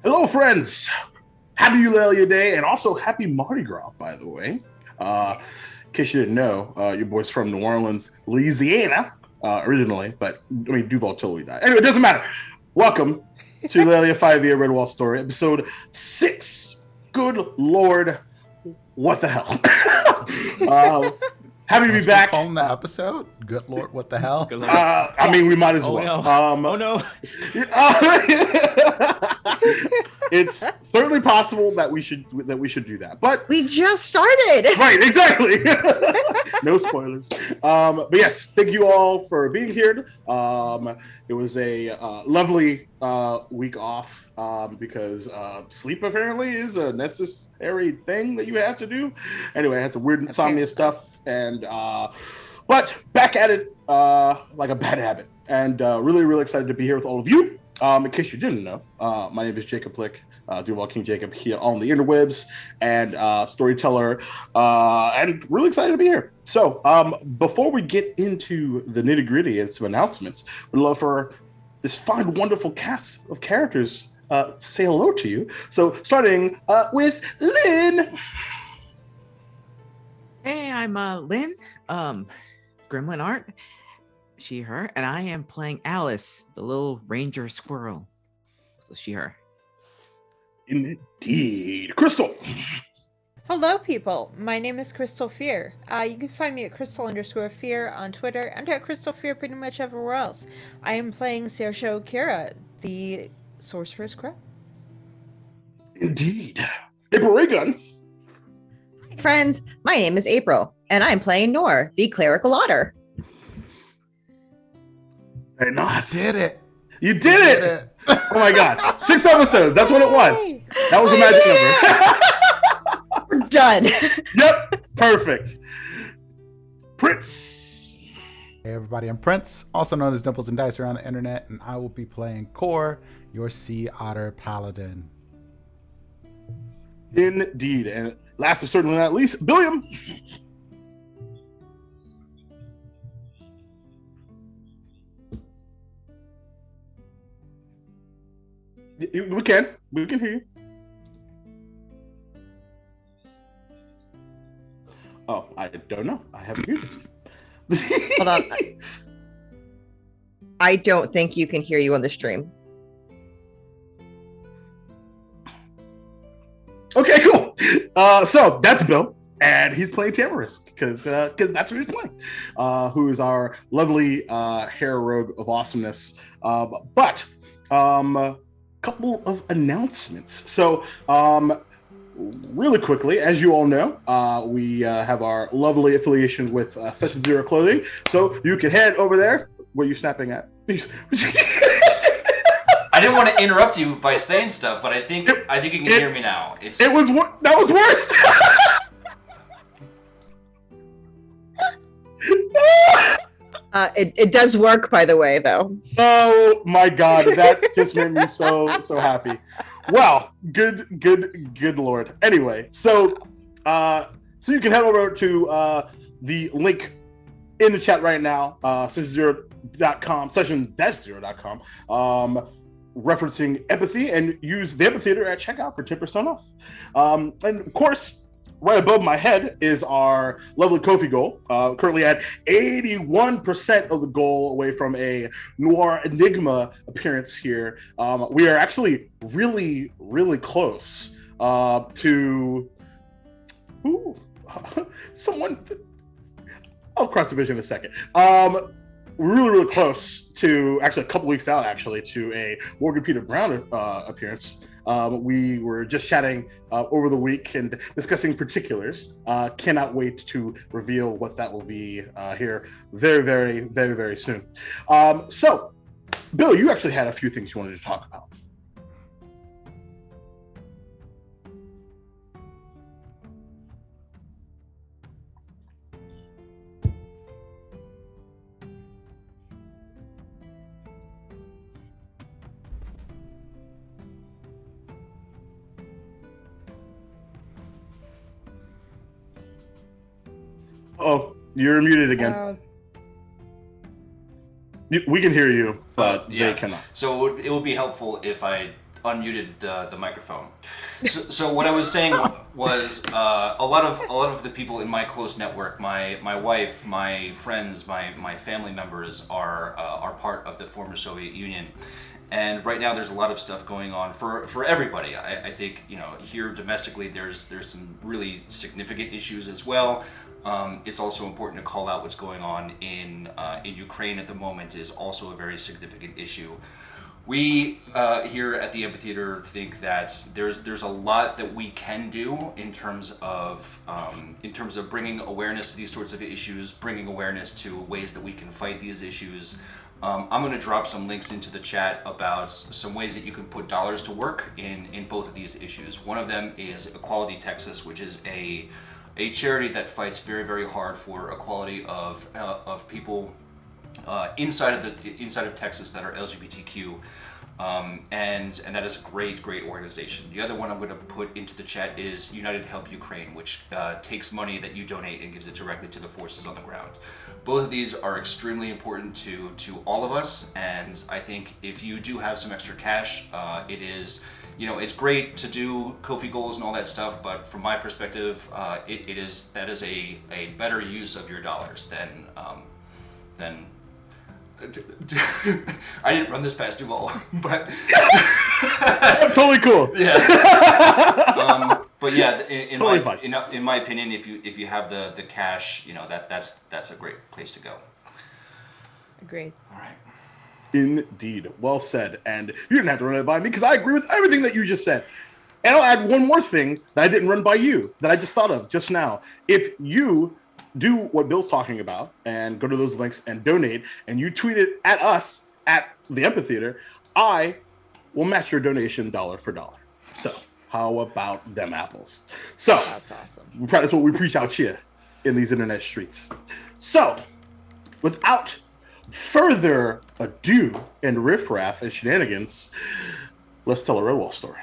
Hello, friends. Happy Eulalia Day, and also happy Mardi Gras, by the way. In case you didn't know, your boy's from New Orleans, Louisiana, originally, but I mean, Duval totally died. Anyway, it doesn't matter. Welcome to Eulalia 5-Year Red Wall Story, episode 6. Good Lord, what the hell? Happy to be back. Calling the episode? Good Lord, what the hell? I mean, we might as well. Oh no! It's certainly possible that we should do that, but we just started. Right, exactly. No spoilers. But yes, thank you all for being here. It was a lovely week off because sleep apparently is a necessary thing that you have to do. Anyway, I had some weird insomnia stuff, and but back at it like a bad habit, and really excited to be here with all of you. In case you didn't know, my name is Jacob Lick, Duval King Jacob here on the interwebs, and storyteller, and really excited to be here. So before we get into the nitty gritty and some announcements, we'd love for this fine, wonderful cast of characters to say hello to you. So starting with Lynn. Hey, I'm Lynn, Gremlin Art, she, her, and I am playing Alice, the little ranger squirrel. So she, her. Indeed. Crystal. Hello, people. My name is Crystal Fear. You can find me at Crystal_Fear on Twitter and at Crystal Fear pretty much everywhere else. I am playing Saoirse Kira, the Sorceress Crow. Indeed. April Raygun. Hi, friends. My name is April, and I'm playing Nor, the Clerical Otter. Very nice. You did it. You did it. Oh my God. 6 episodes. That's what it was. That was a magic number. We're done. Yep. Perfect. Prince. Hey everybody, I'm Prince, also known as Dimples and Dice around the internet, and I will be playing Core, your Sea Otter Paladin. Indeed. And last but certainly not least, Billiam. We can hear you. Oh, I don't know. I haven't muted. Hold on. I don't think you can hear you on the stream. Okay, cool. So that's Bill, and he's playing Tamarisk because that's what he's playing. Who is our lovely hair rogue of awesomeness. But couple of announcements. So really quickly, as you all know, we have our lovely affiliation with Session Zero Clothing. So you can head over there. What are you snapping at? I didn't want to interrupt you by saying stuff, but I think you can hear me now. That was worse. It does work, by the way, though. Oh my God, that just made me so happy. Well, good Lord. Anyway, so you can head over to the link in the chat right now, session-0.com, referencing empathy, and use the amphitheater at checkout for 10% off. And of course, right above my head is our lovely Kofi goal, currently at 81% of the goal away from a Noir Enigma appearance here. We are actually really close to someone. I'll cross the vision in a second. Really close to, actually a couple weeks out, actually, to a Morgan Peter Brown appearance. We were just chatting over the week and discussing particulars. Cannot wait to reveal what that will be here very soon. So Bill, you actually had a few things you wanted to talk about. Oh, you're muted again. We can hear you, but yeah. they cannot. So it would be helpful if I unmuted the microphone. So what I was saying was a lot of the people in my close network, my wife, my friends, my family members are part of the former Soviet Union. And right now, there's a lot of stuff going on for everybody. I think here domestically, there's some really significant issues as well. It's also important to call out what's going on in Ukraine at the moment is also a very significant issue. We here at the amphitheater think that there's a lot that we can do in terms of bringing awareness to these sorts of issues, bringing awareness to ways that we can fight these issues. I'm going to drop some links into the chat about some ways that you can put dollars to work in both of these issues. One of them is Equality Texas, which is a charity that fights very, very hard for equality of people inside of Texas that are LGBTQ, and that is a great organization. The other one I'm going to put into the chat is United Help Ukraine, which takes money that you donate and gives it directly to the forces on the ground. Both of these are extremely important to all of us, and I think if you do have some extra cash, it is, it's great to do Kofi goals and all that stuff, but from my perspective, that is a better use of your dollars than I didn't run this past you all, but I'm totally cool. Yeah. But yeah, in my opinion, if you have the cash, that's a great place to go. Agreed. All right. Indeed. Well said. And you didn't have to run it by me because I agree with everything that you just said. And I'll add one more thing that I didn't run by you that I just thought of just now. If you do what Bill's talking about and go to those links and donate, and you tweet it at us at the amphitheater, I will match your donation dollar for dollar. So how about them apples? So That's awesome. that's what we preach out here in these internet streets. So without further ado and riffraff and shenanigans, let's tell a Redwall story.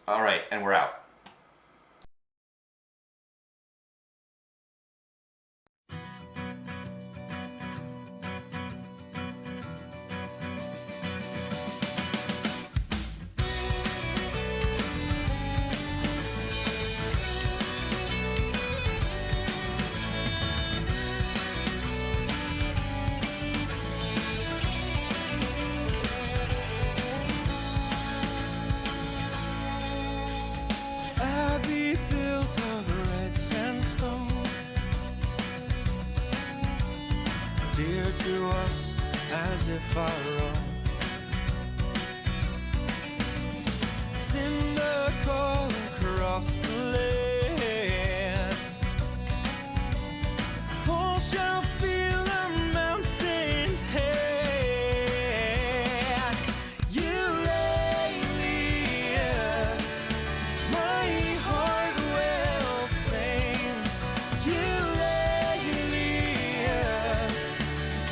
All right, and we're out. As if our own cinder call across the land, all shall feel the mountains hand. Eulalia, my heart will sing. Eulalia,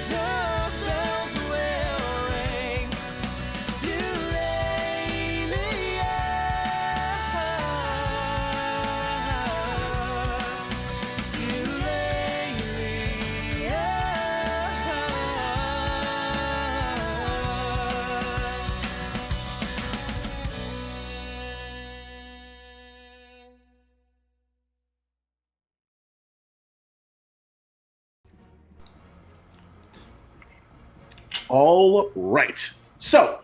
the bells will ring. All right. So,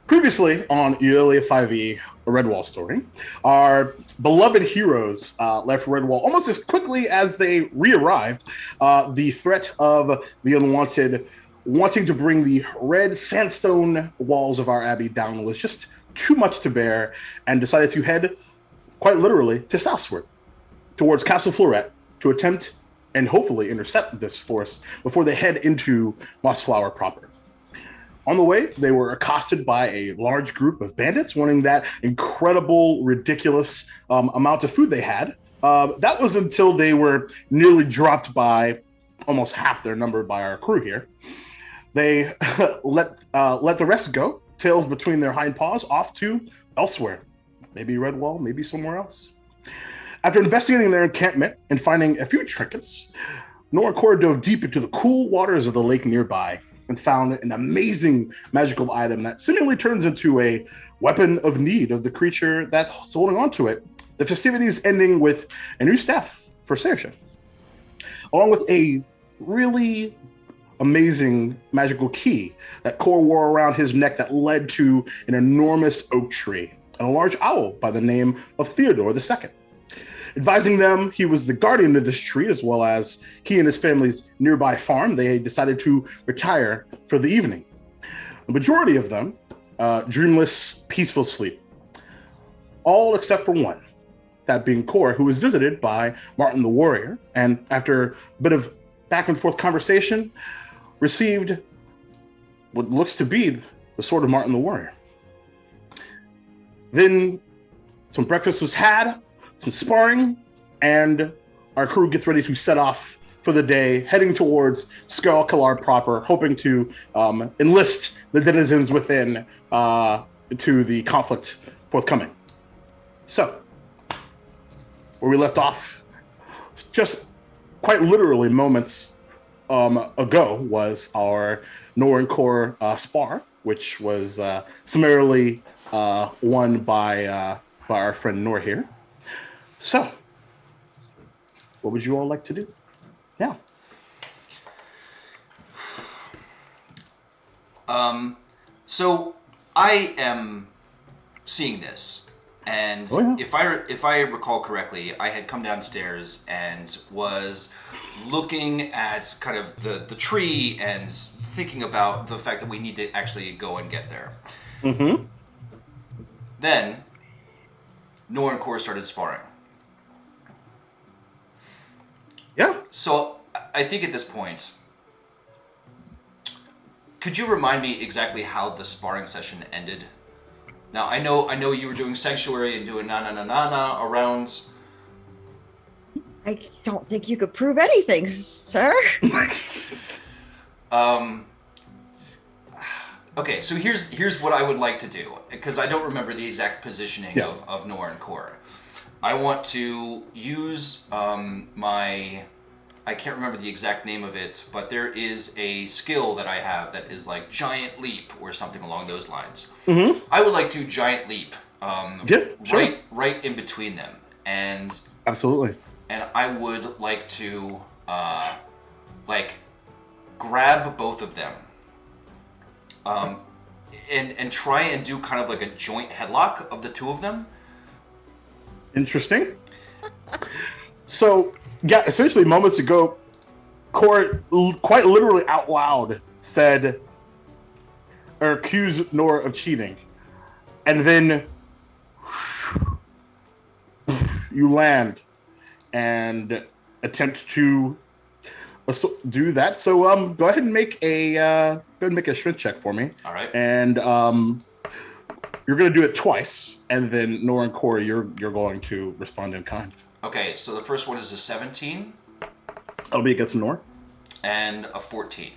previously on Eulalia 5e, a Redwall story, our beloved heroes left Redwall almost as quickly as they re-arrived. The threat of the unwanted wanting to bring the red sandstone walls of our abbey down was just too much to bear, and decided to head, quite literally, to southward, towards Castle Floret, to attempt and hopefully intercept this force before they head into Mossflower proper. On the way, they were accosted by a large group of bandits wanting that incredible, ridiculous amount of food they had. That was until they were nearly dropped by almost half their number by our crew here. They let the rest go, tails between their hind paws, off to elsewhere. Maybe Redwall, maybe somewhere else. After investigating their encampment and finding a few trinkets, Nora and Cora dove deep into the cool waters of the lake nearby and found an amazing magical item that seemingly turns into a weapon of need of the creature that's holding onto it. The festivities ending with a new staff for Saoirse, along with a really amazing magical key that Cor wore around his neck that led to an enormous oak tree and a large owl by the name of Theodore II. Advising them he was the guardian of this tree, as well as he and his family's nearby farm, they decided to retire for the evening. The majority of them, dreamless, peaceful sleep. All except for one, that being Cor, who was visited by Martin the Warrior, and after a bit of back and forth conversation, received what looks to be the sword of Martin the Warrior. Then some breakfast was had, some sparring, and our crew gets ready to set off for the day, heading towards Skqall Quellar proper, hoping to enlist the denizens within to the conflict forthcoming. So, where we left off, just quite literally moments ago, was our Nor and Cor spar, which was summarily won by our friend Nor here. So, what would you all like to do? Yeah. So I am seeing this, and if I recall correctly, I had come downstairs and was looking at kind of the tree and thinking about the fact that we need to actually go and get there. Mm-hmm. Then Nor and Cor started sparring. Yeah. So I think at this point, could you remind me exactly how the sparring session ended? Now I know you were doing sanctuary and doing na around. I don't think you could prove anything, sir. Okay, so here's what I would like to do, because I don't remember the exact positioning of Nor and Cor. I want to use I can't remember the exact name of it, but there is a skill that I have that is like Giant Leap or something along those lines. Mm-hmm. I would like to Giant Leap sure. right in between them. And absolutely. And I would like to grab both of them and try and do kind of like a joint headlock of the two of them. Interesting. So, yeah, essentially moments ago, Cor quite literally out loud said, or accused Nora of cheating. And then you land and attempt to do that. So go ahead and make a strength check for me. All right. And you're going to do it twice, and then Nora and Cor, you're going to respond in kind. Okay, so the first one is a 17. That'll be against Nora. And a 14.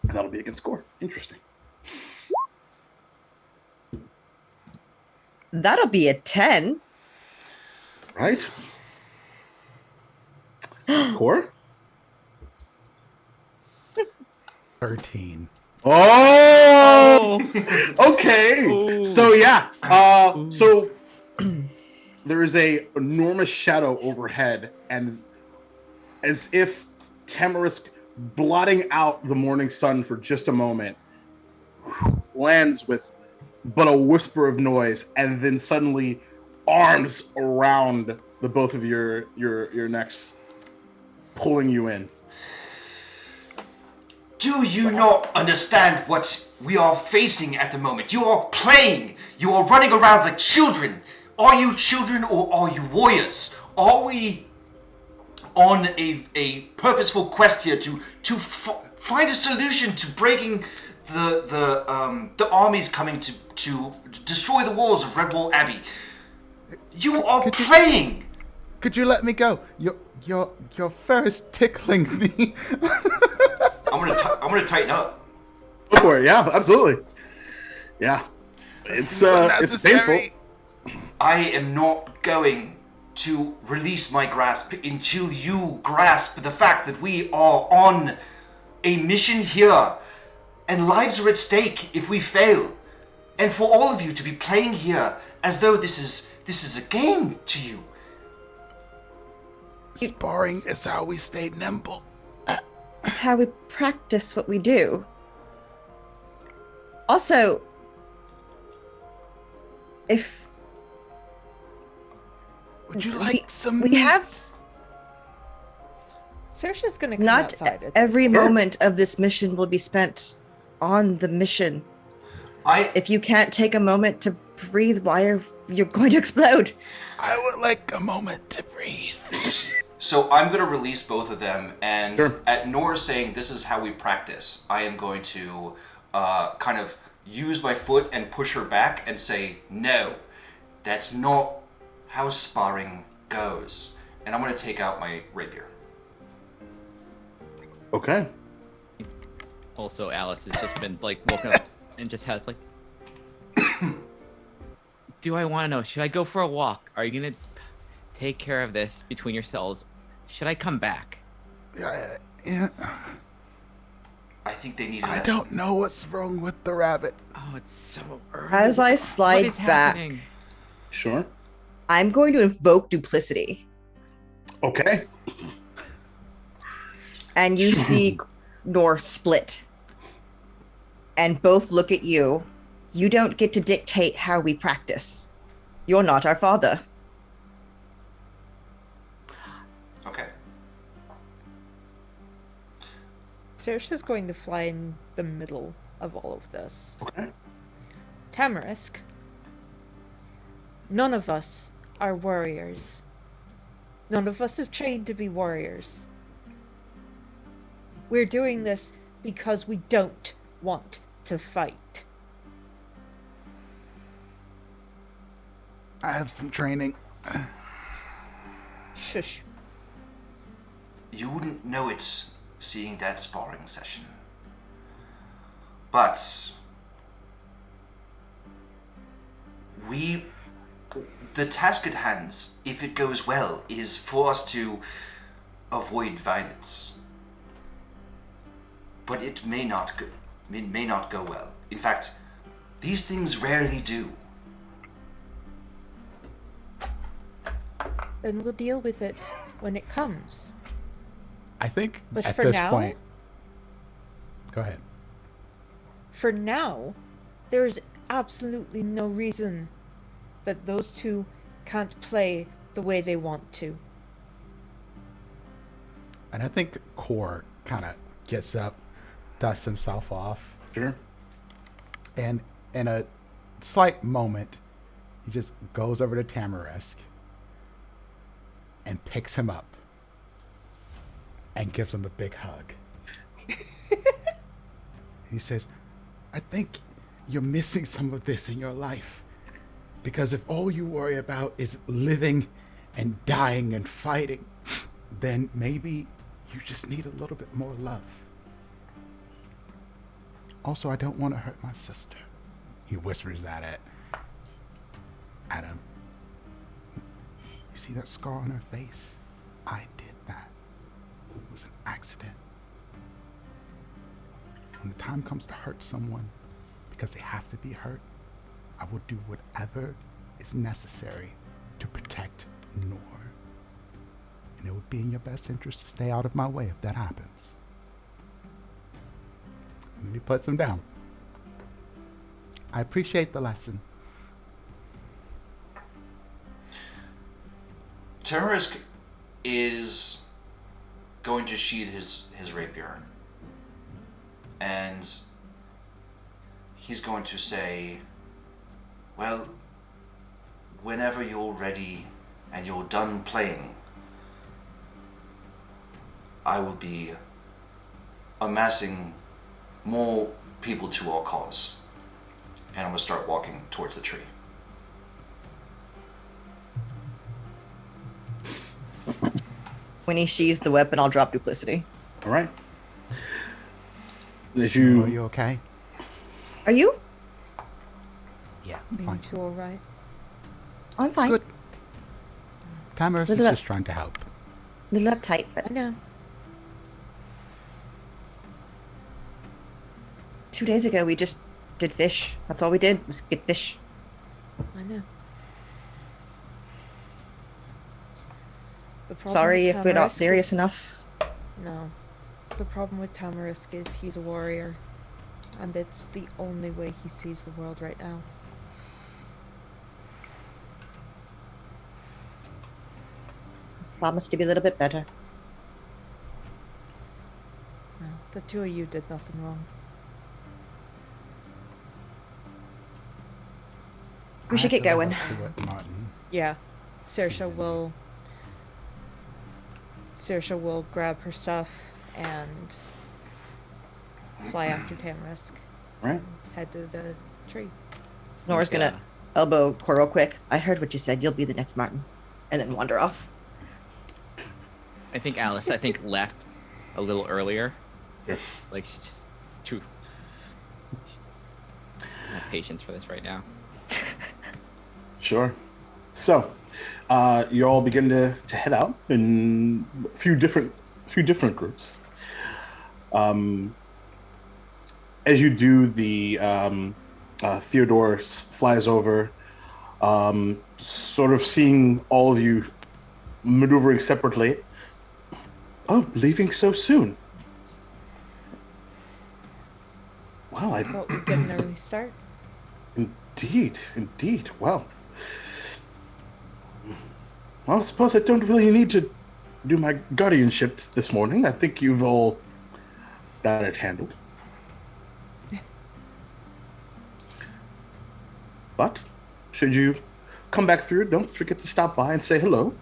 And that'll be against Cor. Interesting. That'll be a 10. Right. Cor? 13. Oh! Okay. Ooh. So yeah. So there is a enormous shadow overhead, and as if Tamarisk blotting out the morning sun for just a moment lands with but a whisper of noise, and then suddenly arms around the both of your necks, pulling you in. Do you not understand what we are facing at the moment? You are playing. You are running around like children. Are you children or are you warriors? Are we on a purposeful quest here to find a solution to breaking the armies coming to destroy the walls of Redwall Abbey. You are playing. Could you let me go? Your fur is tickling me. I'm gonna tighten up. Go for it. Yeah, absolutely. Yeah, it's painful. I am not going to release my grasp until you grasp the fact that we are on a mission here, and lives are at stake if we fail. And for all of you to be playing here as though this is a game to you. Sparring is how we stay nimble. It's how we practice what we do. Also, if would you like some we meat? have Saoirse's gonna come not outside. every moment of this mission will be spent on the mission. If you can't take a moment to breathe, why are you going to explode? I would like a moment to breathe. So I'm going to release both of them, and Sure. at Nor saying this is how we practice, I am going to kind of use my foot and push her back and say, no, that's not how sparring goes. And I'm going to take out my rapier. Okay. Also, Alice has just been like woken up and just has like, do I want to know? Should I go for a walk? Are you gonna take care of this between yourselves? Should I come back? Yeah, I think they need a I lesson. don't know what's wrong with the rabbit. Oh, it's so early. As I What slide is back, happening? Sure. I'm going to invoke duplicity. Okay. And you see Nor split. And both look at you. You don't get to dictate how we practice. You're not our father. Okay. Saoirse's going to fly in the middle of all of this. Okay. Tamarisk, none of us are warriors. None of us have trained to be warriors. We're doing this because we don't want to fight. I have some training. Shush. You wouldn't know it seeing that sparring session. But the task at hand, if it goes well, is for us to avoid violence. But it may not go well. In fact, these things rarely do. Then we'll deal with it when it comes. I think But at for this now- point. Go ahead. For now, there is absolutely no reason that those two can't play the way they want to. And I think Core kind of gets up, dusts himself off, Sure. and in a slight moment, he just goes over to Tamarisk and picks him up and gives him a big hug. He says, I think you're missing some of this in your life. Because if all you worry about is living and dying and fighting, then maybe you just need a little bit more love. Also, I don't want to hurt my sister. He whispers that at Adam. You see that scar on her face? I did that. It was an accident. When the time comes to hurt someone because they have to be hurt, I will do whatever is necessary to protect Nor. And it would be in your best interest to stay out of my way if that happens. And then he puts him down. I appreciate the lesson. Tamarisk is going to sheath his rapier. And he's going to say, well, whenever you're ready and you're done playing, I will be amassing more people to our cause. And I'm gonna start walking towards the tree. When he sheathes the weapon, I'll drop duplicity. All right. As Are you you okay? Are you? Yeah, Are you fine. two alright? I'm fine. Good. Tamaris is Little- just trying to help. A little uptight, but I know. 2 days ago we just did fish. That's all we did was get fish. I know. The problem Sorry with if we're not Tamarisk serious is- enough. No. The problem with Tamarisk is he's a warrior. And it's the only way he sees the world right now. Promise to be a little bit better. No, the two of you did nothing wrong. We I should have get to live going. up to what Martin Yeah. Saoirse season. will... Saoirse will grab her stuff and fly after Tamarisk. right? Head to the tree. Nora's gonna elbow Cor quick. I heard what you said. You'll be the next Martin. And then wander off. I think Alice, left a little earlier. Yeah. Like, she just too. I don't have patience for this right now. Sure. So, you all begin to head out in a few different groups. As you do, the Theodore flies over, sort of seeing all of you maneuvering separately. Oh, leaving so soon. Well, I Thought we'd get an early start. indeed. Well, I suppose I don't really need to do my guardianship this morning. I think you've all got it handled. But should you come back through, don't forget to stop by and say hello. Of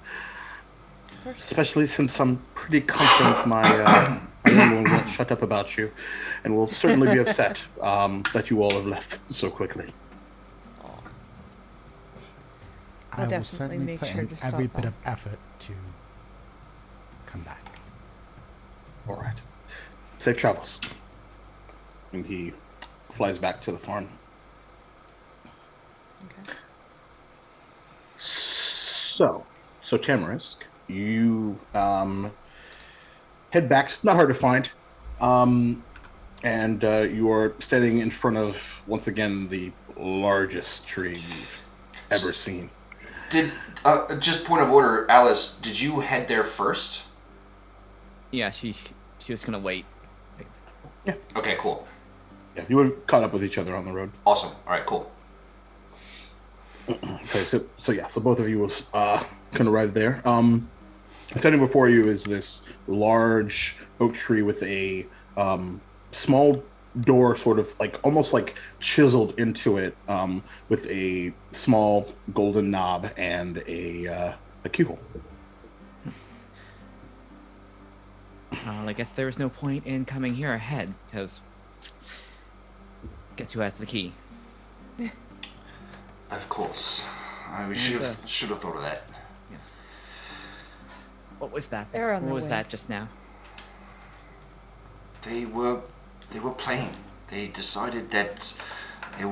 course. Especially since I'm pretty confident my young one won't shut up about you, and will certainly be upset that you all have left so quickly. I will definitely certainly make put sure in to every stop bit by. of effort to come back. All right. Safe travels. And he flies back to the farm. Okay. So Tamarisk, you head back. It's not hard to find. And you are standing in front of, once again, the largest tree you've ever seen. Did just point of order, Alice? Did you head there first? Yeah, she was gonna wait. Okay, cool, Yeah, you would have caught up with each other on the road. awesome. All right, cool. Okay, so both of you can arrive there. Standing before you is this large oak tree with a small door, sort of like almost like chiseled into it, with a small golden knob and a keyhole. Well, I guess there was no point in coming here ahead, because guess who has the key? Of course, we should have thought of that. Yes. What was that? They're on What their was way. that just now? They were playing. They decided that it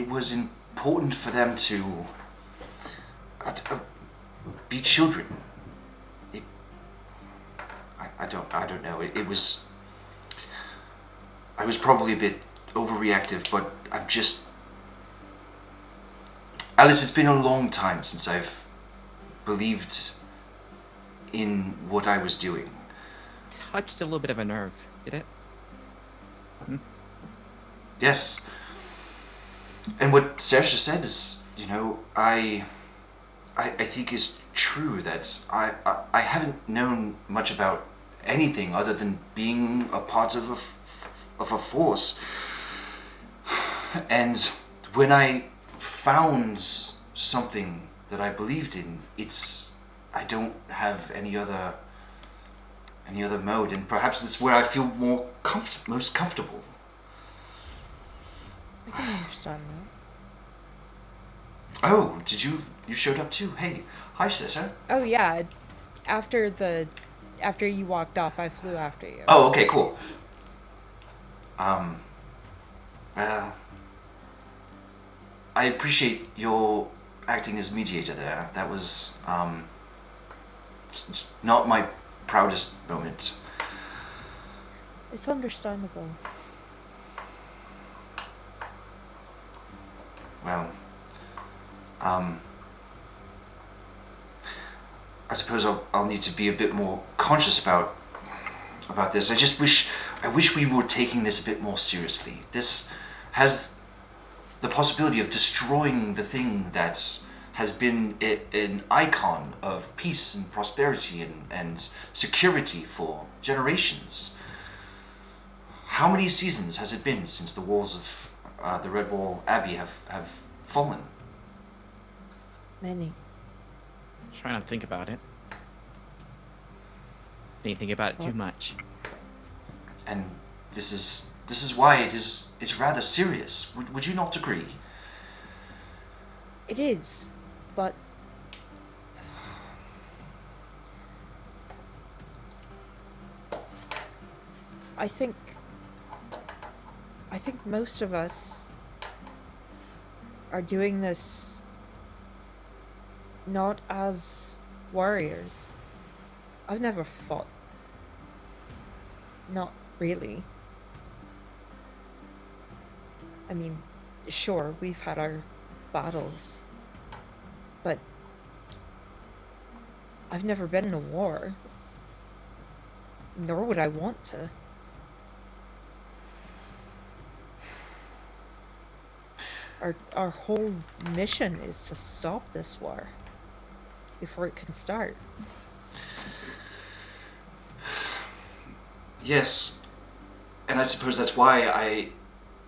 was important for them to be children. I don't know. It was. I was probably a bit overreactive, but I'm just. Alice, it's been a long time since I've believed in what I was doing. Touched a little bit of a nerve, did it? Yes. And what Saoirse said is, I think is true. That I haven't known much about anything other than being a part of a force. And when I found something that I believed in, I don't have any other any other mode, and perhaps it's where I feel most comfortable. I can understand that. Oh, you showed up too? Hey, hi, Cesar. Oh yeah, after you walked off, I flew after you. Oh, okay, cool. I appreciate your acting as mediator there. That was not my proudest moment. It's understandable. Well, I suppose I'll need to be a bit more conscious about this. I wish we were taking this a bit more seriously. This has the possibility of destroying the thing that has been an icon of peace and prosperity and security for generations. How many seasons has it been since the walls of the Red Wall Abbey have fallen? Many. Try not to think about it. Didn't think about it too much. And this is why it's rather serious. Would you not agree? It is, but I think most of us are doing this not as warriors. I've never fought. Not really. I mean, sure, we've had our battles, but I've never been in a war, nor would I want to. Our whole mission is to stop this war before it can start. Yes, and I suppose that's why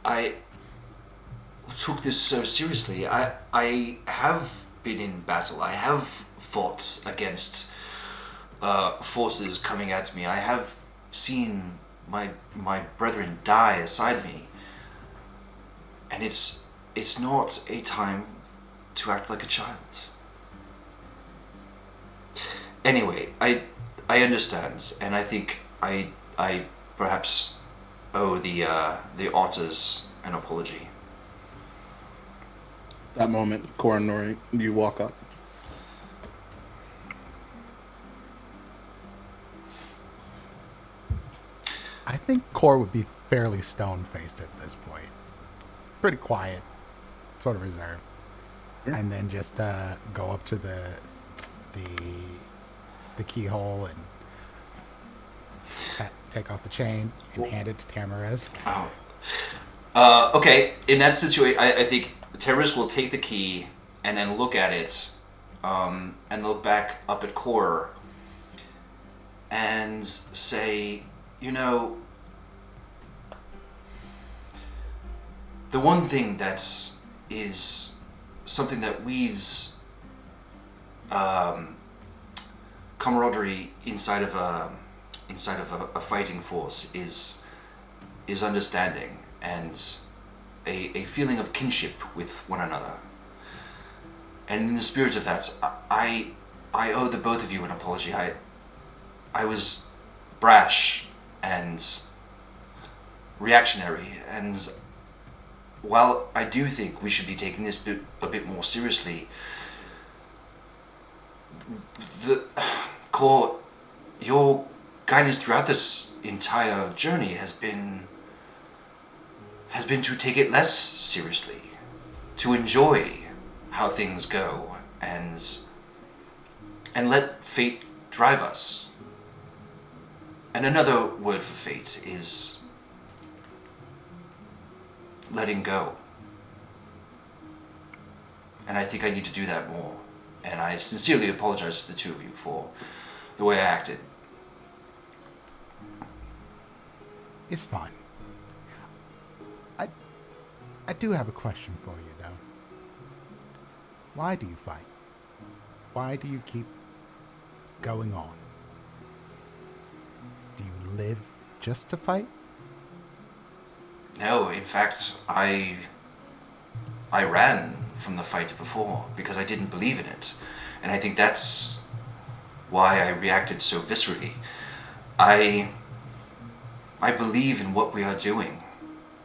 I took this so seriously. I have been in battle. I have fought against forces coming at me. I have seen my brethren die aside me, and it's not a time to act like a child. Anyway, I understand, and I think I perhaps owe the otters an apology. That moment, Cora and Nori, you walk up. I think Core would be fairly stone-faced at this point. Pretty quiet, sort of reserved. Yeah. And then just go up to the keyhole and take off the chain and hand it to Tamariz. Oh. Okay, in that situation, I think Tamariz will take the key and then look at it, and look back up at Core and say, you know, the one thing that is something that weaves camaraderie inside of a fighting force is understanding and a feeling of kinship with one another. And in the spirit of that, I owe the both of you an apology. I was brash and reactionary, and while I do think we should be taking this a bit more seriously, the Core, your guidance throughout this entire journey has been to take it less seriously, to enjoy how things go, and let fate drive us. And another word for fate is letting go. And I think I need to do that more. And I sincerely apologize to the two of you for the way I acted. It's fine. I do have a question for you, though. Why do you fight? Why do you keep going on? Do you live just to fight? No, in fact, I ran from the fight before because I didn't believe in it. And I think that's why I reacted so viscerally. I believe in what we are doing.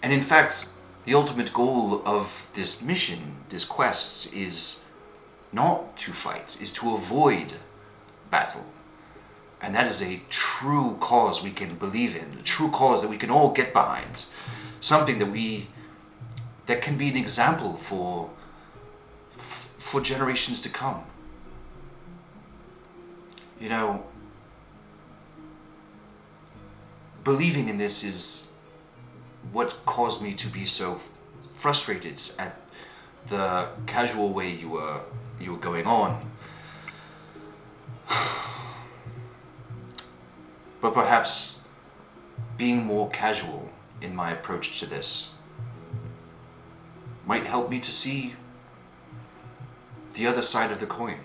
And in fact, the ultimate goal of this mission, this quest, is not to fight, is to avoid battle. And that is a true cause we can believe in, a true cause that we can all get behind. Something that can be an example for generations to come. You know, believing in this is what caused me to be so frustrated at the casual way you were going on. But perhaps being more casual in my approach to this might help me to see the other side of the coin.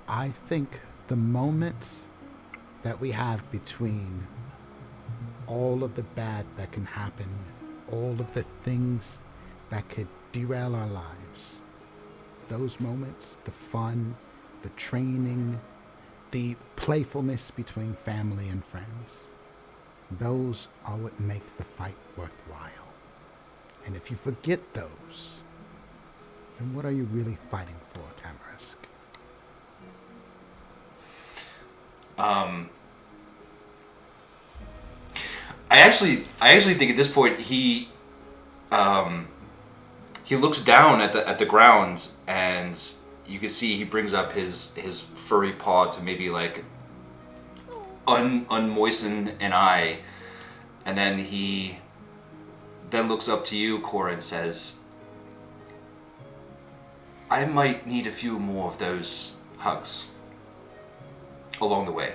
I think the moments that we have between all of the bad that can happen, all of the things that could derail our lives, those moments, the fun, the training, the playfulness between family and friends, those are what make the fight worthwhile. And if you forget those, then what are you really fighting for, Tamarisk? I actually think at this point he looks down at the ground, and you can see he brings up his furry paw to maybe like unmoisten an eye, and then he looks up to you, Cora, and says, I might need a few more of those hugs along the way.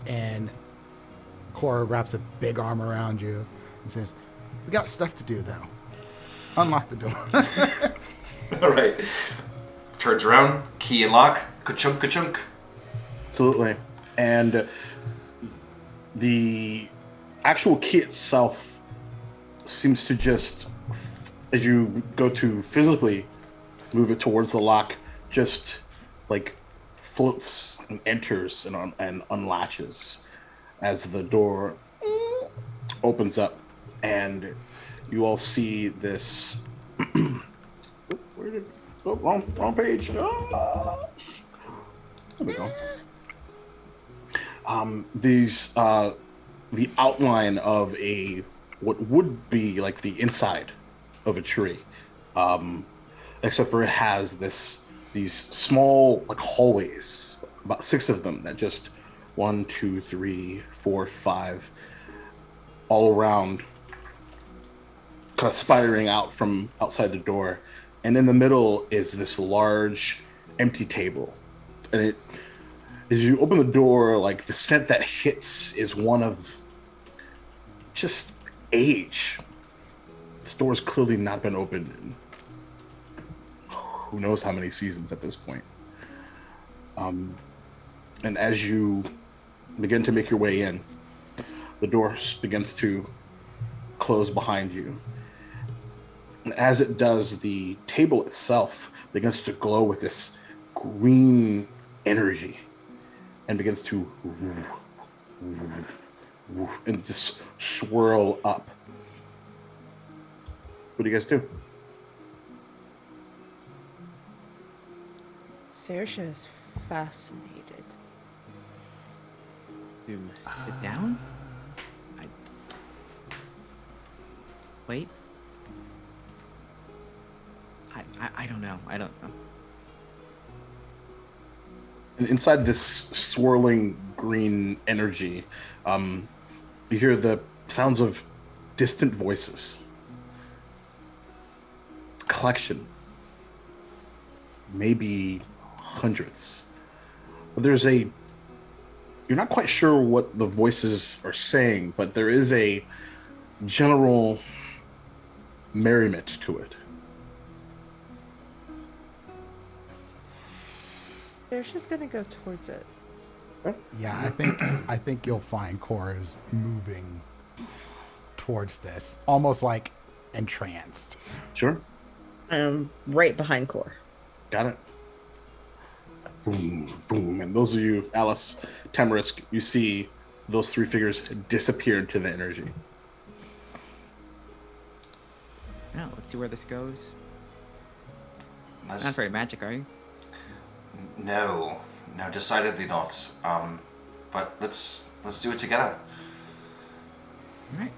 And Cora wraps a big arm around you and says, we got stuff to do, though. Unlock the door. All right. Turns around, key and lock, ka-chunk, ka-chunk. Absolutely. And the actual key itself seems to just, as you go to physically move it towards the lock, just like floats and enters and unlatches as the door opens up, and you all see this. Where did? Oh, wrong page. Oh. There we go. The outline of what would be like the inside of a tree, except for it has these small like hallways, about 6 of them that just 1, 2, 3, 4, 5, all around, kind of spiraling out from outside the door, and in the middle is this large empty table, and it. As you open the door, like the scent that hits is one of just age. This door's clearly not been opened in who knows how many seasons at this point. And as you begin to make your way in, the door begins to close behind you. And as it does, the table itself begins to glow with this green energy, and begins to and just swirl up. What do you guys do? Saoirse is fascinated. To sit down? Wait. I don't know. I don't know. And inside this swirling green energy, you hear the sounds of distant voices. Collection. Maybe hundreds. But you're not quite sure what the voices are saying, but there is a general merriment to it. They're just gonna go towards it. Yeah, I think you'll find Cora is moving towards this, almost like entranced. Sure. Right behind Core. Got it. Boom, boom. And those of you, Alice, Tamarisk, you see those three figures disappear into the energy. Now, let's see where this goes. Let's- Not very magic, are you? No, decidedly not. But let's do it together. All right.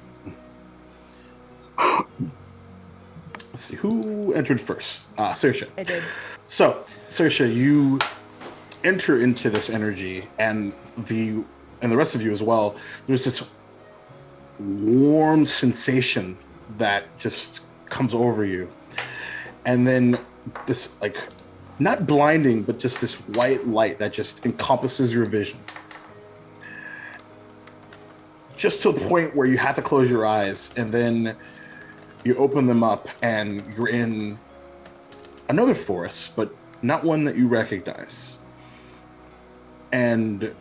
Let's see, who entered first? Saoirse. I did. So, Saoirse, you enter into this energy, and the rest of you as well. There's this warm sensation that just comes over you, and then this like not blinding, but just this white light that just encompasses your vision, just to the point where you have to close your eyes, and then you open them up, and you're in another forest, but not one that you recognize. And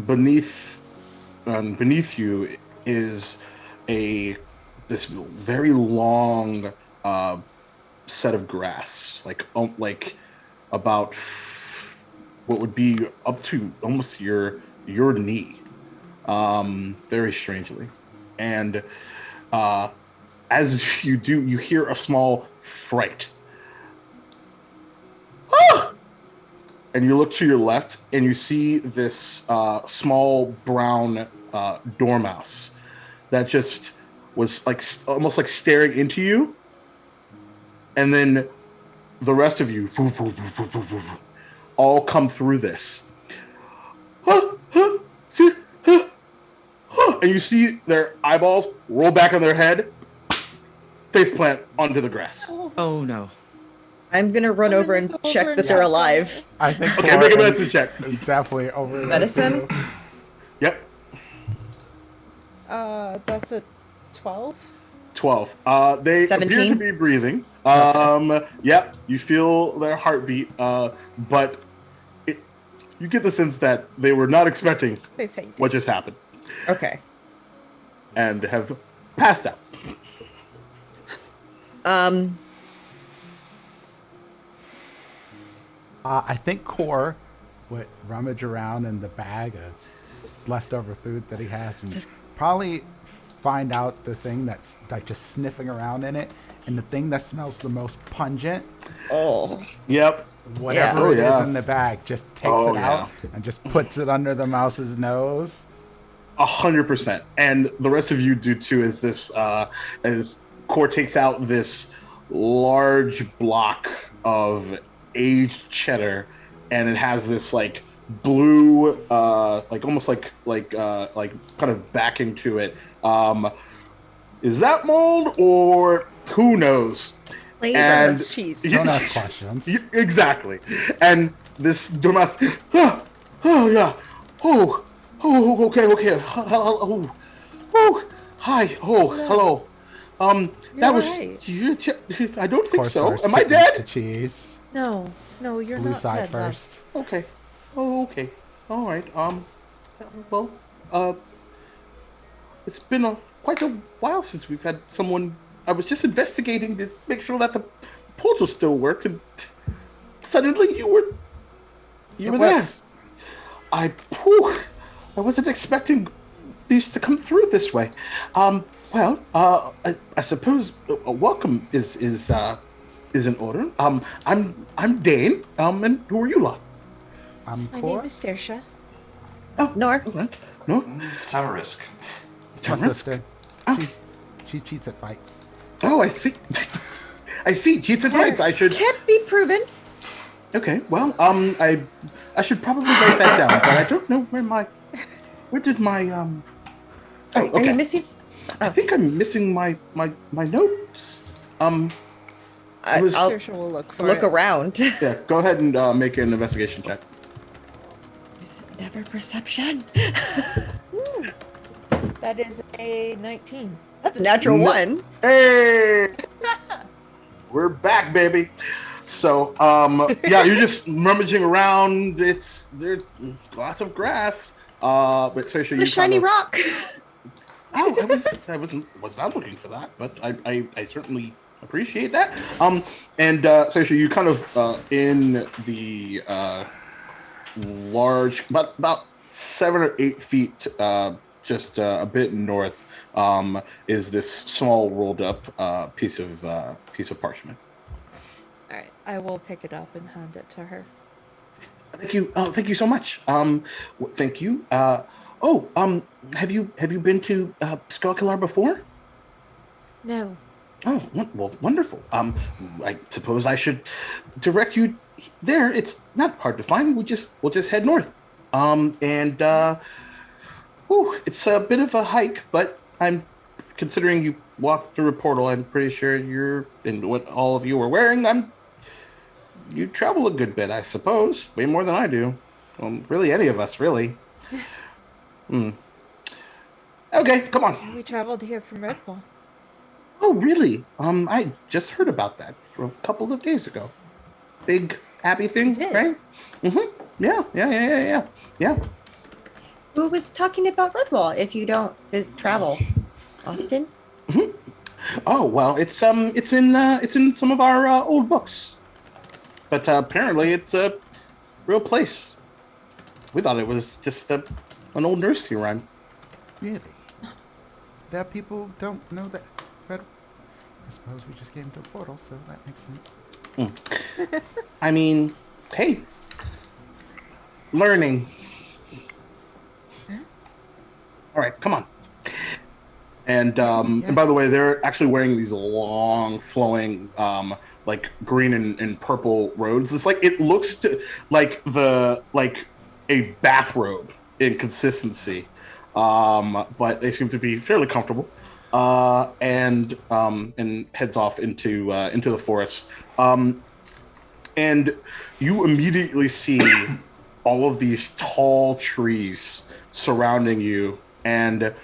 beneath you is this very long set of grass, like about what would be up to almost your knee, very strangely. And as you do, you hear a small fright. Ah! And you look to your left, and you see this small brown dormouse that just was like almost like staring into you. And then the rest of you all come through this. And you see their eyeballs roll back on their head, faceplant onto the grass. Oh no. I'm gonna run over and check that they're alive. I think Okay, Cora make a medicine check. is definitely over there, Medicine? too. Yep, That's a 12. 12. They 17? appear to be breathing. Yep, you feel their heartbeat, but you get the sense that they were not expecting They fainted. what just happened Okay. and have passed out. I think Core would rummage around in the bag of leftover food that he has and probably find out the thing that's like just sniffing around in it, and the thing that smells the most pungent, Oh. Yep. whatever Oh, it is yeah. in the bag, just takes Oh, it out and just puts it under the mouse's nose. 100%. And the rest of you do too, as this as Core takes out this large block of aged cheddar, and it has this like blue like almost like kind of backing to it. Is that mold or who knows? Flavor. And It's cheese. Don't ask questions. Exactly. And this dormouse, oh yeah, oh, okay, oh, hi, oh, hello. That was, right. I don't think Course so. first, Am I to eat the dead? No, cheese. you're Blue not side dead, love. first. Okay. Oh, okay. All right. Well, it's been quite a while since we've had someone. I was just investigating to make sure that the portal still worked, and suddenly you were there. works. I wasn't expecting these to come through this way. Well, I suppose a welcome is in order. I'm Dane. And who are you lot? I'm My Core. name is Saoirse. Nor. All right. No. Tamarisk. It's my Tamarisk? sister. Oh. She cheats at fights. Oh, I see. I see. Cheats and fights. I should. Can't be proven. Okay. Well, I should probably write that down, but I don't know where did my Oh, Are you okay. missing? I think I'm missing my notes. It was- I'll Saoirse will look for look it. around. Yeah. Go ahead and make an investigation check. Is it never perception? That is a 19. That's a natural No. one. Hey! We're back, baby. So, yeah, you're just rummaging around. There's lots of grass. But so What a shiny rock. Oh, was not looking for that, but I certainly appreciate that. And Sasha, you kind of in the large, about 7 or 8 feet, just a bit north, is this small rolled up piece of parchment. All right, I will pick it up and hand it to her. Thank you. Oh, thank you so much. Thank you. Have you been to Skqall before? No. Oh, well, wonderful. I suppose I should direct you there. It's not hard to find. We'll just head north. It's a bit of a hike, but I'm considering you walked through a portal. I'm pretty sure you're in what all of you are wearing. You travel a good bit, I suppose. Way more than I do. Really, any of us, really. Okay, come on. We traveled here from Redwall. Oh, really? I just heard about that a couple of days ago. Big happy thing, right? Mm-hmm. Yeah. Who was talking about Redwall if you don't travel often? Mm-hmm. Oh, well, it's in some of our old books. But apparently it's a real place. We thought it was just an old nursery rhyme. Really? There people don't know that. I suppose we just came to a portal, so that makes sense. I mean, hey, learning. All right, come on. And by the way, they're actually wearing these long, flowing, like green and purple robes. It's like it looks like a bathrobe in consistency, but they seem to be fairly comfortable. And heads off into the forest. And you immediately see all of these tall trees surrounding you, and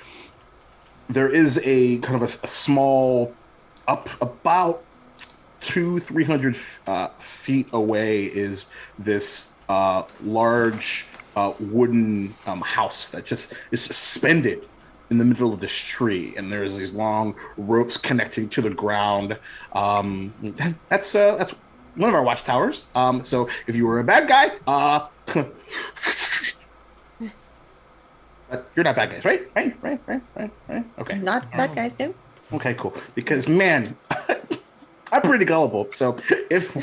there is a kind of a small, up about 200-300 feet away is this large wooden house that just is suspended in the middle of this tree, and there's these long ropes connecting to the ground. That's one of our watchtowers. So if you were a bad guy, but you're not bad guys, right? Right. Okay. Not bad guys, no. Okay, cool. Because man, I'm pretty gullible. So if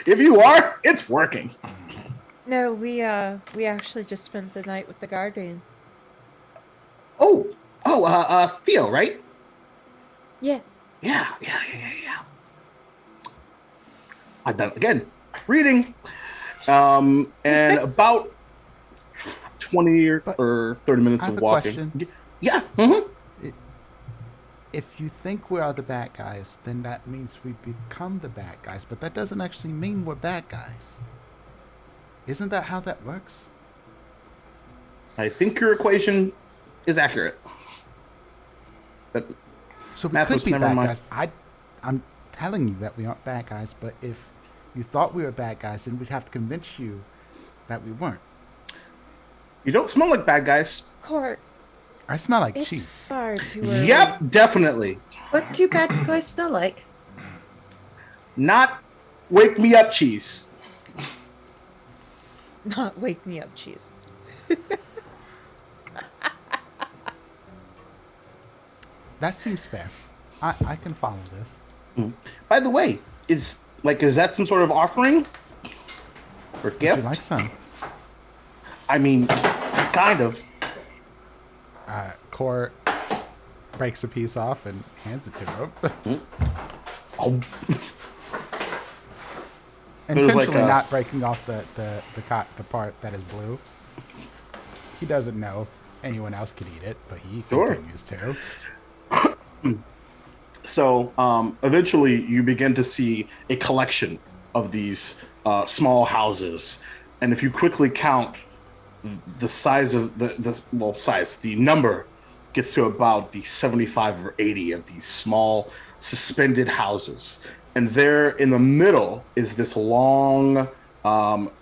you are, it's working. No, we actually just spent the night with the guardian. Theo, right? Yeah. Yeah. I've done it again. Reading. And about 20 or 30 minutes of walking. Question. Yeah. If you think we are the bad guys, then that means we become the bad guys, but that doesn't actually mean we're bad guys. Isn't that how that works? I think your equation is accurate. But so we could be bad guys. I'm telling you that we aren't bad guys, but if you thought we were bad guys, then we'd have to convince you that we weren't. You don't smell like bad guys. Court. I smell like It's cheese. far too early. Yep, definitely. What do bad guys smell like? Not wake me up cheese. Not wake me up, cheese. That seems fair. I can follow this. By the way, is that some sort of offering or gift? Would you like some? I mean, kind of. Core breaks a piece off and hands it to him. Oh. Intentionally not breaking off the part that is blue. He doesn't know anyone else could eat it, but he continues to. So eventually you begin to see a collection of these small houses, and if you quickly count the size of the number gets to about the 75 or 80 of these small suspended houses, and there in the middle is this long, not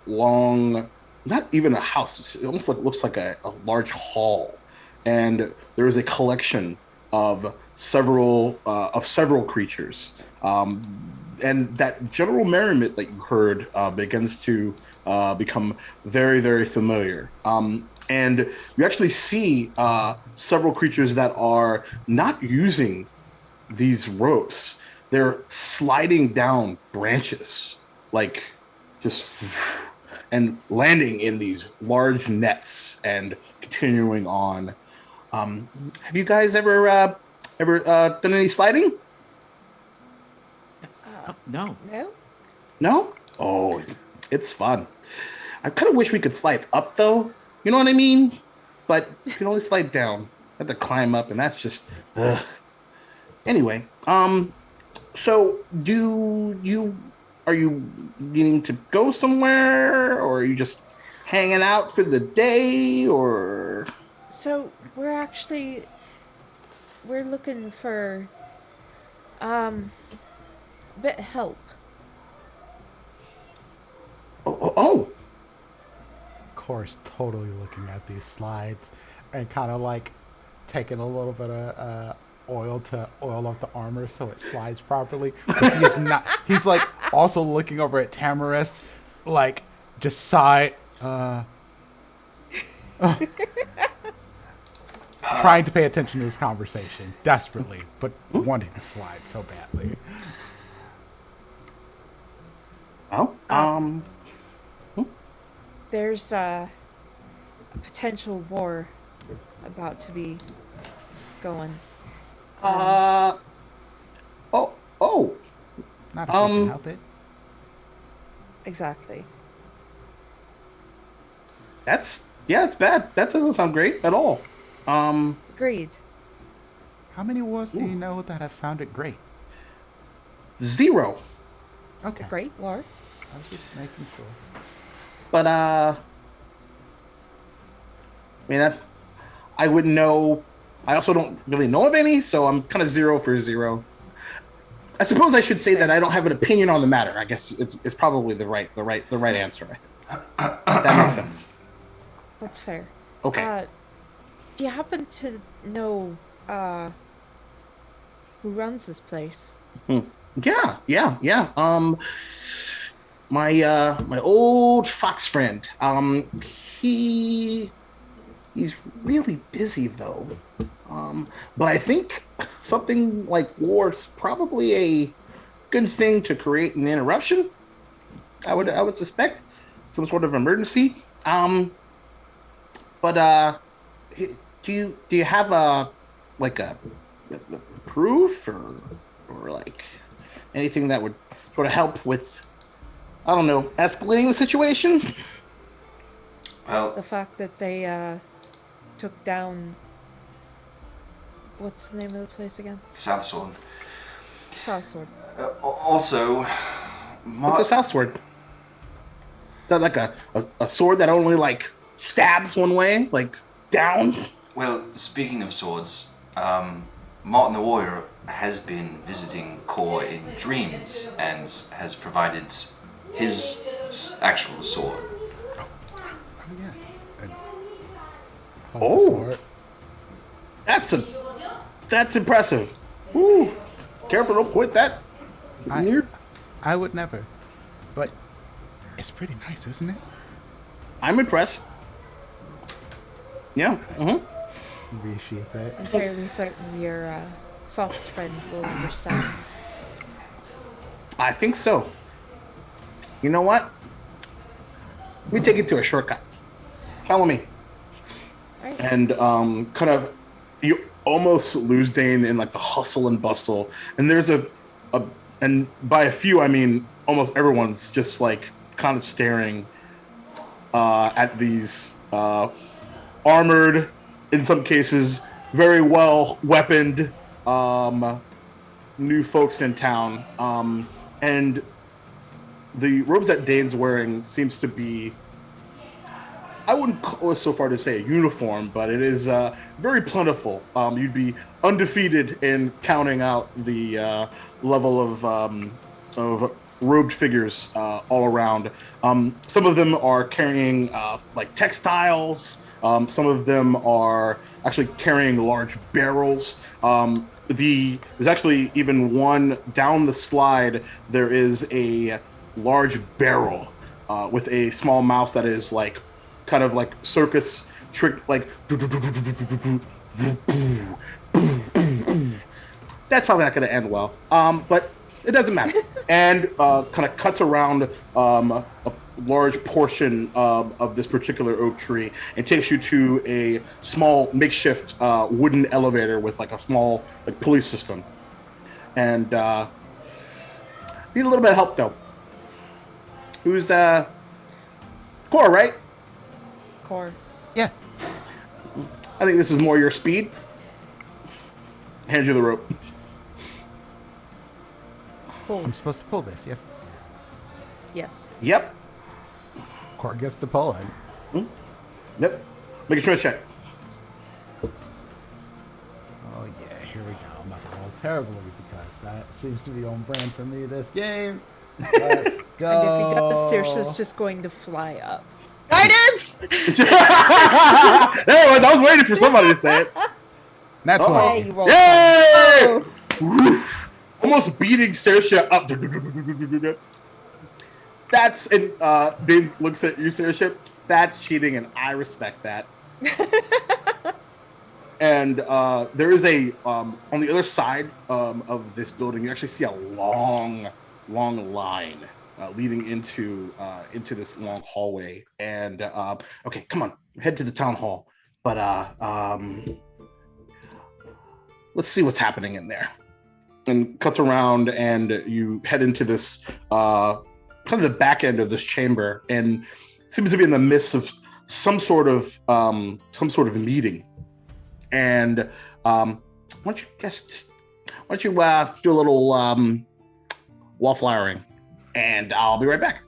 even a house. It almost looks like a large hall, and there is a collection of several creatures. And that general merriment that you heard begins to become very, very familiar. And you actually see several creatures that are not using these ropes. They're sliding down branches, like just and landing in these large nets and continuing on. Have you guys ever done any sliding? No. No? No? Oh, it's fun. I kind of wish we could slide up though. You know what I mean? But you can only slide down. Have to climb up, and that's just. Ugh. Anyway, so are you needing to go somewhere, or are you just hanging out for the day, or? So we're looking for a bit of help. Oh. Course, totally looking at these slides and kind of like taking a little bit of oil to oil off the armor so it slides properly. But he's not. He's like also looking over at Tamaris, like just side, trying to pay attention to this conversation desperately, but wanting to slide so badly. Oh, There's a potential war about to be going. Oh. Not if you can help it. Exactly. It's bad. That doesn't sound great at all. Agreed. How many wars do you know that have sounded great? 0. Okay. Great war. I was just making sure. But I mean, I wouldn't know. I also don't really know of any, so I'm kind of 0 for 0. I suppose I should say that I don't have an opinion on the matter. I guess it's probably the right answer. I think. That makes sense. That's fair. Okay. Do you happen to know who runs this place? Yeah. My old fox friend. He's really busy though. But I think something like war is probably a good thing to create an interruption. I would suspect some sort of emergency. But do you have a proof or like anything that would sort of help with, I don't know, escalating the situation? Well, The fact that they took down. What's the name of the place again? South Sword. South Sword. Also, What's a south sword? Is that like a sword that only like stabs one way, like down? well, speaking of swords, Martin the Warrior has been visiting Core in dreams and has provided his actual sword. Oh yeah. And Oh. That's impressive. Woo! Careful, don't point that near. I would never. But it's pretty nice, isn't it? I'm impressed. Yeah. Mm-hmm. Appreciate that. I'm fairly certain your fox friend will understand. I think so. You know what? Let me take you to a shortcut. Follow me. Right. And kind of, you almost lose Dane in like the hustle and bustle. And there's and by a few I mean almost everyone's just like kind of staring at these armored, in some cases very well weaponed new folks in town. And the robes that Dane's wearing seems to be, I wouldn't go so far to say a uniform, but it is very plentiful. You'd be undefeated in counting out the level of of robed figures all around. Some of them are carrying like textiles. Some of them are actually carrying large barrels. There's actually even one down the slide. There is a large barrel with a small mouse that is like kind of like circus trick, like that's probably not going to end well. But it doesn't matter. And kind of cuts around a large portion of this particular oak tree and takes you to a small makeshift wooden elevator with like a small like police system. And need a little bit of help though. Who's Core, right? Core. Yeah. I think this is more your speed. Hand you the rope. Pull. I'm supposed to pull this, yes? Yes. Yep. Court gets to pull it. Yep. Make a strength check. Oh, yeah, here we go. I'm not going to roll terribly because that seems to be on brand for me this game. Let's go. And if he does, Saoirse's just going to fly up. Guidance! Hey, I was waiting for somebody to say it. That's Uh-oh. why. Hey, you rolled Yay! Woof. Almost beating Saoirse up. That's and Dane looks at you, Saoirse. That's cheating, and I respect that. And there is a on the other side of this building. You actually see a long line leading into this long hallway. And okay, come on, head to the town hall. But let's see what's happening in there. And cuts around, and you head into this kind of the back end of this chamber, and seems to be in the midst of some sort of meeting. And why don't you do a little wallflowering, and I'll be right back.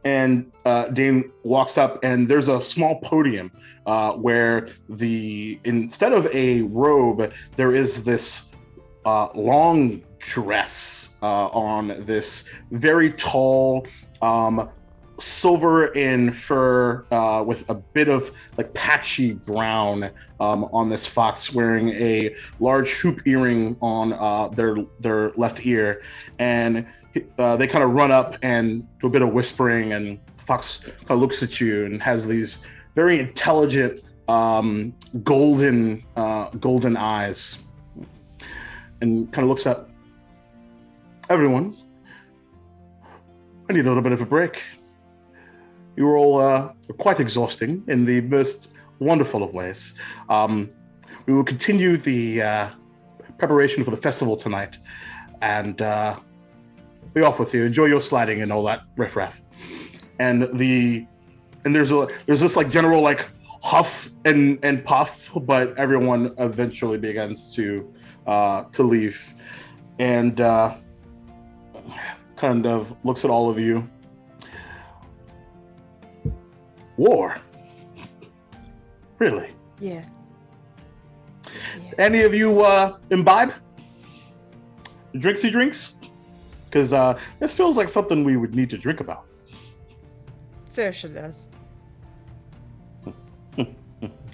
And Dane walks up, and there's a small podium where instead of a robe, there is this long dress on this very tall silver and fur with a bit of like patchy brown on this fox, wearing a large hoop earring on their left ear. And they kind of run up and do a bit of whispering, and fox kind of looks at you and has these very intelligent golden eyes, and kind of looks up. Everyone, I need a little bit of a break. You were all quite exhausting in the most wonderful of ways. We will continue the preparation for the festival tonight, and be off with you. Enjoy your sliding and all that riffraff. And there's this like general like huff and puff, but everyone eventually begins to leave, and kind of looks at all of you. War? Really? Yeah. Any of you imbibe? Drinks? Because this feels like something we would need to drink about. Saoirse does.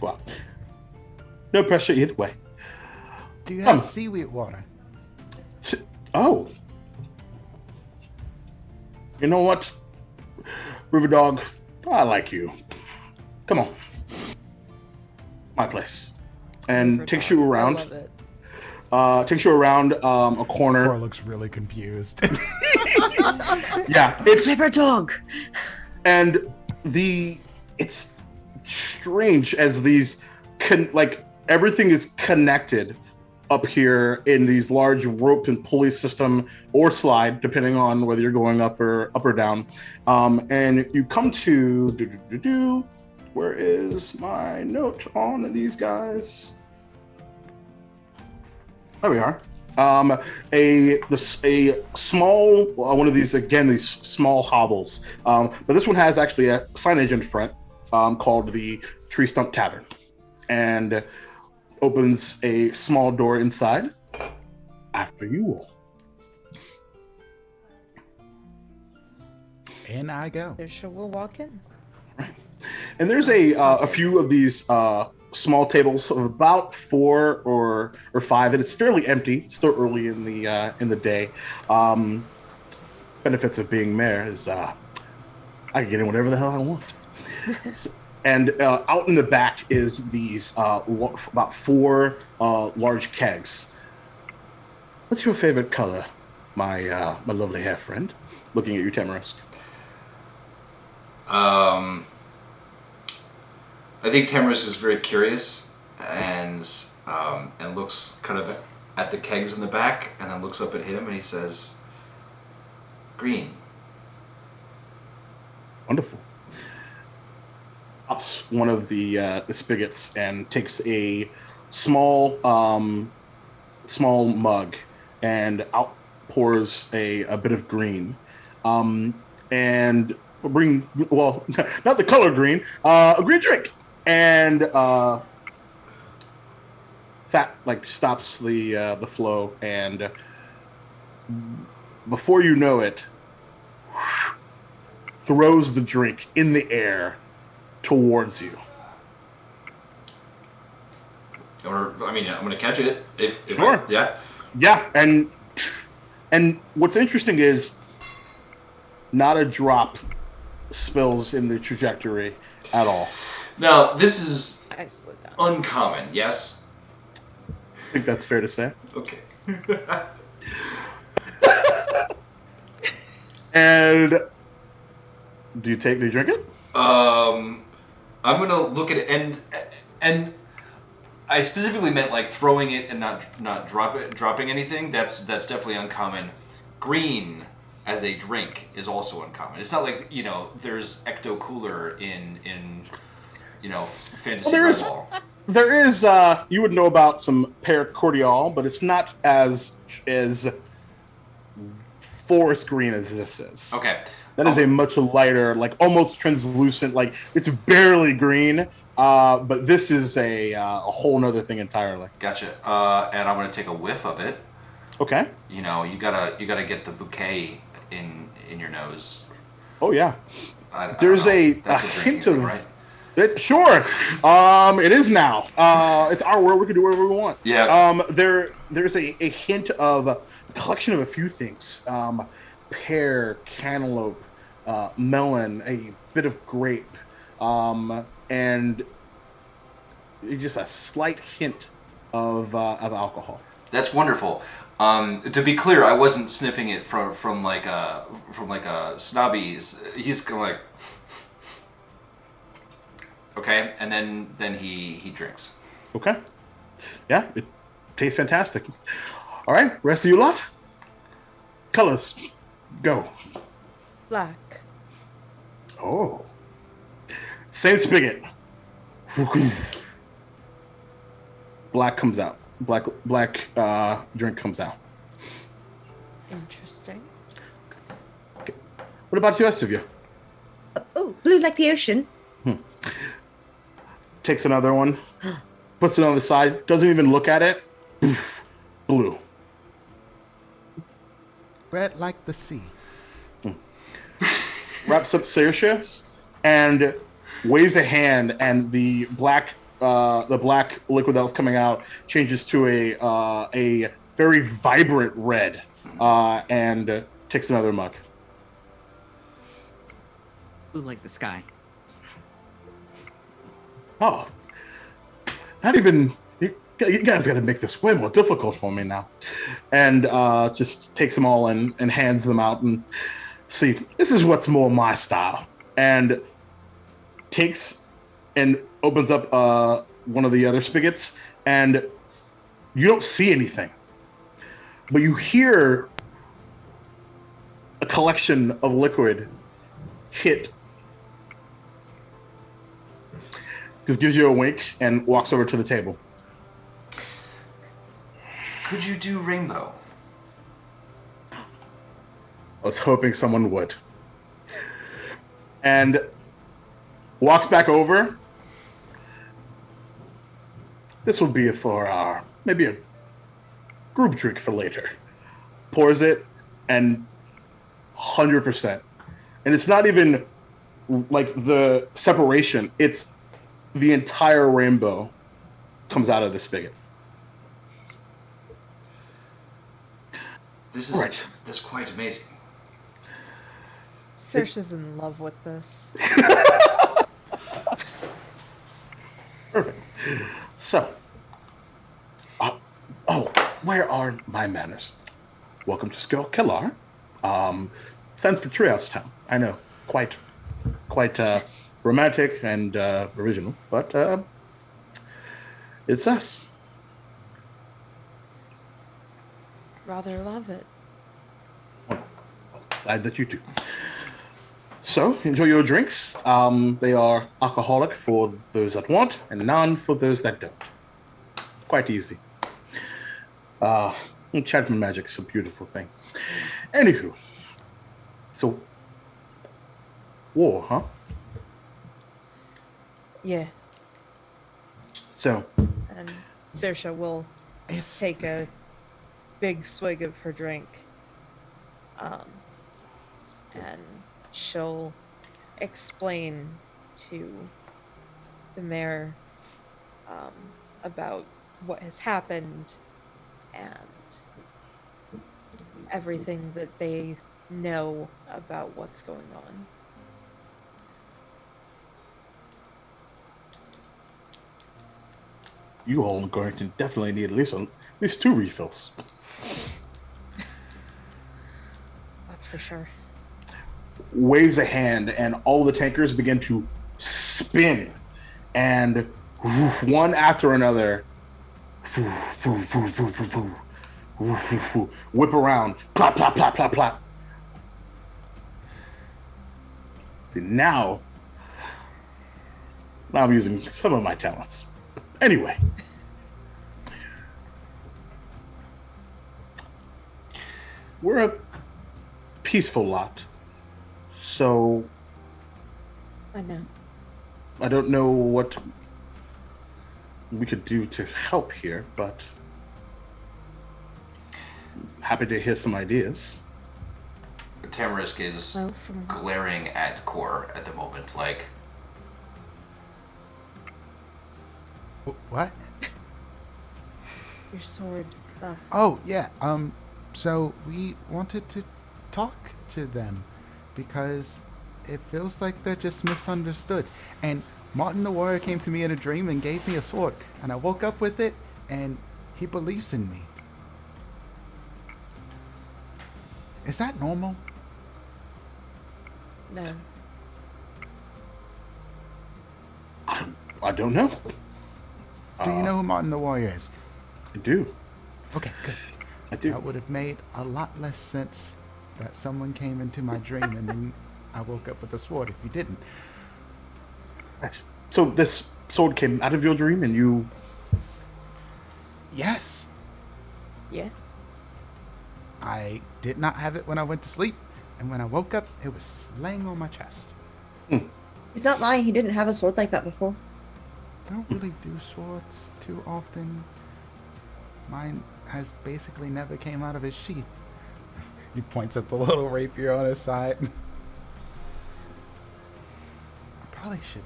Well, no pressure either way. Do you have seaweed water? Oh. You know what? River Dog, I like you. Come on. My place. And River takes Dog. you I around. love it. Takes you around a corner. Cora looks really confused. Yeah, it's River dog. and it's strange as these everything is connected up here in these large rope and pulley system or slide, depending on whether you're going up or down. And you come to where is my note on these guys? There we are. A small one of these, again, these small hovels, but this one has actually a signage in front called the Tree Stump Tavern, and opens a small door inside. After you all. In I go. Saoirse will walk in. And there's a few of these small tables of about 4 or 5, and it's fairly empty. Still early in the day. Benefits of being mayor is I can get in whatever the hell I want. And out in the back is these about 4 large kegs. What's your favorite color, my lovely hair friend? Looking at you, Tamarisk. I think Tamarisk is very curious and looks kind of at the kegs in the back, and then looks up at him and he says, "Green." Wonderful. Pops one of the spigots and takes a small mug and outpours a bit of green, and not the color green, a green drink, and that stops the flow, and before you know it, throws the drink in the air towards you. I'm gonna catch it if Sure. Yeah, and what's interesting is not a drop spills in the trajectory at all. Now this is I slid down. uncommon, yes? I think that's fair to say. Okay. And do you drink it? I'm gonna look at it, and I specifically meant like throwing it and not dropping anything. That's definitely uncommon. Green as a drink is also uncommon. It's not like there's ecto cooler in fantasy football. There is you would know about some pear cordial, but it's not as forest green as this is. Okay. That is a much lighter, almost translucent, it's barely green, but this is a whole nother thing entirely. Gotcha. And I'm gonna take a whiff of it. Okay. You gotta get the bouquet in your nose. Oh yeah. There's a hint of right? it. Sure. It is now. It's our world. We can do whatever we want. Yeah. There's a hint of a collection of a few things. Pear, cantaloupe, melon, a bit of grape, and just a slight hint of alcohol. That's wonderful. To be clear, I wasn't sniffing it from like a snobby. He's kind of like, okay, and then he drinks. Okay. Yeah, it tastes fantastic. All right, rest of you lot. Colors, go. Black. Oh. Same spigot. Black comes out. Black drink comes out. Interesting. Okay. What about the rest of you? Oh, blue like the ocean. Takes another one, puts it on the side, doesn't even look at it. Blue. Red like the sea. Wraps up Saoirse and waves a hand, and the black liquid that was coming out changes to a very vibrant red, and takes another mug. Blue like the sky. Oh, not even. You guys got to make this way more difficult for me now. And just takes them all and hands them out. And see, this is what's more my style. And takes and opens up one of the other spigots. And you don't see anything. But you hear a collection of liquid hit. Just gives you a wink and walks over to the table. Could you do rainbow? I was hoping someone would. And walks back over. This will be for maybe a group drink for later. Pours it, and 100%. And it's not even like the separation, it's the entire rainbow comes out of the spigot. This is Right. That's quite amazing. Saoirse's in love with this. Perfect. So, where are my manners? Welcome to Skqall, Quellar. Stands for Treehouse Town. I know, quite romantic and original, but it's us. Rather love it. Glad that you do. So, enjoy your drinks. They are alcoholic for those that want, and non for those that don't. Quite easy. Enchantment magic's a beautiful thing. Anywho, so war, huh? Yeah. So, And Saoirse will Yes. take a big swig of her drink. And she'll explain to the mayor about what has happened and everything that they know about what's going on. you all are going to definitely need at least 2 refills. That's for sure. Waves a hand, and all the tankers begin to spin, and one after another whip around, plop, plop, plop, plop, plop. See, now I'm using some of my talents. Anyway. We're a peaceful lot. So I know. I don't know what we could do to help here, but happy to hear some ideas. Tamarisk is Well, from glaring at Core at the moment, like, What? your sword stuff. Oh, yeah. So we wanted to talk to them because it feels like they're just misunderstood. And Martin the Warrior came to me in a dream and gave me a sword, and I woke up with it, and he believes in me. Is that normal? No. I don't know. Do you know who Martin the Warrior is? I do. Okay, good. I do. That would have made a lot less sense that someone came into my dream and then I woke up with a sword if you didn't. Right. So this sword came out of your dream, and you... Yes, Yeah. I did not have it when I went to sleep, and when I woke up, it was laying on my chest. He's not lying. He didn't have a sword like that before. I don't really do swords too often. Mine has basically never came out of his sheath. He points at the little rapier on his side. I probably should,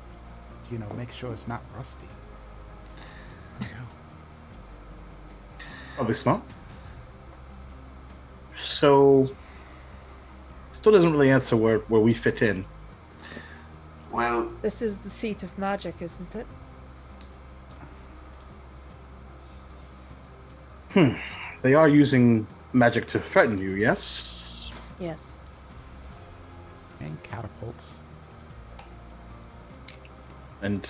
make sure it's not rusty. I don't know. Probably smart. So, still doesn't really answer where we fit in. well, This is the seat of magic, isn't it? They are using magic to threaten you, yes? Yes. And catapults. And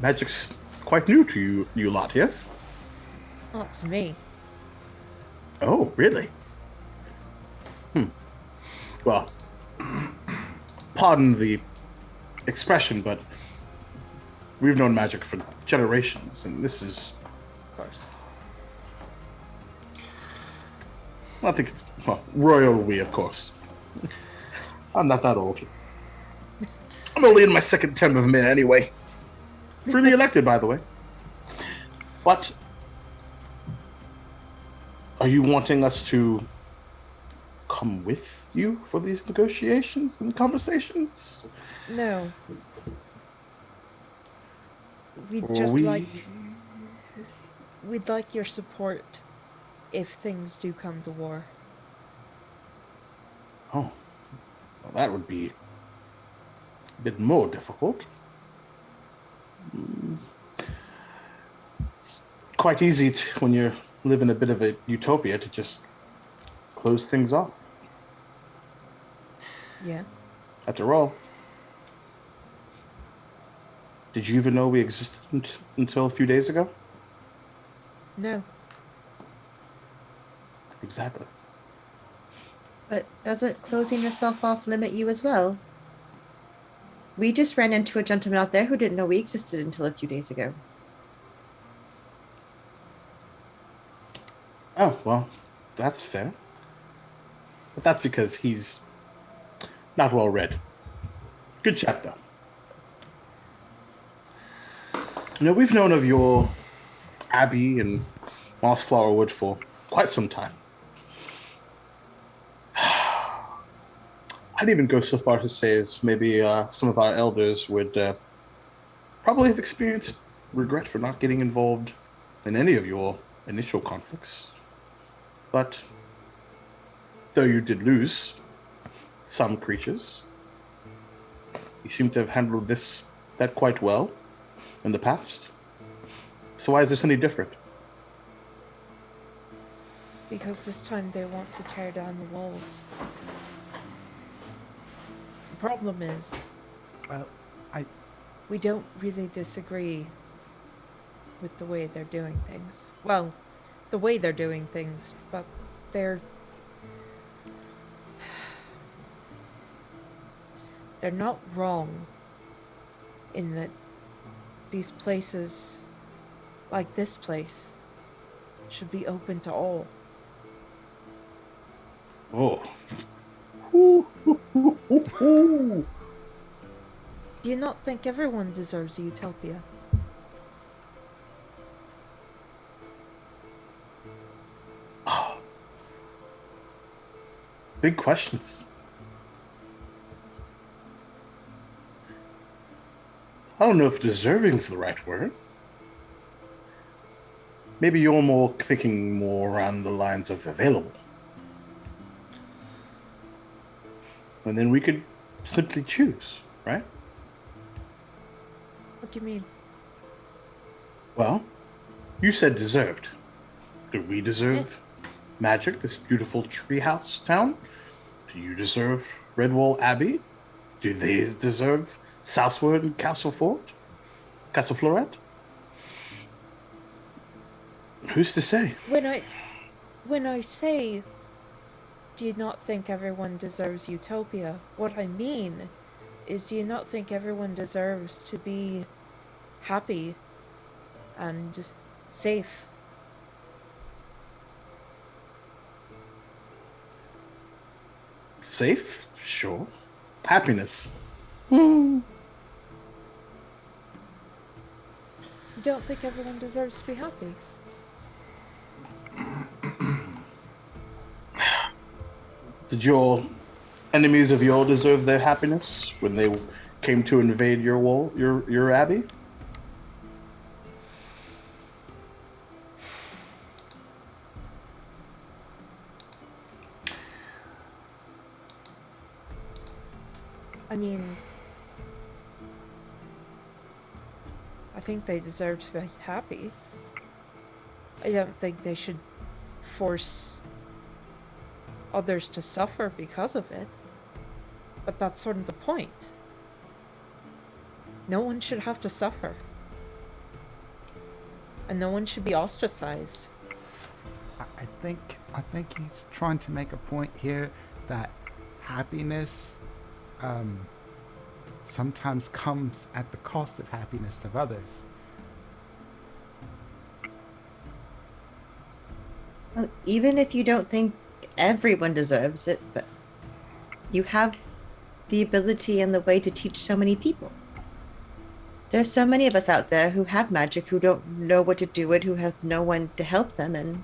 magic's quite new to you lot, yes? Not to me. Oh, really? Well, pardon the expression, but we've known magic for generations, and this is... Of course. I think it's... Well, royal we, of course. I'm not that old. I'm only in my second term of mayor anyway. Freely elected, by the way. But... Are you wanting us to come with you for these negotiations and conversations? No. We'd Or just we... we'd like your support if things do come to war. Oh, well, that would be a bit more difficult. It's quite easy when you live in a bit of a utopia to just close things off. Yeah. After all, did you even know we existed until a few days ago? No. Exactly. But doesn't closing yourself off limit you as well? We just ran into a gentleman out there who didn't know we existed until a few days ago. Oh, well, that's fair. But that's because he's not well read. Good chap, though. You know, we've known of your Abbey and Mossflower Wood for quite some time. I'd even go so far to say as maybe some of our elders would probably have experienced regret for not getting involved in any of your initial conflicts. But though you did lose some creatures, you seem to have handled that quite well in the past. So why is this any different? Because this time they want to tear down the walls. The problem is, Well, we don't really disagree with the way they're doing things. Well, the way they're doing things, but they're not wrong in that these places, like this place, should be open to all. Oh. Do you not think everyone deserves a utopia? Oh. Big questions. I don't know if deserving's the right word. Maybe you're more thinking more around the lines of available. And then we could simply choose, right? What do you mean? Well, you said deserved. Do we deserve magic, this beautiful treehouse town? Do you deserve Redwall Abbey? Do they deserve Southwood and Castle Floret? Who's to say? When I say, do you not think everyone deserves utopia? What I mean is, do you not think everyone deserves to be happy and safe? Safe? Sure. Happiness? You don't think everyone deserves to be happy? Did your enemies of yore deserve their happiness when they came to invade your abbey? I mean, I think they deserve to be happy. I don't think they should force others to suffer because of it. But that's sort of the point. No one should have to suffer. And no one should be ostracized. I think he's trying to make a point here that happiness sometimes comes at the cost of happiness of others. Well, even if you don't think everyone deserves it, but you have the ability and the way to teach so many people. There's so many of us out there who have magic, who don't know what to do with, who have no one to help them, and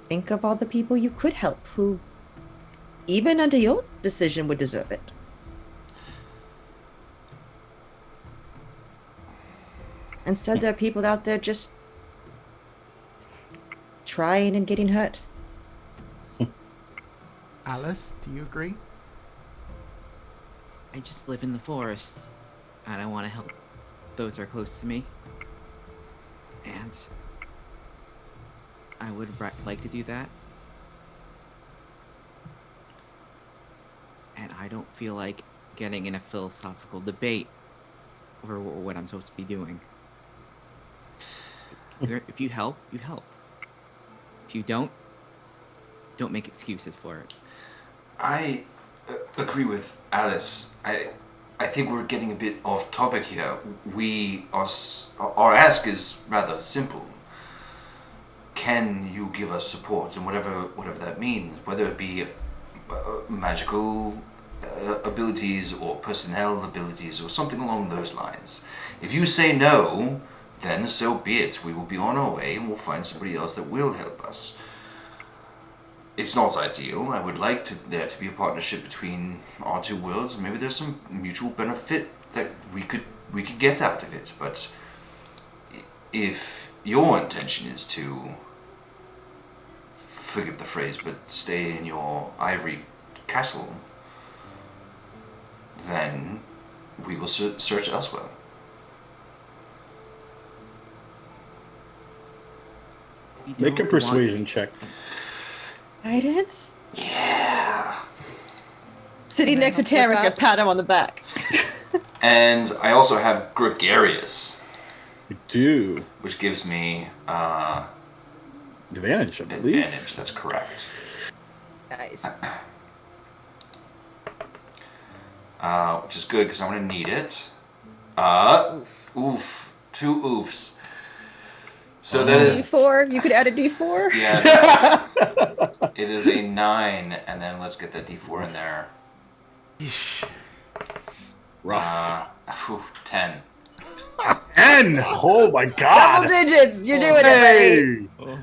think of all the people you could help who even under your decision, would deserve it. Instead, there are people out there just trying and getting hurt. Alice, do you agree? I just live in the forest, and I want to help those that are close to me. And I would like to do that. And I don't feel like getting in a philosophical debate over what I'm supposed to be doing. If you help, you help. If you don't make excuses for it. I agree with Alice. I think we're getting a bit off topic here. Our ask is rather simple. Can you give us support, and whatever that means, whether it be magical abilities or personnel abilities or something along those lines. If you say no, then so be it. We will be on our way and we'll find somebody else that will help us. It's not ideal. I would like there to be a partnership between our two worlds. Maybe there's some mutual benefit that we could get out of it. But if your intention is to, forgive the phrase, but stay in your ivory castle, then we will search elsewhere. Make a persuasion check. Guidance? Yeah. Sitting next to Tamara's gonna pat him on the back. And I also have gregarious. You do. Which gives me Advantage, I believe. advantage. That's correct. Nice. Which is good because I'm gonna need it. Oof. 2 oofs. So that is D4. You could add a D4. yeah. It is a 9, and then let's get that D4 in there. Rough. 10. 10! Oh my god! Double digits. You're doing it, buddy. Hey!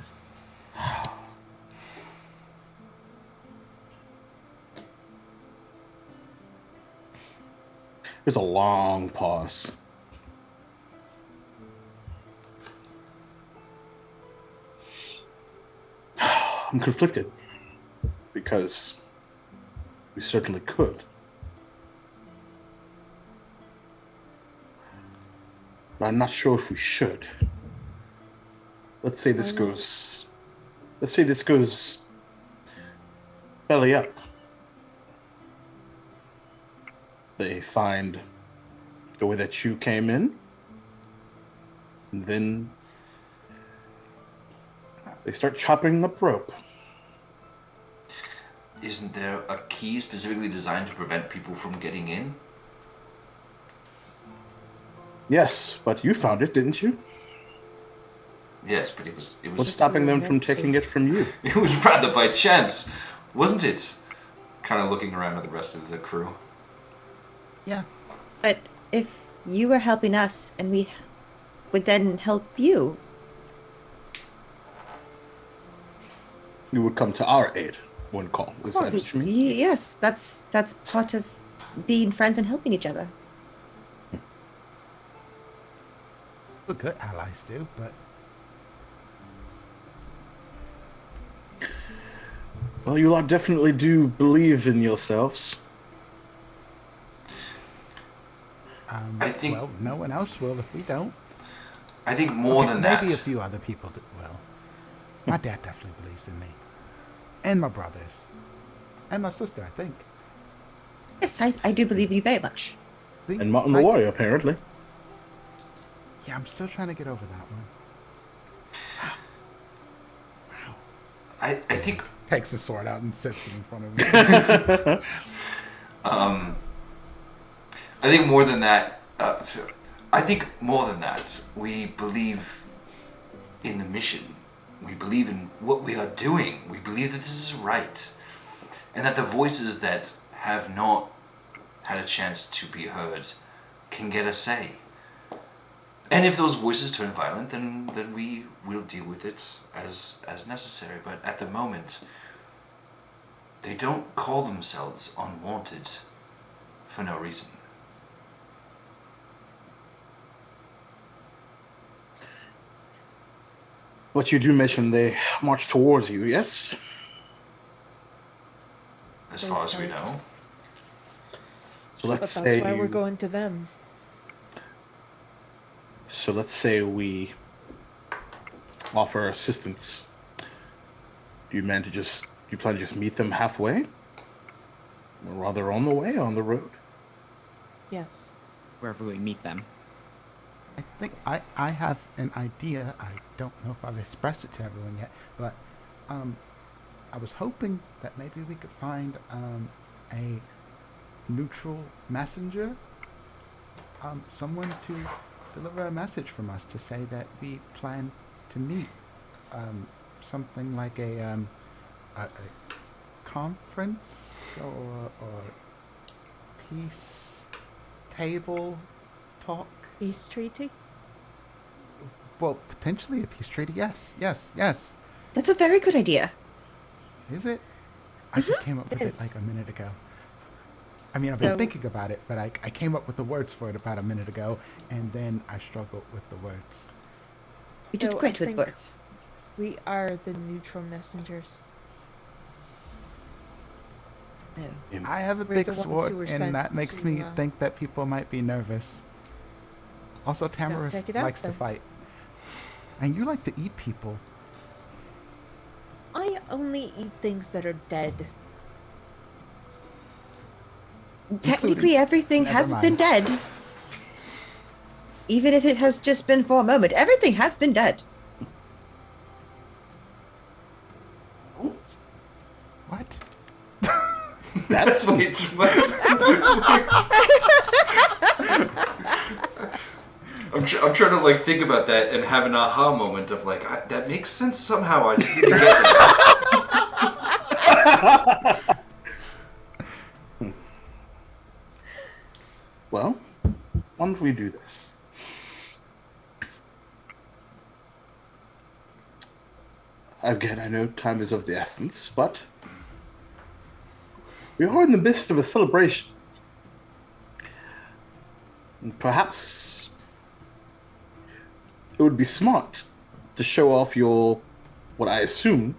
There's a long pause. I'm conflicted because we certainly could. But I'm not sure if we should. Let's say this goes belly up. They find the way that you came in, and then they start chopping up rope. Isn't there a key specifically designed to prevent people from getting in? Yes, but you found it, didn't you? Yes, but it was What's stopping them from taking it from you? it was rather by chance, wasn't it? Kind of looking around at the rest of the crew. Yeah. But if you were helping us and we would then help you, You would come to our aid when called. Is that what you mean? yes, that's part of being friends and helping each other. We're good allies do, but Well, you lot definitely do believe in yourselves. I think- well, no one else will if we don't. I think more Okay, than that. maybe a few other people will. My dad definitely believes in me. And my brothers. And my sister, I think. Yes, I do believe you very much. See? And Martin the Like- Warrior, apparently. Yeah, I'm still trying to get over that one. I think Takes the sword out and sits it in front of me. I think more than that. I think more than that. We believe in the mission. We believe in what we are doing. We believe that this is right, and that the voices that have not had a chance to be heard can get a say. And if those voices turn violent, then we will deal with it as necessary. But at the moment, They don't call themselves unwanted for no reason. But you do mention they march towards you, yes? As far as we know. So But let's that's say why we're going to them. So let's say we offer assistance. Do you plan to just meet them halfway? Or rather on the way, on the road? Yes. Wherever we meet them. I think I have an idea. I don't know if I've expressed it to everyone yet, but I was hoping that maybe we could find a neutral messenger, someone to deliver a message from us to say that we plan to meet, something like a conference or peace table talk. Peace treaty? Well, potentially a peace treaty. Yes. That's a very good idea. Is it? I just came up with it Yes. like a minute ago. I mean, I've been So- thinking about it, but I came up with the words for it about a minute ago, and then I struggled with the words. You did So I great with think- words. We are the neutral messengers. No. I have a We're big the ones sword, who were and sent that makes to, me think that people might be nervous. Also, Tamara take it out likes to then. fight. And you like to eat people. I only eat things that are dead. Technically, everything Never has mind. been dead. Even if it has just been for a moment, everything has been dead. What? That's Wait, what? I'm trying to like think about that and have an aha moment of like that makes sense somehow. I just need to get there. Well, why don't we do this? Again, I know time is of the essence, but we are in the midst of a celebration. And perhaps it would be smart to show off what I assume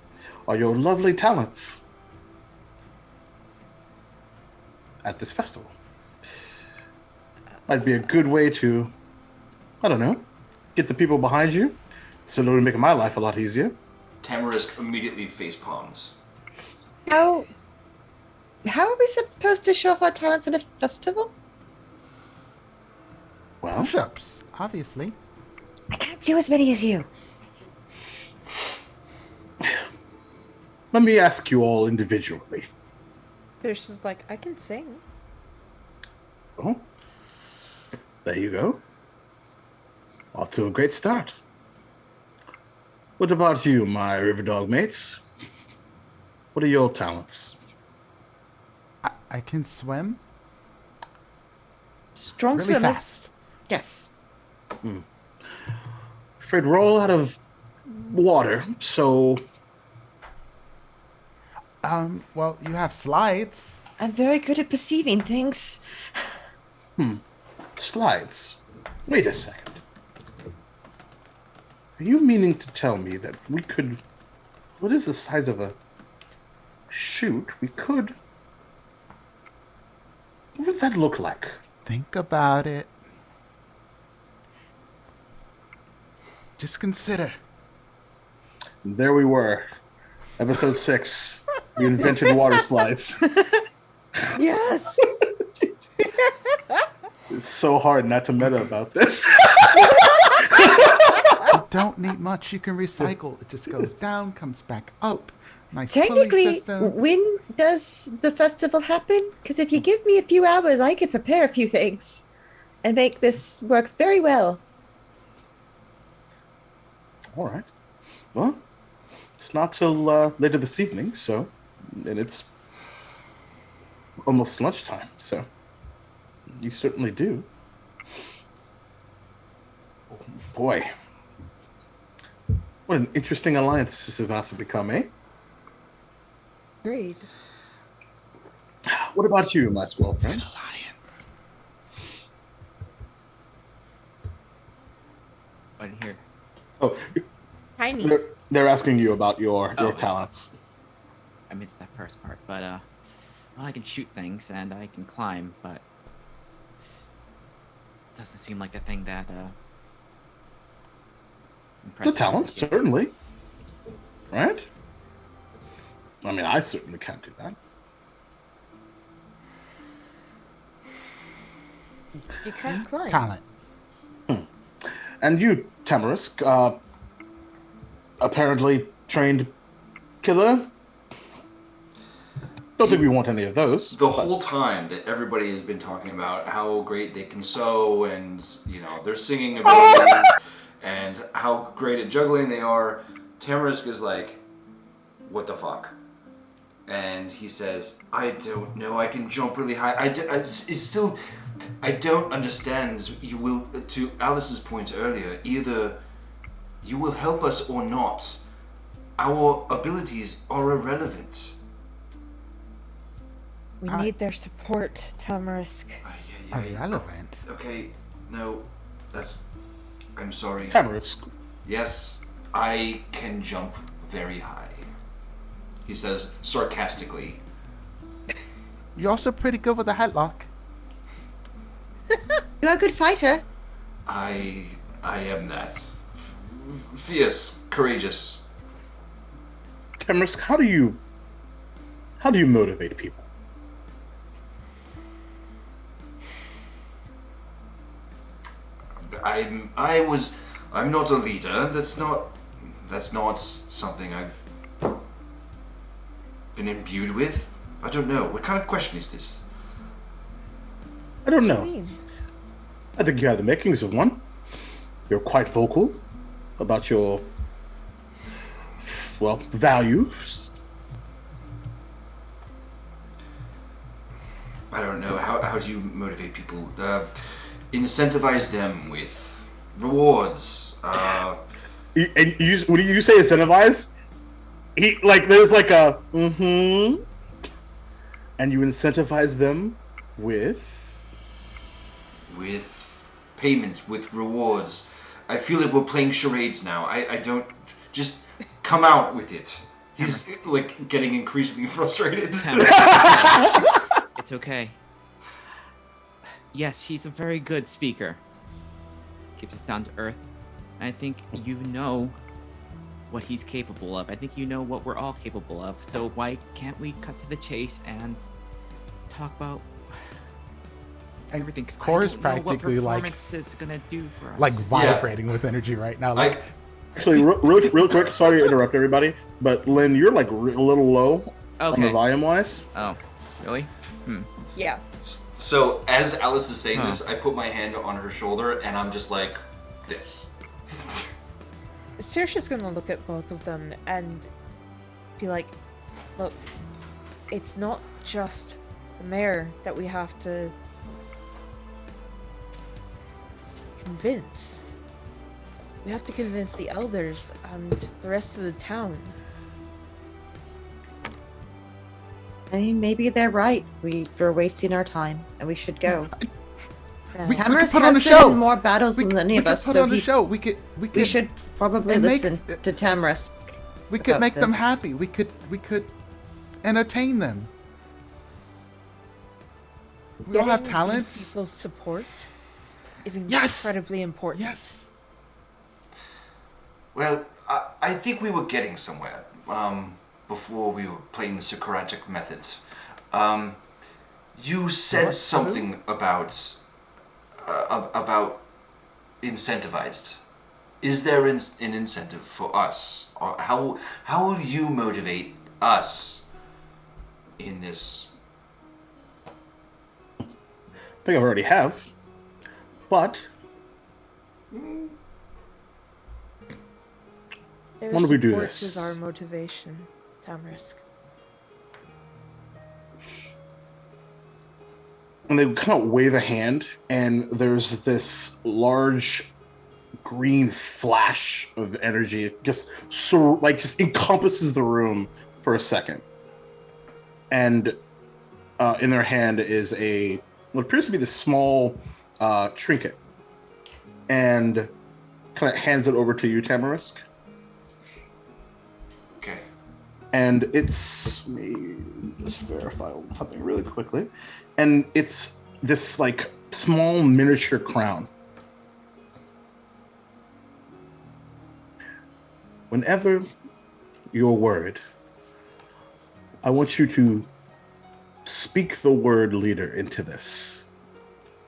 are your lovely talents at this festival. Might be a good way to, I don't know, get the people behind you, so it'll make my life a lot easier. Tamarisk immediately face palms. How are we supposed to show off our talents at a festival? Well, Push-ups, obviously. I can't do as many as you. let me ask you all individually. There's just like, I can sing. Oh, there you go. Off to a great start. What about you, my Riverdog mates? What are your talents? I can swim Strong really swimmers. fast. Yes. Afraid we're all out of water, so Well, you have slides. I'm very good at perceiving things. slides. Wait a second. Are you meaning to tell me that we could... What is the size of a chute? We could... What would that look like? Think about it. Just consider. There we were. Episode 6. We invented water slides. Yes! It's so hard not to meta about this. You don't need much. You can recycle. It just goes down, comes back up. Nice pulley Technically, system. when does the festival happen? Because if you give me a few hours, I could prepare a few things and make this work very well. All right. Well, it's not till later this evening, so... And it's almost lunchtime, so... You certainly do. Boy. What an interesting alliance this is about to become, eh? Agreed. What about you, my Skqall friend? Alliance. I didn't hear. Oh, Tiny. they're asking you about your Oh. talents. I missed that first part, but well, I can shoot things and I can climb, but doesn't seem like a thing that It's a impresses me talent, just yet. certainly. Right? I mean, I certainly can't do that. You can't climb. Talent. And you, Tamarisk, apparently trained killer? Don't think we want any of those. The whole time that everybody has been talking about how great they can sew and, you know, their singing abilities and how great at juggling they are, Tamarisk is like, what the fuck? And he says, I don't know, I can jump really high. I don't understand. You will, to Alice's point earlier, either you will help us or not. Our abilities are irrelevant. We need their support, Tamarisk. Irrelevant. Okay, no, I'm sorry. Tamarisk. Yes, I can jump very high. He says sarcastically. You're also pretty good with a headlock. You're a good fighter. I am that. Fierce, courageous. Tamarisk, how do you motivate people? I'm not a leader. That's not something I've been imbued with. I don't know. What kind of question is this? I don't What do know. you mean? I think you have the makings of one. You're quite vocal about your, well, values. I don't know. How do you motivate people? Incentivize them with rewards. And when you say incentivize, there's like a and you incentivize them with Payments, with rewards. I feel like we're playing charades now. I don't just come out with it. He's like getting increasingly frustrated. It's okay. Yes, he's a very good speaker. Keeps us down to earth. I think you know what he's capable of. I think you know what we're all capable of. So why can't we cut to the chase and talk about everything? 'Cause Cora's I don't know what practically, like- performance is gonna do for us. Like vibrating with energy right now. Like, Actually, real quick. Sorry to interrupt everybody, but Lynn, you're like a little low on the Okay. volume wise. Oh, really? Yeah. So as Alice is saying Huh. this, I put my hand on her shoulder and I'm just like this. Saoirse's gonna look at both of them and be like, look, it's not just the mayor that we have to convince. We have to convince the elders and the rest of the town. I mean, maybe they're right. We're wasting our time, and we should go. Now, We Tamarisk could put on has a been show. in more battles we than any we of could us, put so on a show. We could we should probably and make- listen to Tamarisk. we could about make them this. happy. We could entertain them. We all have getting talents. People's support is Yes! incredibly important. Yes. Well, I think we were getting somewhere before we were playing the Socratic method. You said something about incentivized. Is there an incentive for us? Or how will you motivate us in this? I think I already have, but Their When do we do support this? is our motivation, Tamarisk. and they kind of wave a hand, and there's this large green flash of energy. It just just encompasses the room for a second, and in their hand is what appears to be this small trinket, and kind of hands it over to you, Tamarisk. Okay. And it's, let me just verify something really quickly, and it's this like small miniature crown. Whenever you're worried, I want you to speak the word leader into this,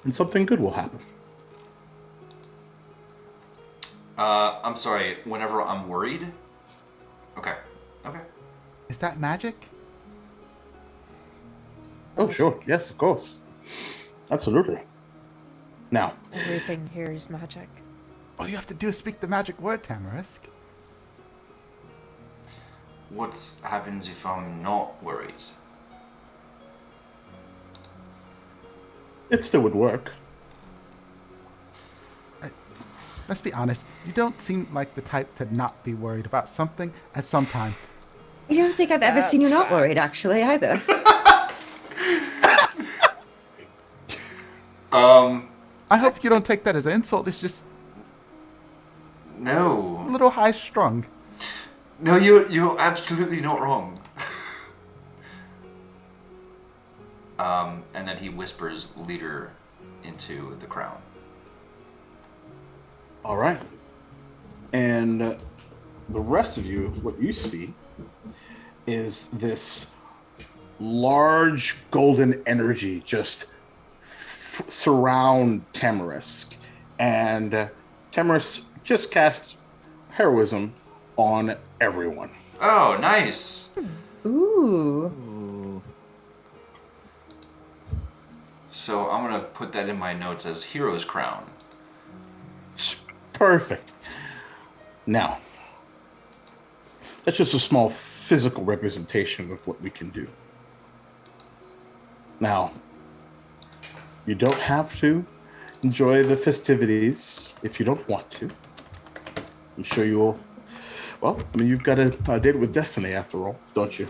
and something good will happen. I'm sorry, whenever I'm worried? Okay. Okay. Is that magic? Oh, sure. Yes, of course. Absolutely. Now, Everything here is magic. All you have to do is speak the magic word, Tamarisk. What happens if I'm not worried? it still would work. Let's be honest, you don't seem like the type to not be worried about something at some time. I don't think I've ever seen you not worried, actually, either. I hope you don't take that as an insult. It's just a No. little high-strung. No, you're absolutely not wrong. And then he whispers leader into the crown. All right. And the rest of you, what you see is this large golden energy just surround Tamarisk. And Tamarisk just cast heroism on everyone. Oh, nice. Ooh. Ooh. So I'm gonna put that in my notes as hero's crown. Perfect. Now, that's just a small physical representation of what we can do. Now, you don't have to enjoy the festivities if you don't want to. I'm sure you'll. Well, I mean, you've got a date with destiny after all, don't you?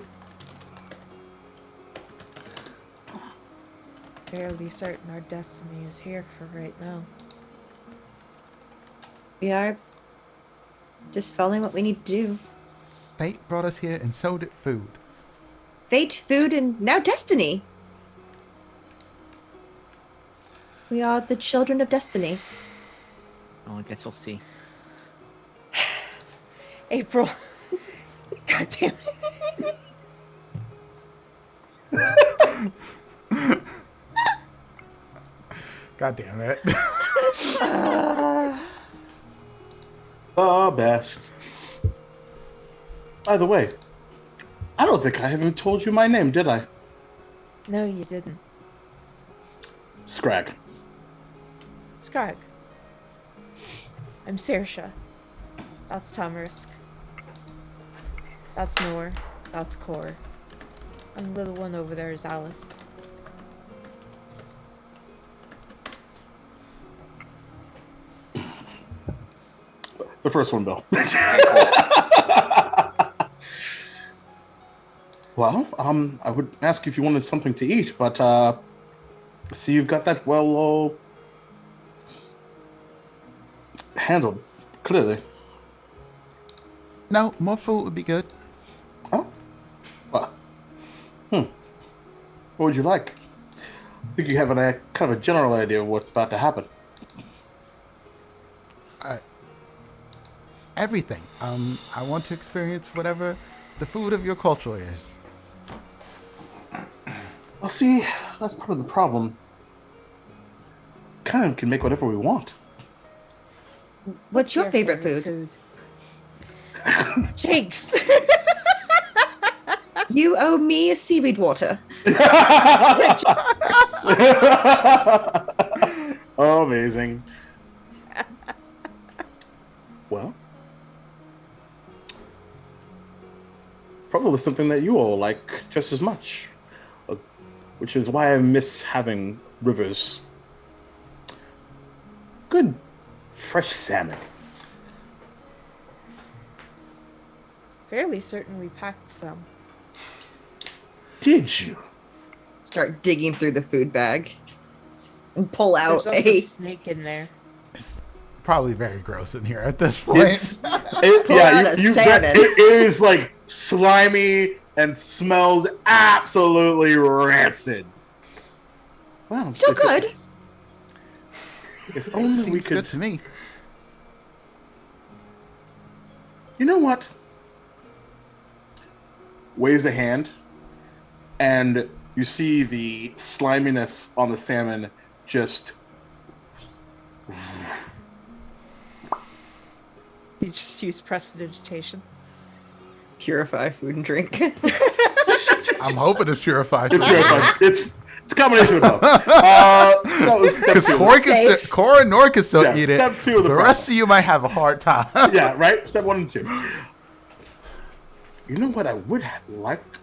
Fairly certain our destiny is here for right now. We are just following what we need to do. Fate brought us here, and so did food. Fate, food, and now destiny. We are the children of destiny. Oh, I guess we'll see. April. God damn it. God damn it. The best. By the way, I don't think I even told you my name, did I? No, you didn't. Skqall. Skqall. I'm Saoirse. That's Tamarisk. That's Nor. That's Core. And the little one over there is Alice. The first one, Bill. Well, I would ask if you wanted something to eat, but see, you've got that well handled, clearly. No, more food would be good. Oh, well, what would you like? I think you have a kind of a general idea of what's about to happen. Everything. I want to experience whatever the food of your culture is. Well, see, that's part of the problem. Kind of can make whatever we want. What's your favorite food? Jinx! You owe me a seaweed water. Oh, amazing. Well, probably something that you all like just as much, which is why I miss having rivers. Good, fresh salmon. Fairly certain we packed some. Did you? start digging through the food bag and pull out There's also a. a snake in there. It's probably very gross in here at this point. Pull out a salmon. It is like slimy and smells absolutely rancid. Wow, Still good. If only we Seems could. good to me. You know what? Waves a hand, and you see the sliminess on the salmon just. You just use prestidigitation. Purify food and drink. I'm hoping it's purified. It's purified. It's a combination of both. That was step Because two. Cora and Nor can still Yeah, eat it. step two of the The rest of you might have a hard time. Yeah, right? Step 1 and 2. You know what I would have liked,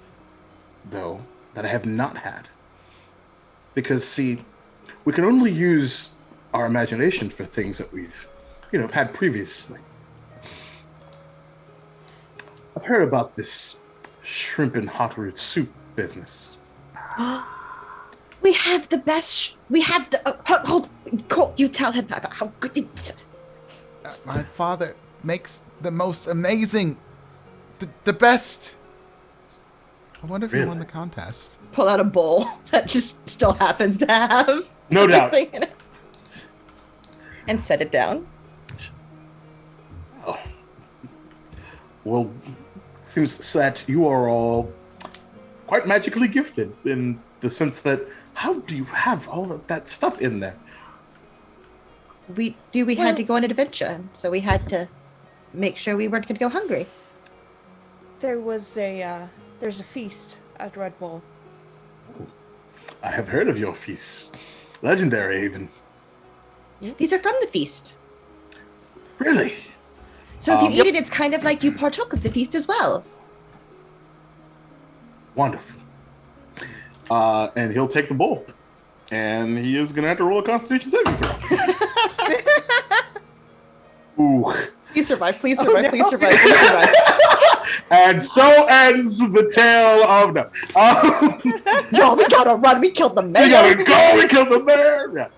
though, that I have not had? Because, see, we can only use our imagination for things that we've, had previously. I've heard about this shrimp and hot root soup business. We have the best. We have the. Hold. You tell him about how good it is. My father makes the most amazing, the best. I wonder if he Really? won the contest. Pull out a bowl that just still happens to have. No doubt. everything in it. And set it down. Oh. Well, seems that you are all quite magically gifted in the sense that how do you have all of that stuff in there? We had to go on an adventure, so we had to make sure we weren't going to go hungry. There's a feast at Red Bull. I have heard of your feasts. Legendary, even. These are from the feast. Really? So if you eat it, it's kind of like you partook of the feast as well. Wonderful. And he'll take the bowl. And he is going to have to roll a Constitution saving throw. Ooh. Please survive, please survive, please survive, please survive. And so ends the tale of no. Yo, we gotta run. We killed the mayor. We gotta go. We killed the mayor. Yeah.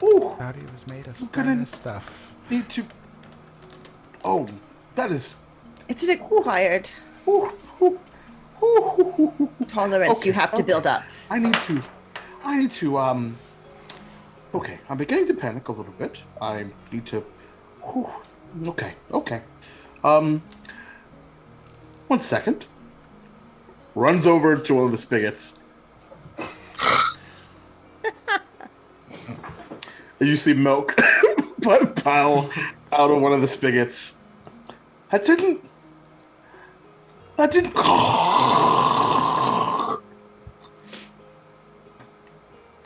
Ooh. Thought he was made of couldn't- stuff. Need to. Oh, that is. It's an acquired Ooh, ooh, ooh, ooh. tolerance you have to build up. I need to. Okay, I'm beginning to panic a little bit. I need to. Whew, okay. 1 second. Runs over to one of the spigots. You see milk pile out of one of the spigots. That didn't.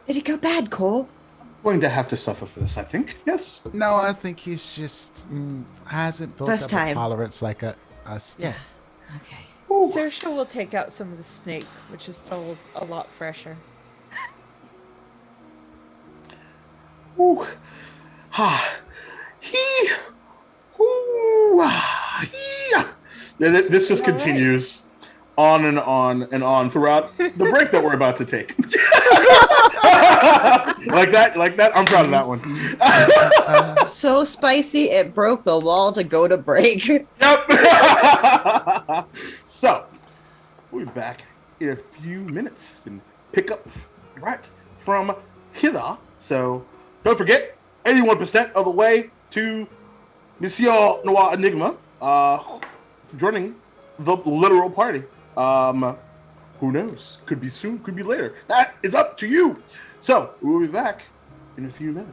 Did it go bad, Cole? Going to have to suffer for this, I think. Yes. No, I think he's just hasn't built First up a time. tolerance like us. Yeah. Okay. Saoirse will take out some of the snake, which is still a lot fresher. Ooh. Ha. He. Ooh. Ah. He. This just continues on and on and on throughout the break that we're about to take. like that. I'm proud of that one. So spicy, it broke the wall to go to break. Yep. So, we'll be back in a few minutes and pick up right from hither. So, don't forget, 81% of the way to Monsieur Noir Enigma, joining the literal party. Who knows? Could be soon, could be later. That is up to you. So, we'll be back in a few minutes.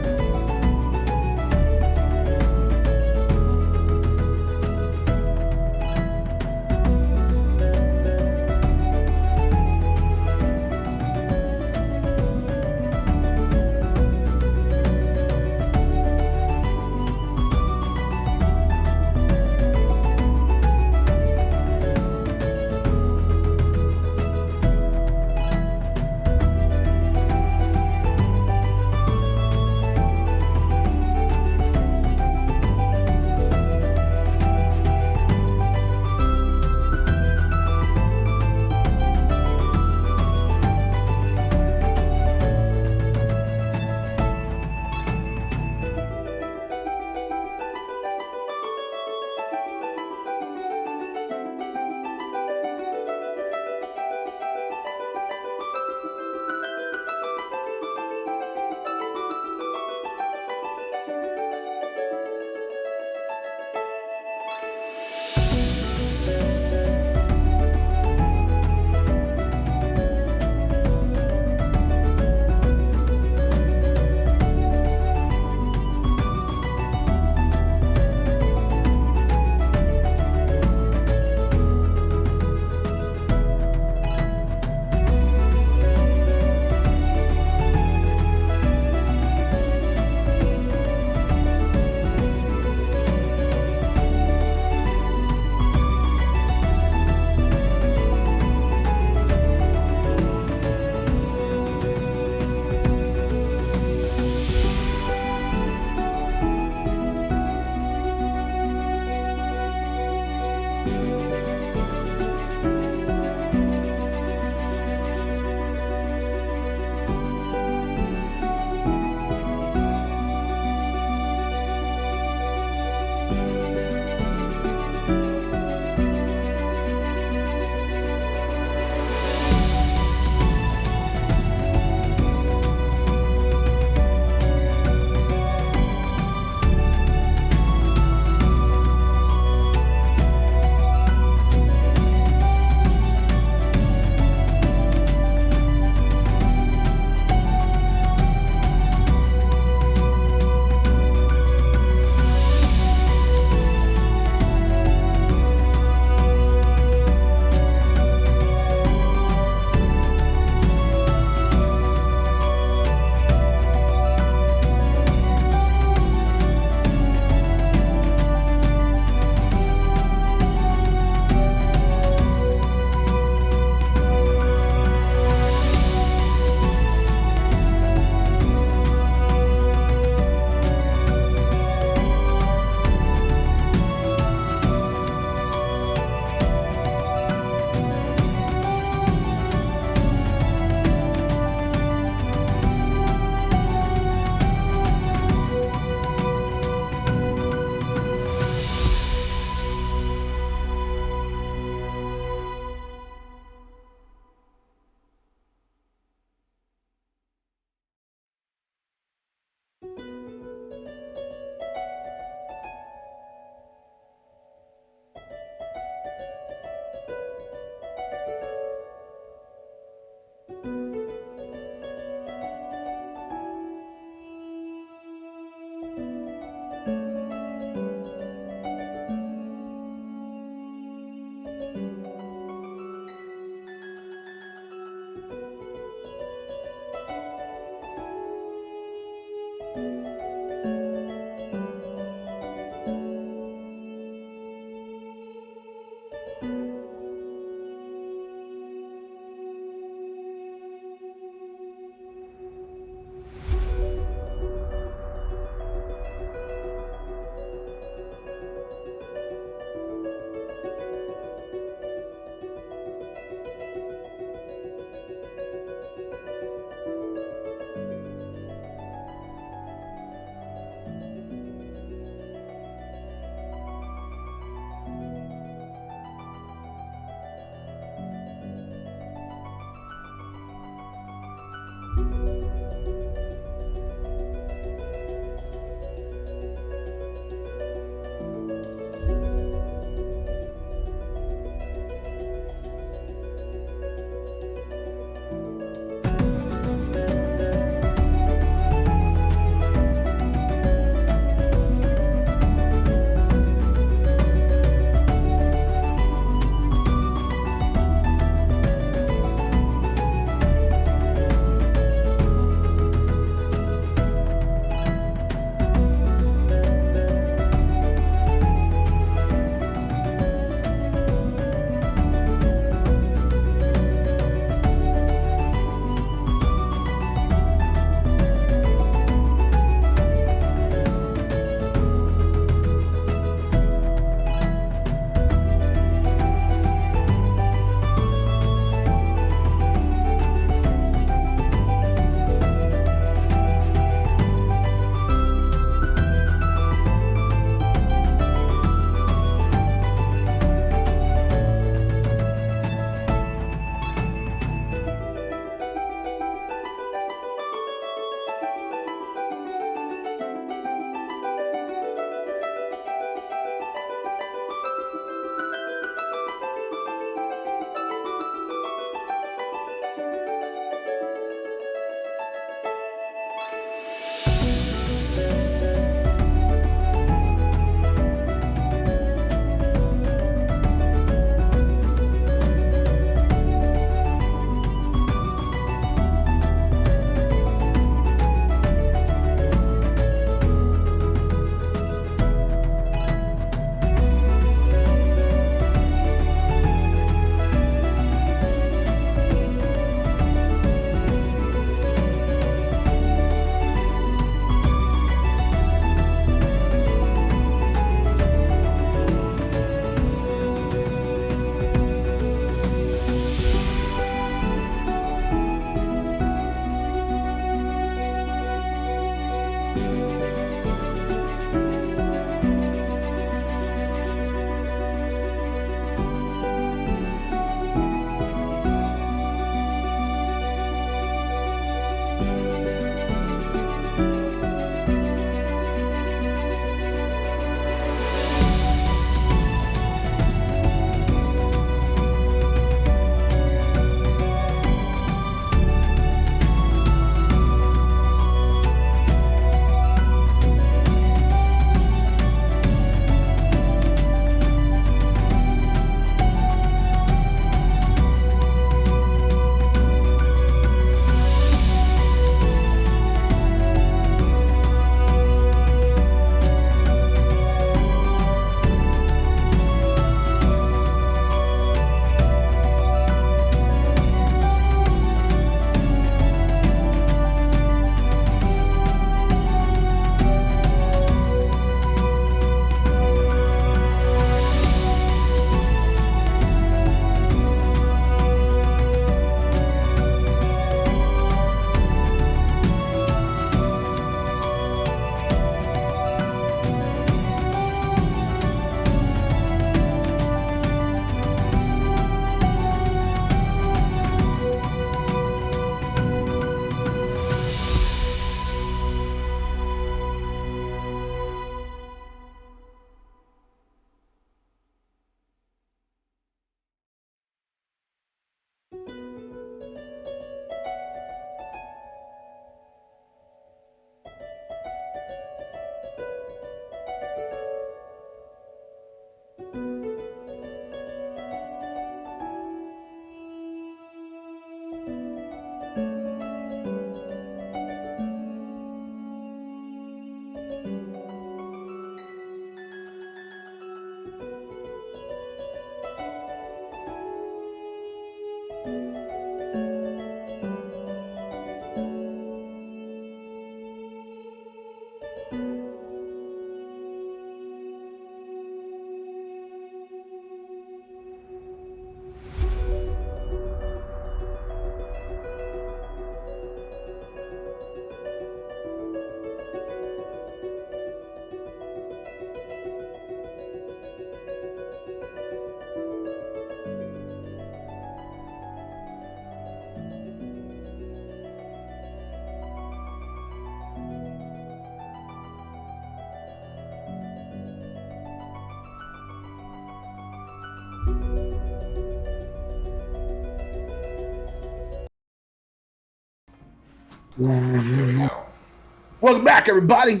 Welcome back, everybody.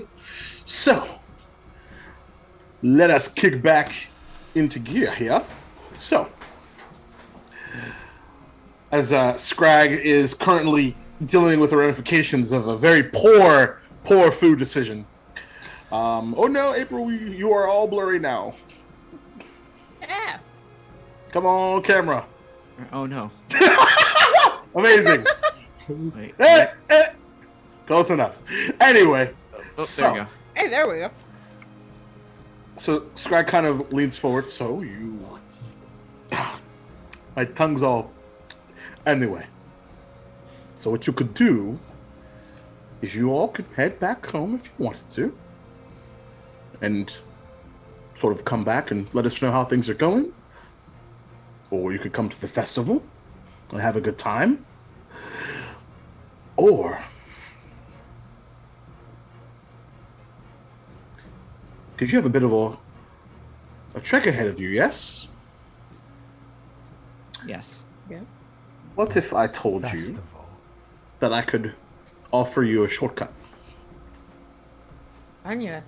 So, let us kick back into gear here. So, as Scrag is currently dealing with the ramifications of a very poor food decision. Oh no, April, you are all blurry now. Yeah. Come on, camera. Oh no. Amazing. Wait. Close enough. Anyway. Oh, so, there we go. Hey, there we go. So Scrag kind of leans forward. So you... My tongue's all... Anyway. So what you could do is you all could head back home if you wanted to. And sort of come back and let us know how things are going. Or you could come to the festival and have a good time. Or... because you have a bit of a trek ahead of you, yes? Yes. Yeah. What if I told you Festival. that I could offer you a shortcut? Anya.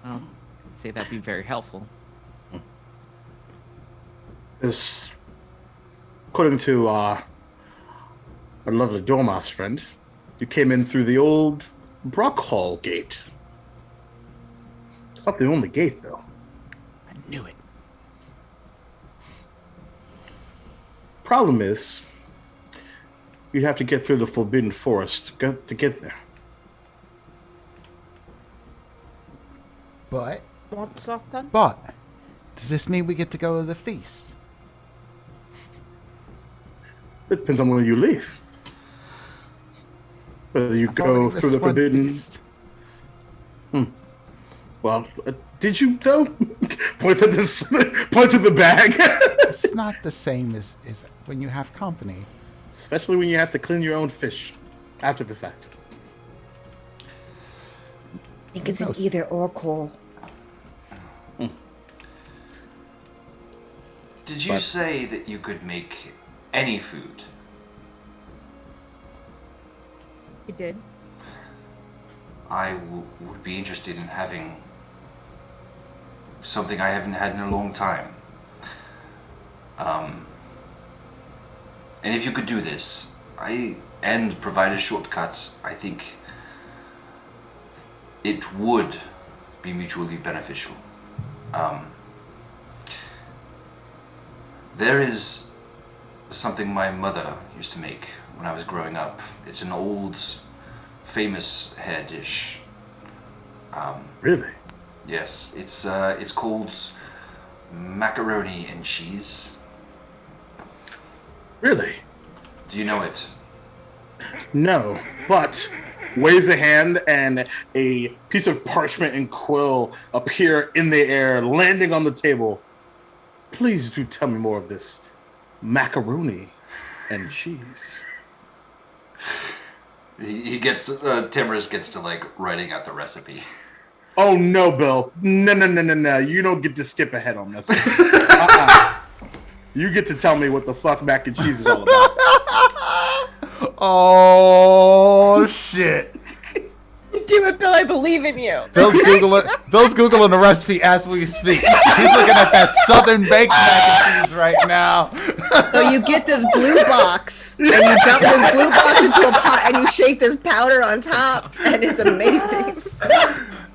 Well, I'd say that'd be very helpful. Is according to our lovely Dormouse friend, you came in through the old Skqall gate. It's not the only gate, though. I knew it. Problem is, you'd have to get through the Forbidden Forest to get there. But What's that then? does this mean we get to go to the feast? It depends on when you leave. Whether you I've already go through the missed one Forbidden... feast. Well, did you though? Points at this. Points at the bag. It's not the same as when you have company. Especially when you have to clean your own fish after the fact. I think it's an either or call. Did you say that you could make any food? He did. I would be interested in having something I haven't had in a long time. And if you could do this, and provide a shortcut, I think it would be mutually beneficial. There is something my mother used to make when I was growing up. It's an old, famous hair dish. Really? Yes, it's called macaroni and cheese. Really? Do you know it? No, but waves a hand and a piece of parchment and quill appear in the air, landing on the table. Please do tell me more of this macaroni and cheese. He gets to, Timorous gets to like writing out the recipe. Oh no, Bill! No! You don't get to skip ahead on this one. You get to tell me what the fuck mac and cheese is all about. Oh shit! Do it, Bill. I believe in you. Bill's googling the recipe as we speak. He's looking at that southern baked mac and cheese right now. So you get this blue box, and you dump this blue box into a pot, and you shake this powder on top, and it's amazing.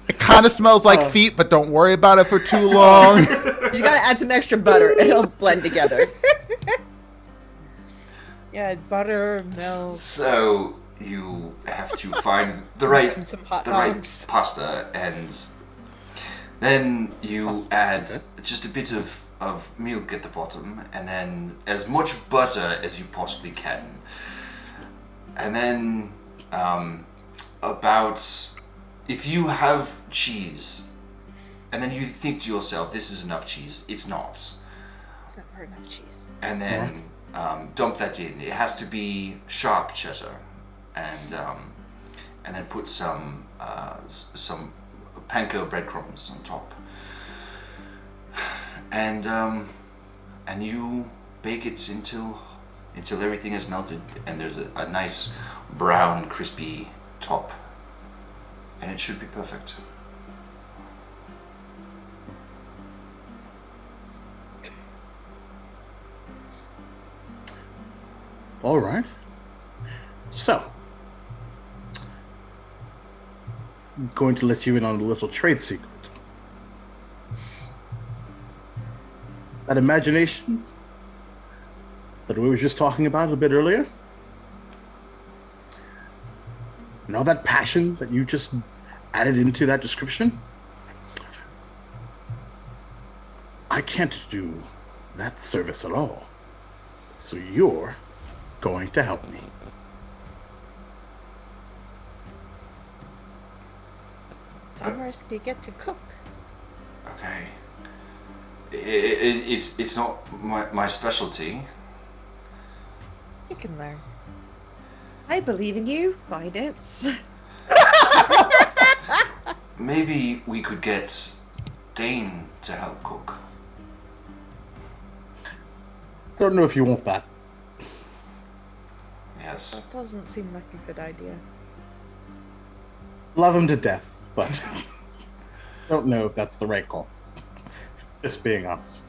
It kind of smells like feet, but don't worry about it for too long. You just gotta add some extra butter. It'll blend together. Yeah, butter, milk. So you have to find the right And some hot the right dogs. pasta, and then you add just a bit of milk at the bottom, and then as much butter as you possibly can, and then about, if you have cheese and then you think to yourself, this is enough cheese, it's not, It's not very enough cheese. and then dump that in. It has to be sharp cheddar, and then put some panko breadcrumbs on top, and you bake it until everything is melted and there's a nice brown crispy top, and it should be perfect. All right. So, I'm going to let you in on a little trade secret. That imagination that we were just talking about a bit earlier, and all that passion that you just added into that description, I can't do that service at all. So you're going to help me. Timorous, you get to cook. Okay. It's not my specialty. You can learn. I believe in you, Guidance. Maybe we could get Dane to help cook. Don't know if you want that. Yes. That doesn't seem like a good idea. Love him to death, but don't know if that's the right call. Just being honest.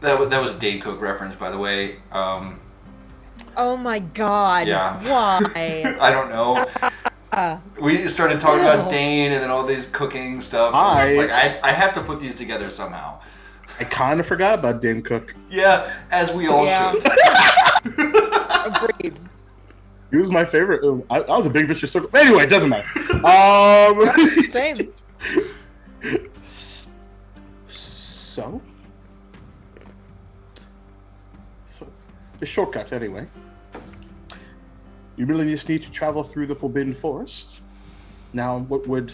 That was a Dane Cook reference, by the way. Oh my god. Yeah. Why? I don't know. We started talking about Dane and then all these cooking stuff. I was like, I have to put these together somehow. I kind of forgot about Dan Cook. Yeah, as we all Yeah. should. Agreed. He was my favorite. I was a big vicious circle. Anyway, it doesn't matter. Same. So, the shortcut anyway. you really just need to travel through the Forbidden Forest. Now, what would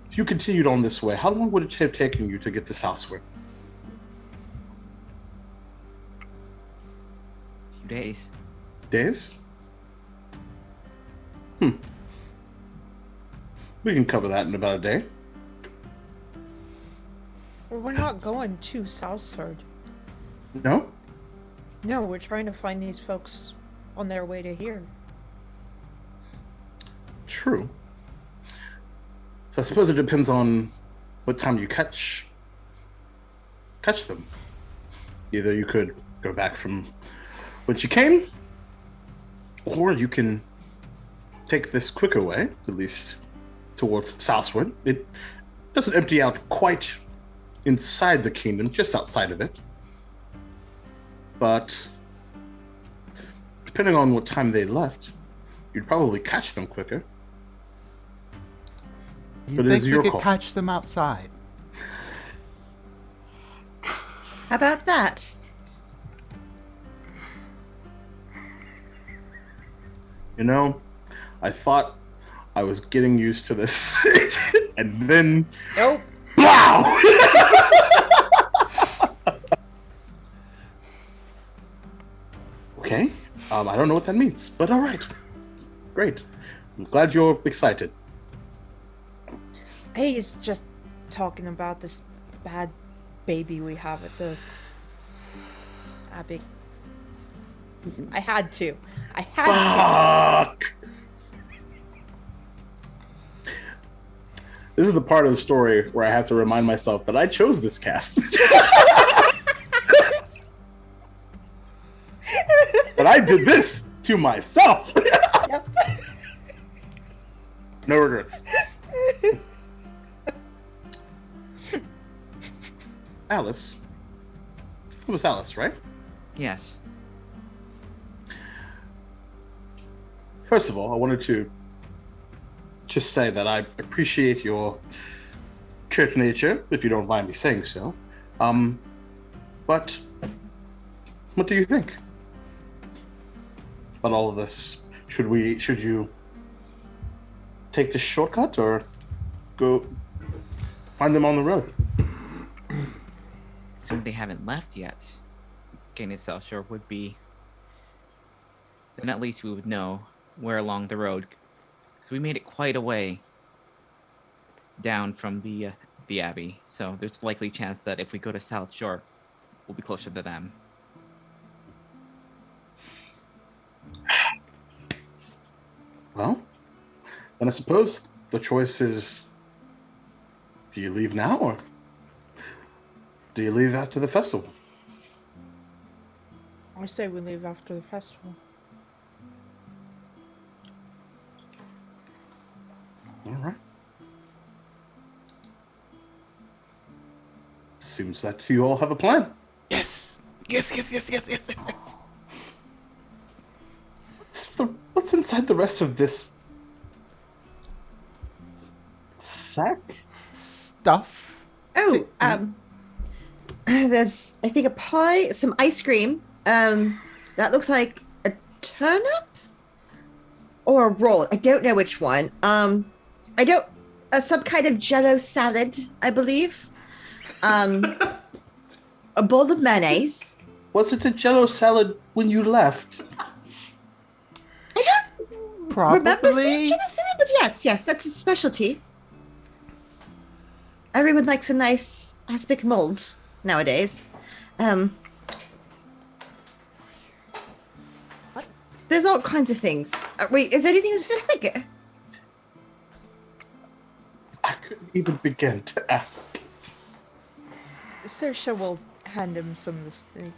if you continued on this way? How long would it have taken you to get to Southsward? 2 days. Days? We can cover that in about a day. Well, we're not going to Southsword. No? No, we're trying to find these folks on their way to here. True. So I suppose it depends on what time you catch them. Either you could go back from whence you came, or you can take this quicker way, at least towards Southward. It doesn't empty out quite inside the kingdom, just outside of it. But depending on what time they left, you'd probably catch them quicker. You But it think is we your could call. catch them outside? How about that? You know, I thought I was getting used to this, and then Nope. wow! Okay, I don't know what that means, but all right, great. I'm glad you're excited. He's just talking about this bad baby we have at the Abbey. I had to. Fuck! This is the part of the story where I have to remind myself that I chose this cast. But I did this to myself. Yep. No regrets. Alice. It was Alice, right? Yes. First of all, I wanted to just say that I appreciate your curt nature, if you don't mind me saying so. But what do you think about all of this? Should you take this shortcut or go find them on the road? Assuming they haven't left yet, getting to South Shore would be. Then at least we would know where along the road. So we made it quite a way down from the Abbey. So there's likely chance that if we go to South Shore, we'll be closer to them. Well, then I suppose the choice is, do you leave now or do you leave after the festival? I say we leave after the festival. All right. Seems that you all have a plan. Yes. Yes. What's inside the rest of this sack? Stuff. Oh, there's, I think, a pie, some ice cream. That looks like a turnip or a roll. I don't know which one. Some kind of Jello salad, I believe. A bowl of mayonnaise. Was it a Jello salad when you left? I don't remember seeing Jello salad, but yes, that's its specialty. Everyone likes a nice aspic mold nowadays. There's all kinds of things. Wait, is there anything specific? I couldn't even begin to ask. Saoirse will hand him some of the steak.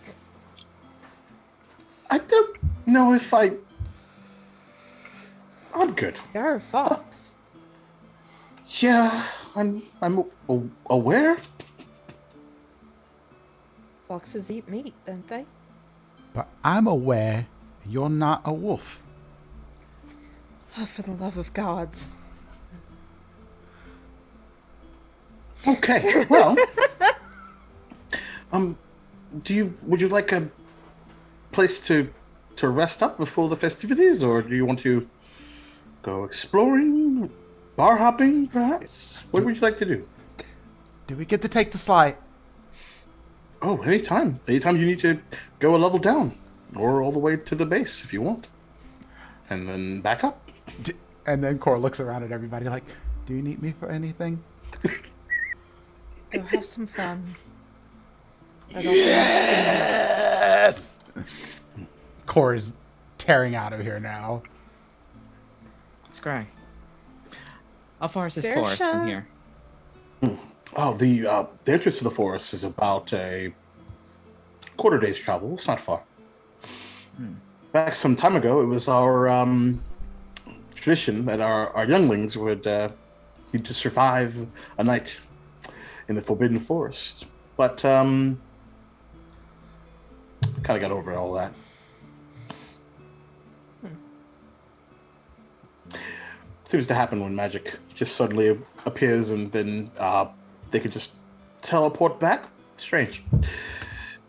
I don't know if I'm good. You're a fox. Yeah, I'm aware. Foxes eat meat, don't they? But I'm aware you're not a wolf. Oh, for the love of gods. Okay, well, would you like a place to rest up before the festivities, or do you want to go exploring, bar hopping, perhaps? What would you like to do? Do we get to take the slide? Oh, anytime. Anytime you need to go a level down, or all the way to the base if you want, and then back up. And then Cor looks around at everybody like, do you need me for anything? Go have some fun. I don't Yes! Cor is tearing out of here now. Skqall. How far is this forest from here? Oh, the entrance to the forest is about a quarter day's travel. It's not far. Back some time ago, it was our tradition that our younglings would need to survive a night in the Forbidden Forest. But kind of got over all that. Seems to happen when magic just suddenly appears and then they could just teleport back. Strange.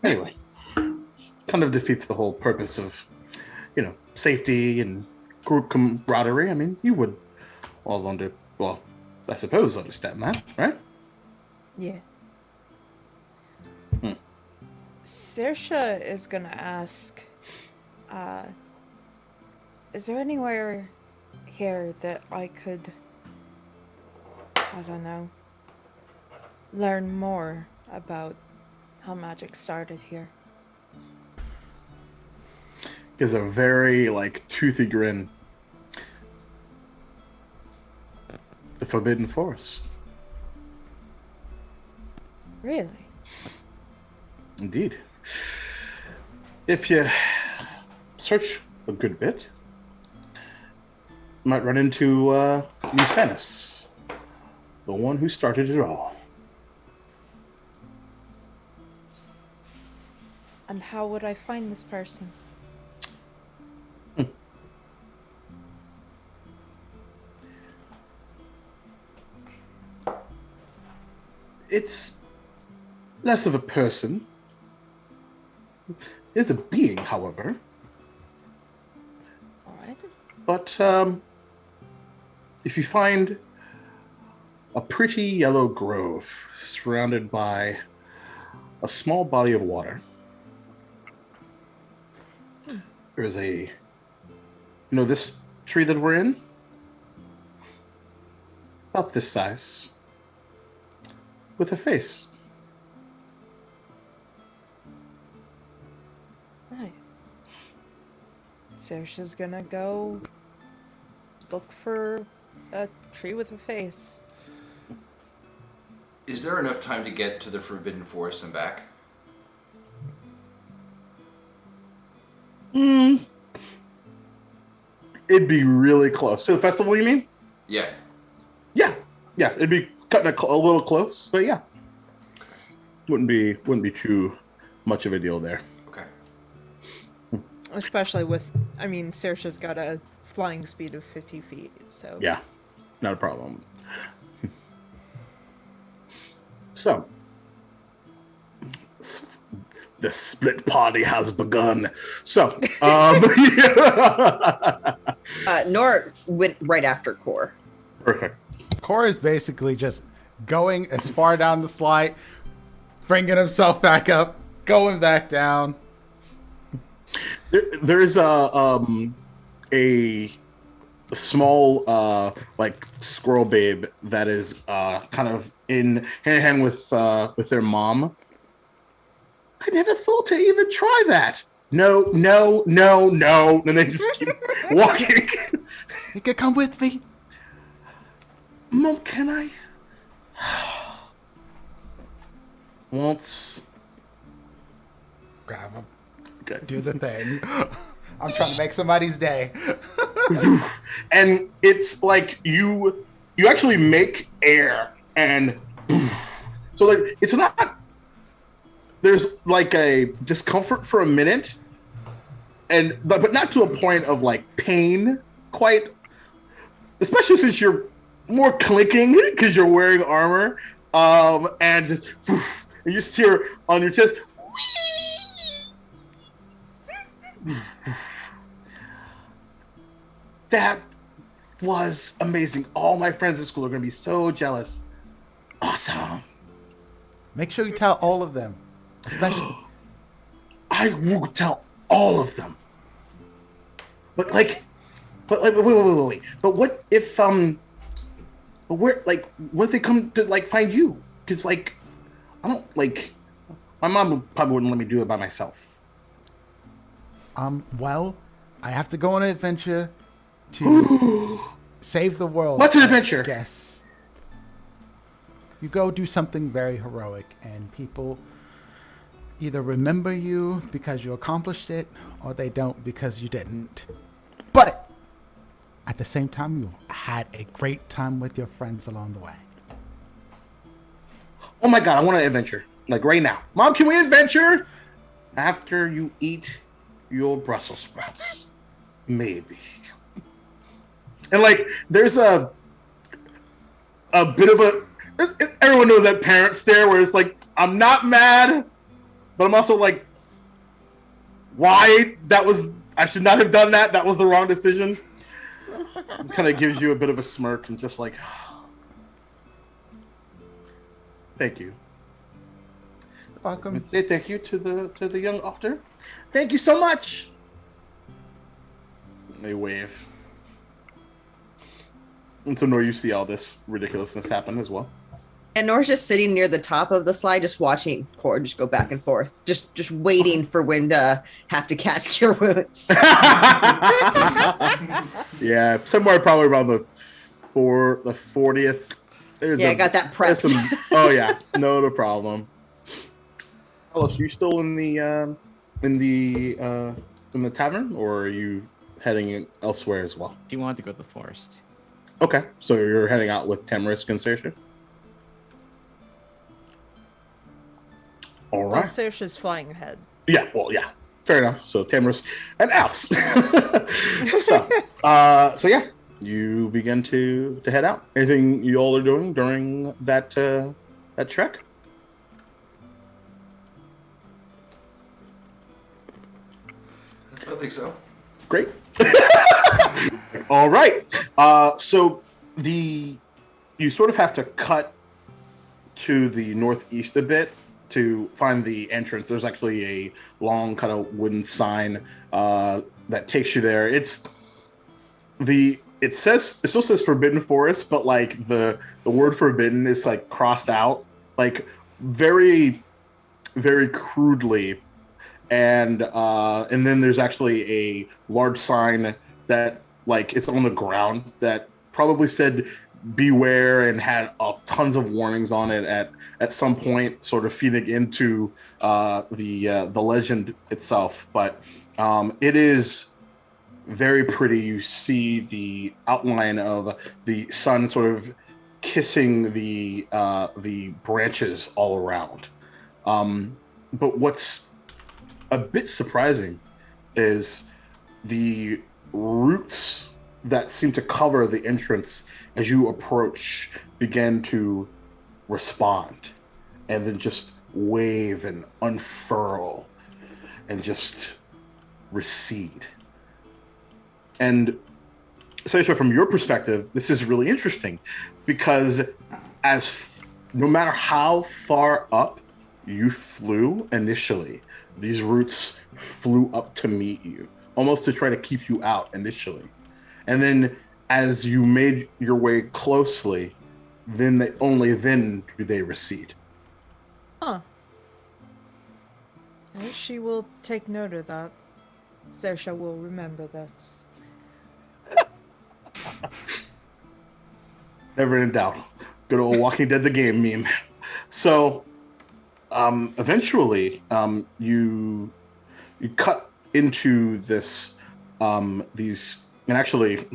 Anyway, kind of defeats the whole purpose of, safety and group camaraderie. I mean, you would all I suppose understand that, right? Yeah. Saoirse is gonna ask, is there anywhere here that I could, I don't know, learn more about how magic started here? Gives a very, toothy grin. The Forbidden Forest. Really? Indeed. If you search a good bit, you might run into Lucanus, the one who started it all. And how would I find this person? It's less of a person. It is a being, however. Alright. But if you find a pretty yellow grove surrounded by a small body of water, there's this tree that we're in? About this size. With a face. Right. Saoirse's gonna go look for a tree with a face. Is there enough time to get to the Forbidden Forest and back? It'd be really close. To the festival, you mean? Yeah. Yeah. It'd be cutting a little close, but yeah. Wouldn't be too much of a deal there. Okay. Especially with, Saoirse's got a flying speed of 50 feet, so... Yeah, not a problem. So, the split party has begun. So, Nora went right after Core. perfect. Cor is basically just going as far down the slide, bringing himself back up, going back down. There is a small squirrel babe that is kind of in hand in hand with their mom. I never thought to even try that. No, and they just keep walking. You can come with me. Mom, can I? Once. Grab him. Okay. Do the thing. I'm trying to make somebody's day. And it's like you actually make air, and so it's not. There's a discomfort for a minute, but not to a point of pain quite. Especially since you're more clicking because you're wearing armor, and just and you just hear on your chest. That was amazing. All my friends at school are going to be so jealous. Awesome. Make sure you tell all of them. Especially. I will tell all of them. But wait. But what if but what if they come to like find you? Because like, I don't like. My mom probably wouldn't let me do it by myself. Well, I have to go on an adventure to save the world. What's an adventure? Yes. You go do something very heroic, and people either remember you because you accomplished it, or they don't because you didn't. But at the same time, you had a great time with your friends along the way. Oh my god, I want an adventure. Like right now. Mom, can we adventure? After you eat your Brussels sprouts. Maybe. And like, there's a bit of a... everyone knows that parent stare where it's like, I'm not mad, but I'm also like, why? I should not have done that. That was the wrong decision. It kind of gives you a bit of a smirk and just like, thank you. Welcome. Say thank you to the young author. Thank you so much. They wave. And so Nor, you see all this ridiculousness happen as well. And Nora's just sitting near the top of the slide, just watching Cord just go back and forth, just waiting for when to have to cast Cure Wounds. Yeah, somewhere probably around the 40th. I got that prepped. Oh yeah, no problem. Alice, are you still in the tavern, or are you heading elsewhere as well? She wanted to go to the forest. Okay, so you're heading out with Tamarisk and Saoirse? All Well, right. Saoirse's flying ahead. Yeah, well, yeah. Fair enough. So Tamarisk and Alice. So yeah, you begin to head out. Anything you all are doing during that trek? I don't think so. Great. All right. So you sort of have to cut to the northeast a bit to find the entrance. There's actually a long kind of wooden sign that takes you there. It still says Forbidden Forest, but like the word forbidden is like crossed out, like very, very crudely. And then there's actually a large sign that like it's on the ground that probably said beware and had tons of warnings on it at some point, sort of feeding into the legend itself. But it is very pretty. You see the outline of the sun sort of kissing the branches all around. But what's a bit surprising is the roots that seem to cover the entrance as you approach begin to respond and then just wave and unfurl and just recede. And Saoirse, from your perspective, this is really interesting because no matter how far up you flew initially, these roots flew up to meet you, almost to try to keep you out initially. And then as you made your way closely, only then do they recede. Huh. She will take note of that. Saoirse will remember this. Never in doubt. Good old Walking Dead the game meme. So eventually you cut into these and actually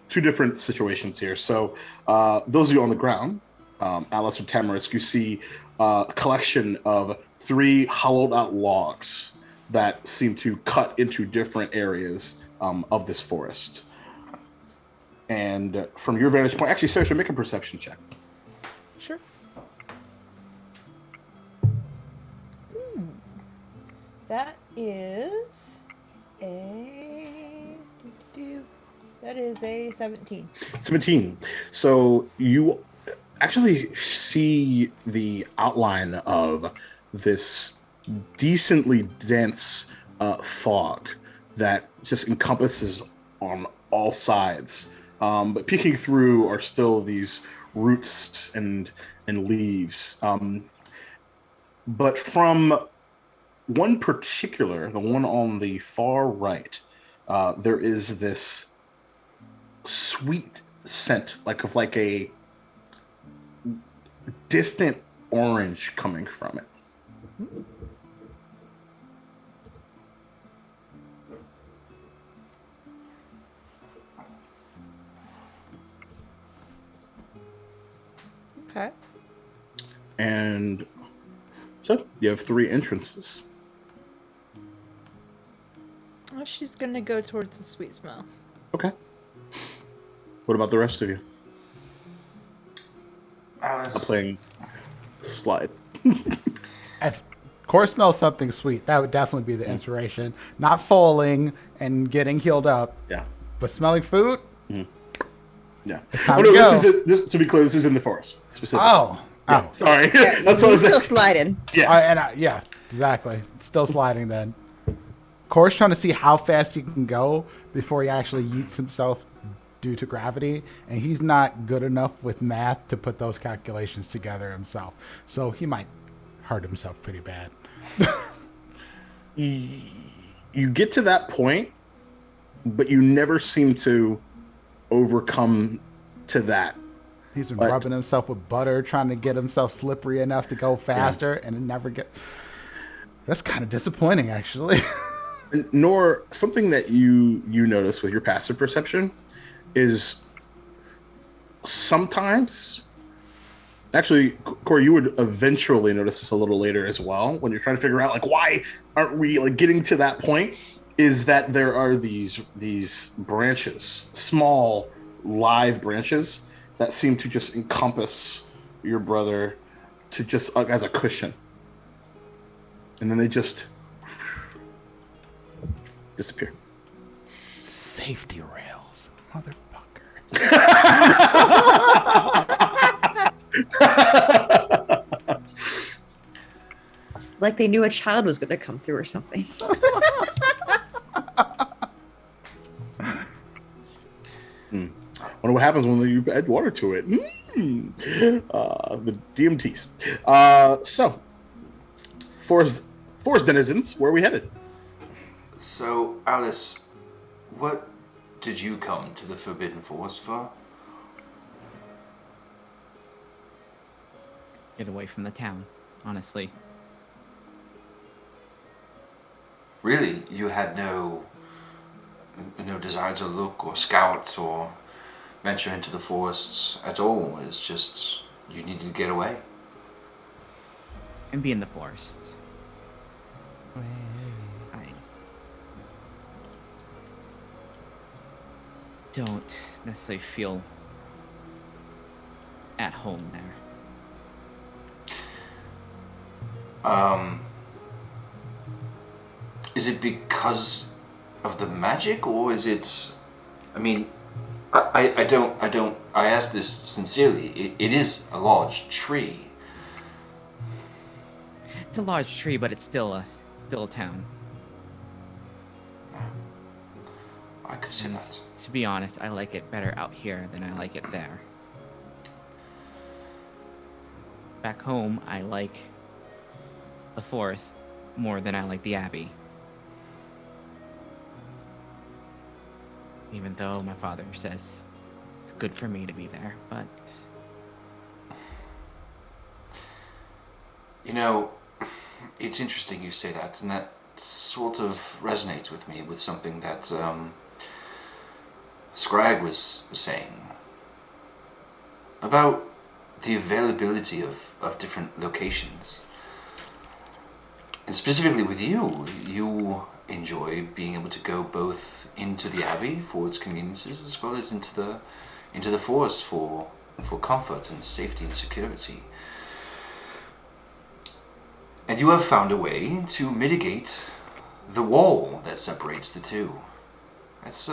two different situations here. So those of you on the ground, Alice or Tamarisk, you see a collection of 3 hollowed out logs that seem to cut into different areas of this forest. And from your vantage point, actually, Saoirse, make a perception check. Sure. That is a That is a 17. 17. So you actually see the outline of this decently dense fog that just encompasses on all sides. But peeking through are still these roots and leaves. But from one particular, the one on the far right, there is this sweet scent, like a distant orange coming from it. Okay. And so you have 3 entrances. Well, she's gonna go towards the sweet smell. Okay. What about the rest of you? I'm Alice. playing slide. If Core smells something sweet, that would definitely be the inspiration. Not falling and getting healed up, Yeah. but smelling food. Yeah. It's time Oh, to no, go. this, to be clear, this is in the forest specifically. Oh, Yeah, sorry. Yeah, That's what I he's was still sliding. Yeah. yeah, exactly. It's still sliding then. Core's trying to see how fast he can go before he actually yeets himself due to gravity, and he's not good enough with math to put those calculations together himself. So he might hurt himself pretty bad. You get to that point, but you never seem to overcome to that. He's been But- rubbing himself with butter, trying to get himself slippery enough to go faster, and it never get. That's kind of disappointing, actually. Nor something that you notice with your passive perception is sometimes, actually, Corey, you would eventually notice this a little later as well when you're trying to figure out like why aren't we like getting to that point. Is that there are these branches, small live branches that seem to just encompass your brother to just as a cushion, and then they just disappear. Safety rails, motherfucker. It's like they knew a child was going to come through or something. Wonder what happens when you add water to it. The DMTs. So, forest denizens, where are we headed? So, Alice, what did you come to the Forbidden Forest for? Get away from the town, honestly. Really, you had no desire to look or scout or venture into the forests at all. It's just you needed to get away. And be in the forest. I don't necessarily feel at home there. Is it because of the magic, or is it? I mean, I don't. I ask this sincerely. It is a large tree. It's a large tree, but it's still a town. I could see that. To be honest, I like it better out here than I like it there. Back home, I like the forest more than I like the abbey. Even though my father says it's good for me to be there, but You know, it's interesting you say that, and that sort of resonates with me with something that Skqall was saying about the availability of different locations. And specifically with you, you enjoy being able to go both into the abbey for its conveniences as well as into the forest for comfort and safety and security. And you have found a way to mitigate the wall that separates the two. It's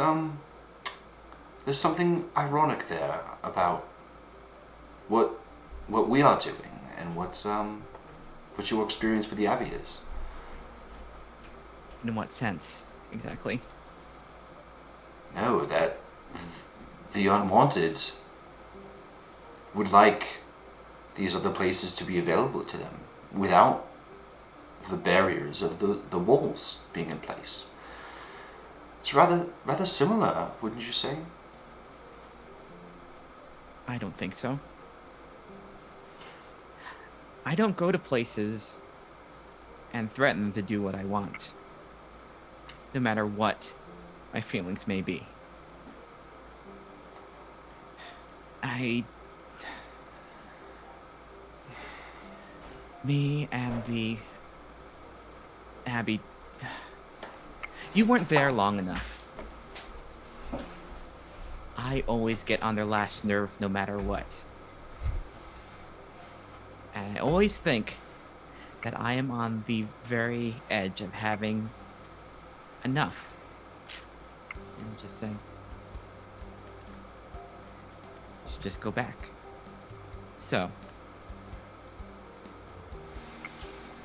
there's something ironic there about what we are doing and what your experience with the Abbey is. In what sense, exactly? No, that the unwanted would like these other places to be available to them without the barriers of the walls being in place. It's rather similar, wouldn't you say? I don't think so. I don't go to places and threaten to do what I want, no matter what my feelings may be. Me and the Abbey, you weren't there long enough. I always get on their last nerve no matter what. And I always think that I am on the very edge of having enough. I'm just saying. I should just go back. So,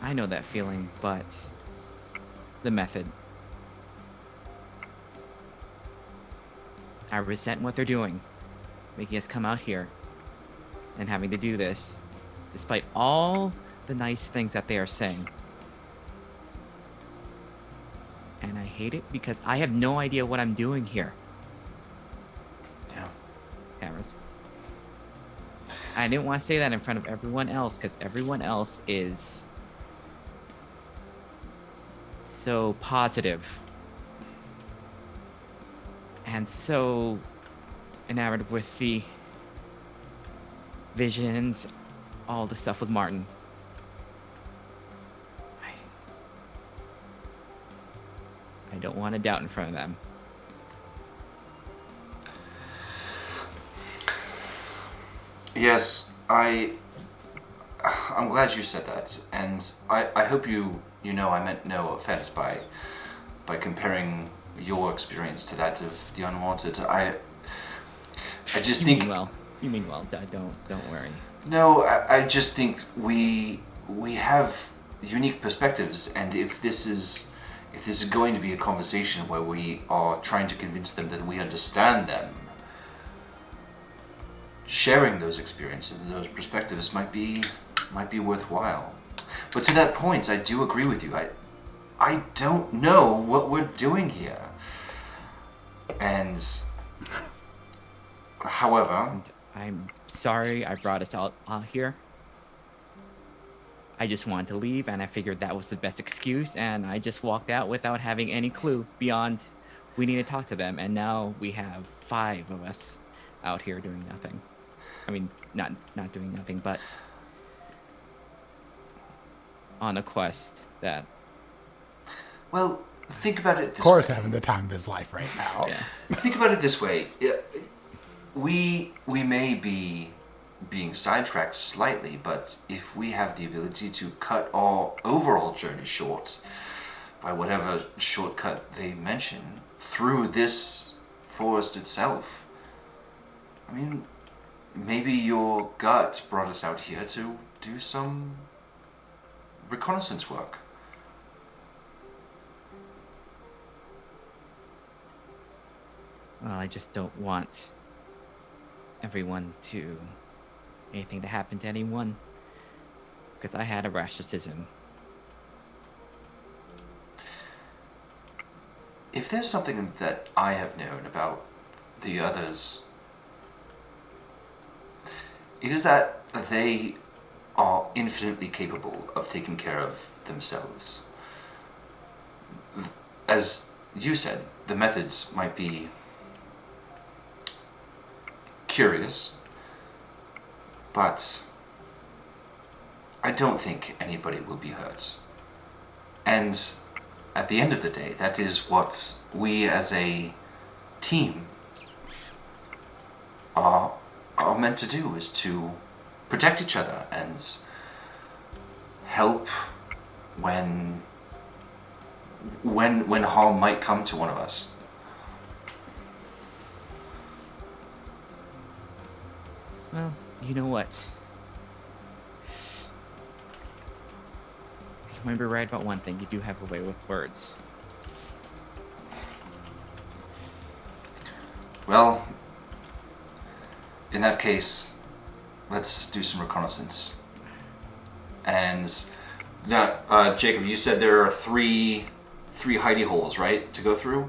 I know that feeling, but the method. I resent what they're doing, making us come out here and having to do this, despite all the nice things that they are saying. And I hate it because I have no idea what I'm doing here. Yeah. Cameras. I didn't want to say that in front of everyone else because everyone else is so positive and so enamored with the visions, all the stuff with Martin. I don't want to doubt in front of them. Yes, I'm glad you said that, and I hope you know I meant no offense by comparing your experience to that of the unwanted. I just You think mean well. You mean well. Don't worry. no, I just think we have unique perspectives, and if this is going to be a conversation where we are trying to convince them that we understand them, sharing those experiences, those perspectives might be worthwhile. But to that point, I do agree with you. I don't know what we're doing here. And however, I'm sorry I brought us all out here. I just wanted to leave, and I figured that was the best excuse, and I just walked out without having any clue beyond we need to talk to them, and now we have 5 of us out here doing nothing. I mean, not doing nothing, but on a quest that... well, think about it this Of course, way. having the time of his life right now. Yeah. Think about it this way. We may be being sidetracked slightly, but if we have the ability to cut our overall journey short by whatever shortcut they mention through this forest itself, I mean, maybe your gut brought us out here to do some reconnaissance work. Well, I just don't want anything to happen to anyone, because I had a rash decision. If there's something that I have known about the others, it is that they are infinitely capable of taking care of themselves. As you said, the methods might be curious, but I don't think anybody will be hurt. And at the end of the day, that is what we as a team are meant to do, is to protect each other and help when harm might come to one of us. Well, you know what? You might be right about one thing. You do have a way with words. Well, in that case, let's do some reconnaissance. And now, Jacob, you said there are three hidey holes, right, to go through?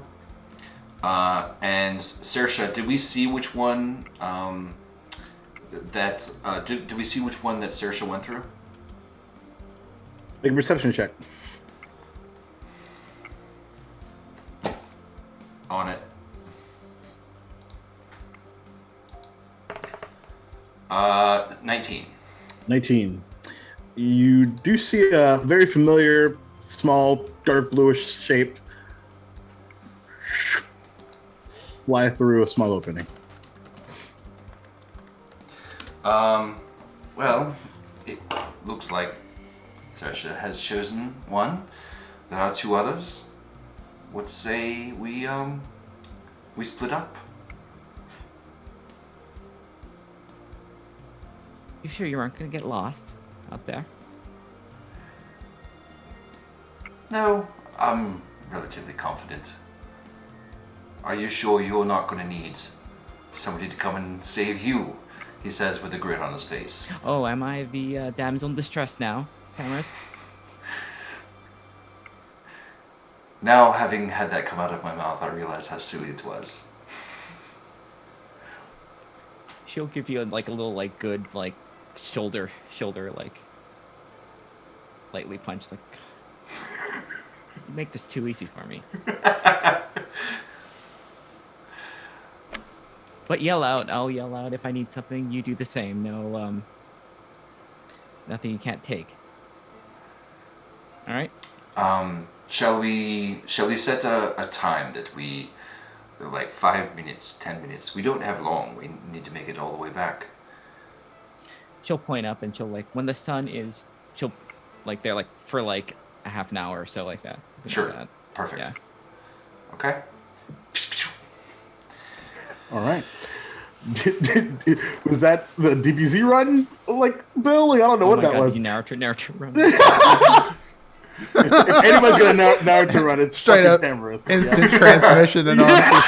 And Saoirse, did we see which one did we see which one that Saoirse went through? Make a perception check. On it. 19. 19. You do see a very familiar, small, dark bluish shape fly through a small opening. Well, it looks like Saoirse has chosen one. There are two others. What say we split up? You sure you aren't gonna get lost out there? No, I'm relatively confident. Are you sure you're not gonna need somebody to come and save you? He says with a grin on his face. Oh, am I the damsel in distress now, Tamarisk? Now, having had that come out of my mouth, I realize how silly it was. She'll give you like a little like good like shoulder like lightly punch like. You make this too easy for me. But yell out. I'll yell out if I need something. You do the same. No, nothing you can't take. All right. Shall we set a time that we, like 5 minutes, 10 minutes? We don't have long. We need to make it all the way back. She'll point up and she'll like when the sun is. She'll like they're like for like a half an hour or so like that. Sure. Like that. Perfect. Yeah. Okay. All right. Was that the DBZ run, like, Bill? Like, I don't know what my that God, was. you Naruto run. If anybody's gonna Naruto run, it's Straight fucking up Tamarisk. instant transmission and on people.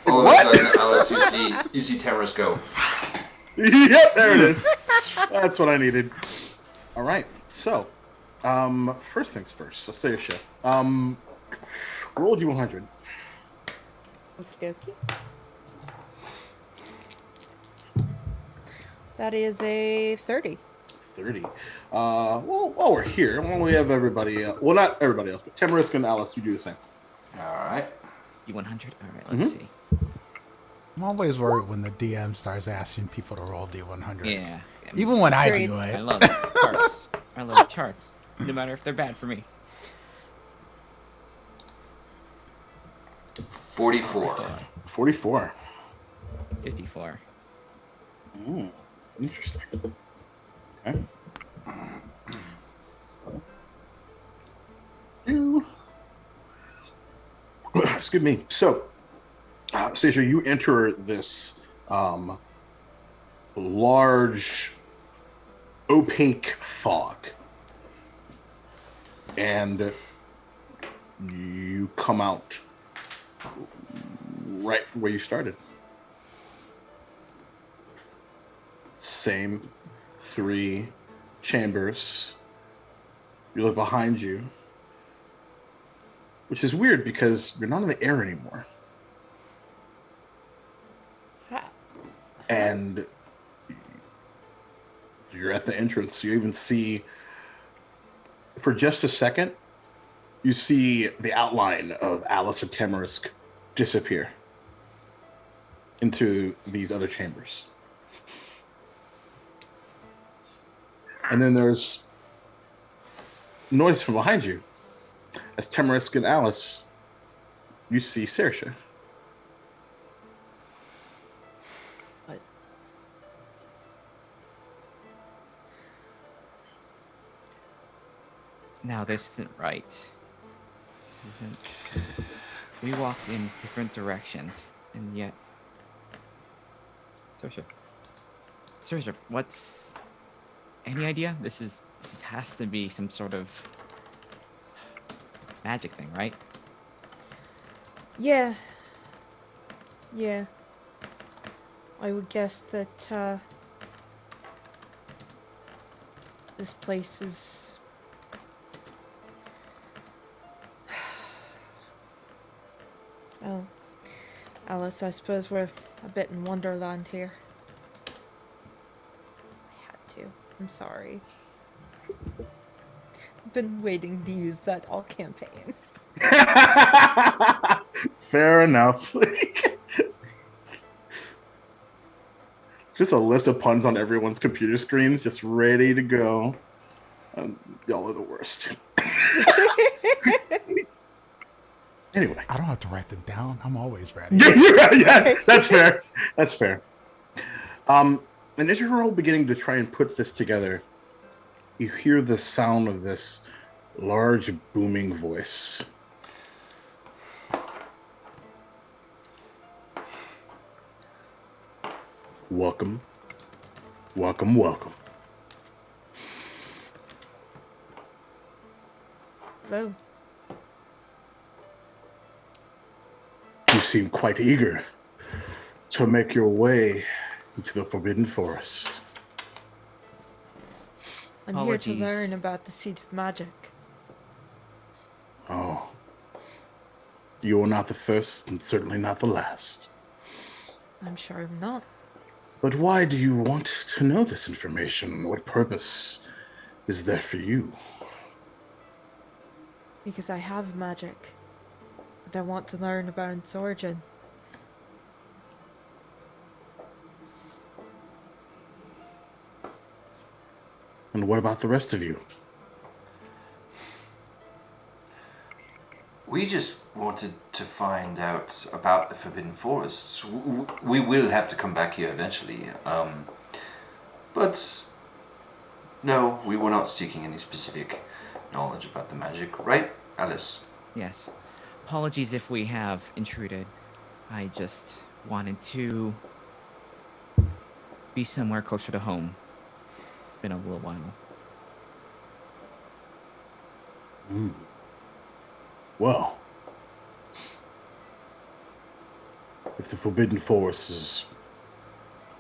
All of a sudden, Alice, you see Tamarisk go. Yep, there it is. That's what I needed. All right. So, first things first. So, Saoirse, roll D100. Okie dokie. That is a 30. 30. Well, while we're here, while we have everybody, well, not everybody else, but Tamarisk and Alice, you do the same. All right. You 100. All right. Let's see. I'm always worried when the DM starts asking people to roll D100s. Yeah. Even when I Agreed. do I it. love charts. I love charts. No matter if they're bad for me. 44. 44. 54. Interesting. Okay. Excuse me. So, Saoirse, you enter this large, opaque fog, and you come out right from where you started. Same 3 chambers. You look behind you, which is weird because you're not in the air anymore. And you're at the entrance. You even see, for just a second, you see the outline of Alice or Tamarisk disappear into these other chambers. And then there's noise from behind you. As Tamarisk and Alice, you see Saoirse. What? Now this isn't right. This isn't. We walked in different directions, and yet. Saoirse. Sorcerer, what's any idea? This has to be some sort of magic thing, right? Yeah. Yeah. I would guess that this place is well, Alice, I suppose we're a bit in Wonderland here. I had to. I'm sorry. I've been waiting to use that all campaign. Fair enough. Just a list of puns on everyone's computer screens, just ready to go. Y'all are the worst. Anyway. I don't have to write them down. I'm always ready. Yeah, that's fair. That's fair. And as you're all beginning to try and put this together, you hear the sound of this large booming voice. Welcome. Welcome, welcome. Hello. You seem quite eager to make your way into the Forbidden Forest. I'm here to Apologies. learn about the Seat of Magic. Oh. You are not the first and certainly not the last. I'm sure I'm not. But why do you want to know this information? What purpose is there for you? Because I have magic. And I want to learn about its origin. And what about the rest of you? We just wanted to find out about the Forbidden Forests. We will have to come back here eventually. But no, we were not seeking any specific knowledge about the magic, right, Alice? Yes. Apologies if we have intruded. I just wanted to be somewhere closer to home. It's been a little while. Well, if the Forbidden Forest is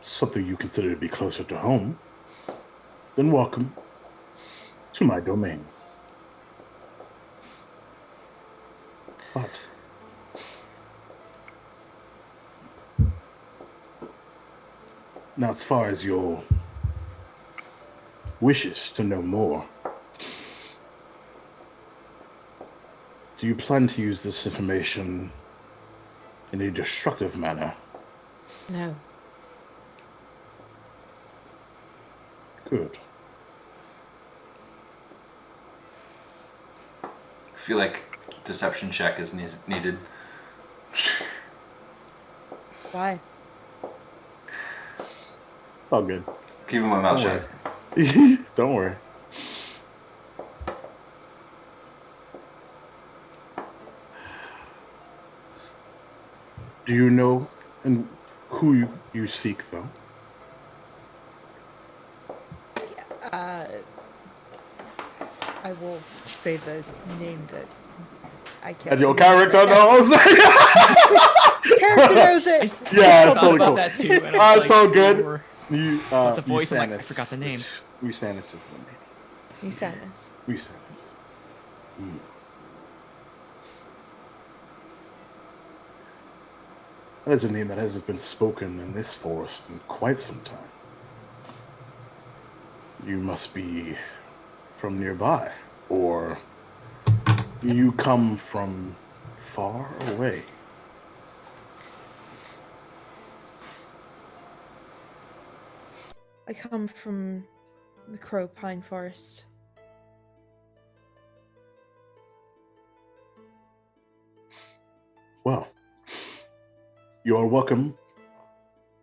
something you consider to be closer to home, then welcome to my domain. But now, as far as your wishes to know more, do you plan to use this information in a destructive manner? No. Good. I feel like deception check is needed. Why? It's all good. Keeping my mouth Don't shut. worry. Don't worry. Do you know and who you seek, though? I will say the name that I can't. And your remember character right now. knows. Character knows it. Yeah, I it's totally thought cool. that too. And It's all good. "Or-" You, the voice, I'm like, I Usanus. forgot the name. Usanus is the name. Usanus. Usanus. That is a name that hasn't been spoken in this forest in quite some time. You must be from nearby, or you come from far away. I come from the Crow Pine Forest. Well, you're welcome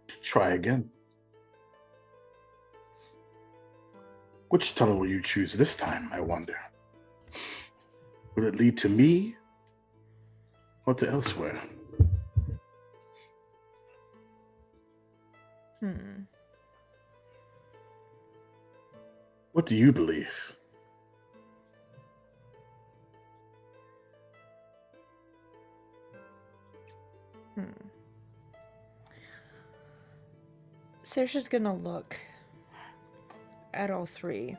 to try again. Which tunnel will you choose this time, I wonder? Will it lead to me or to elsewhere? What do you believe? Saoirse's gonna look at all three.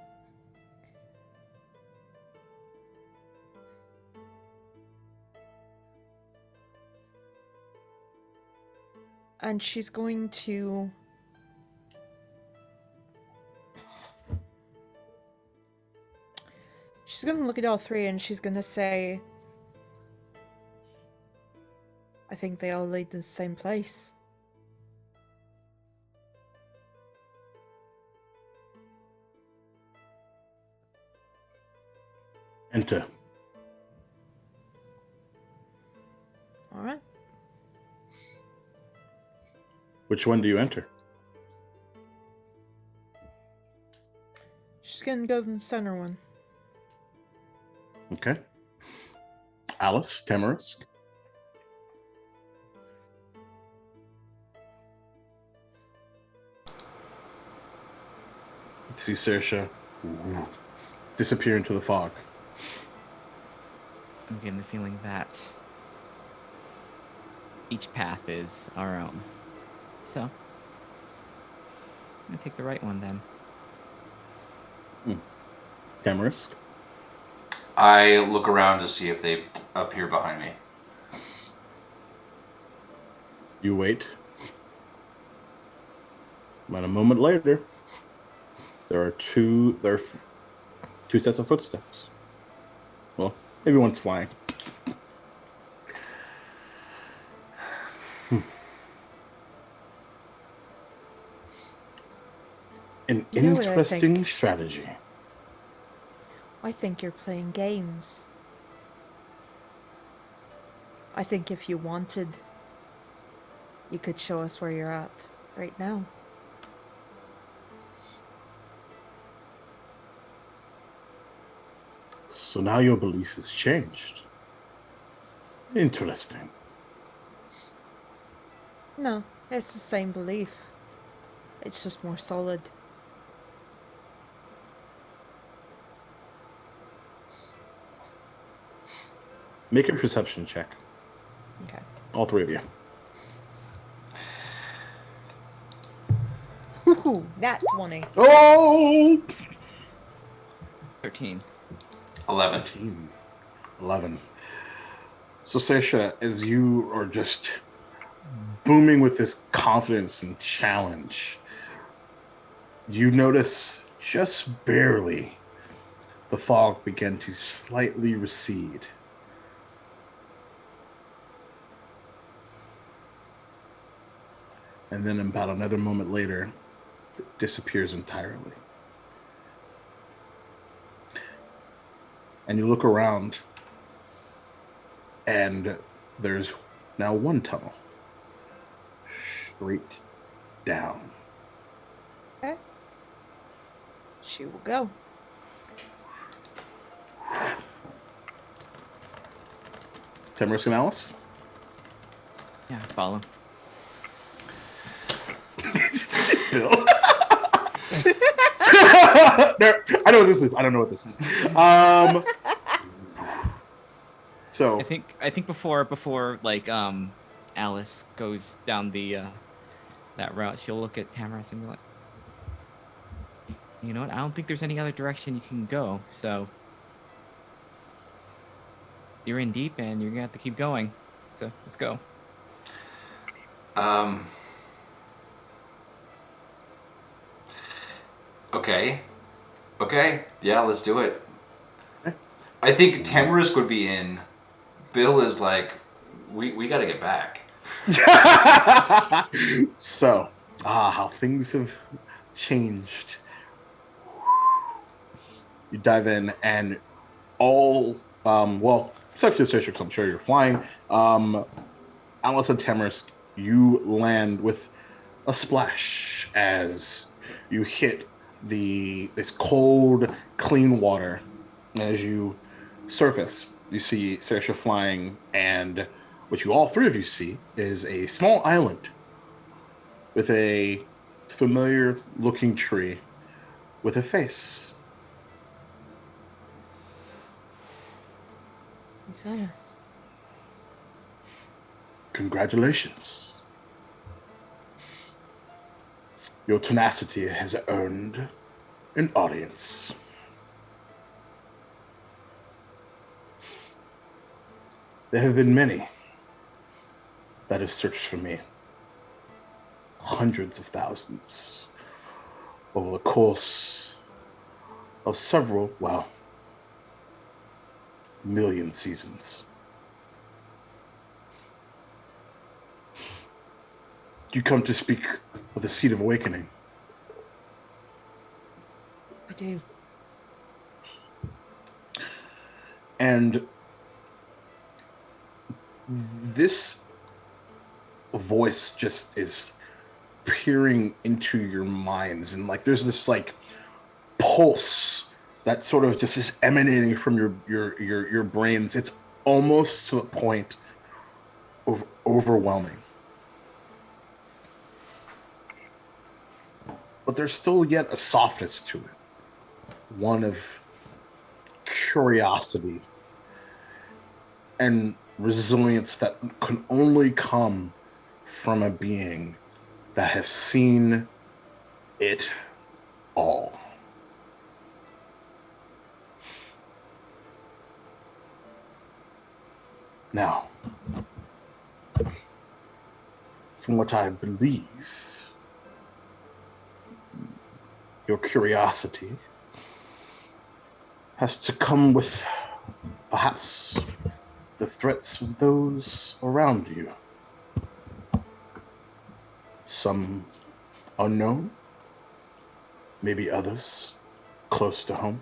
And she's going to look at all three and she's gonna say, I think they all lead to the same place. Enter. All right. Which one do you enter? She's gonna go to the center one. Okay. Alice, Tamarisk. You see Saoirse disappear into the fog. I'm getting the feeling that each path is our own. So, I'm gonna take the right one then. Tamarisk. I look around to see if they appear behind me. You wait. About a moment later, there are two sets of footsteps. Well, maybe one's flying. An You know what I interesting think? strategy. I think you're playing games. I think if you wanted, you could show us where you're at right now. So now your belief has changed. Interesting. No, it's the same belief. It's just more solid. Make a perception check. Okay. All three of you. Woohoo! Nat 20. Oh! 13. 11. 11. So, Saoirse, as you are just booming with this confidence and challenge, you notice just barely the fog begin to slightly recede. And then about another moment later, it disappears entirely. And you look around, and there's now one tunnel. Straight down. Okay. She will go. Tamarisk and Alice? Yeah, follow. Bill? No, I know what this is. I don't know what this is. So I think before like Alice goes down the that route, she'll look at Tamarisk and be like, you know what? I don't think there's any other direction you can go. So you're in deep, and you're gonna have to keep going. So let's go. Okay. Yeah, let's do it. I think Tamarisk would be in. Bill is like, we got to get back. So, how things have changed. You dive in, and all, well, except for Saoirse, because I'm sure you're flying. Alice and Tamarisk, you land with a splash as you hit this cold, clean water. As you surface, you see Saoirse flying, and what you all three of you see is a small island with a familiar looking tree with a face Usanus. Congratulations. Your tenacity has earned an audience. There have been many that have searched for me. Hundreds of thousands over the course of several, well, million seasons. You come to speak of the Seed of Awakening. I do. And this voice just is peering into your minds, and like there's this like pulse that sort of just is emanating from your brains. It's almost to a point of overwhelming. But there's still yet a softness to it. One of curiosity and resilience that can only come from a being that has seen it all. Now, from what I believe, your curiosity has to come with perhaps the threats of those around you. Some unknown, maybe others close to home.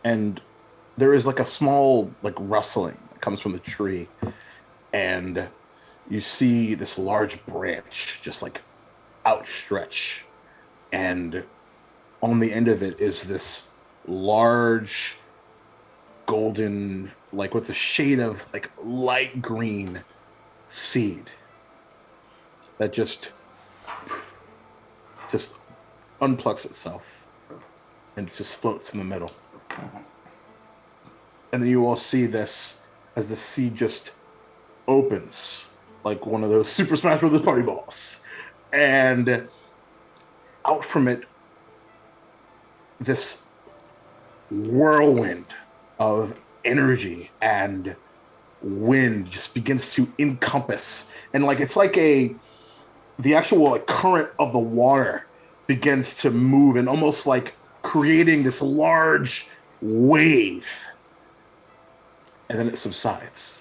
And there is like a small like rustling that comes from the tree, and you see this large branch just like outstretch, and on the end of it is this large golden, like with a shade of like light green seed that just unplucks itself and it just floats in the middle. And then you all see this as the seed just opens like one of those Super Smash Bros. Party balls. And out from it, this whirlwind of energy and wind just begins to encompass. And like it's like the actual like current of the water begins to move and almost like creating this large wave. And then it subsides.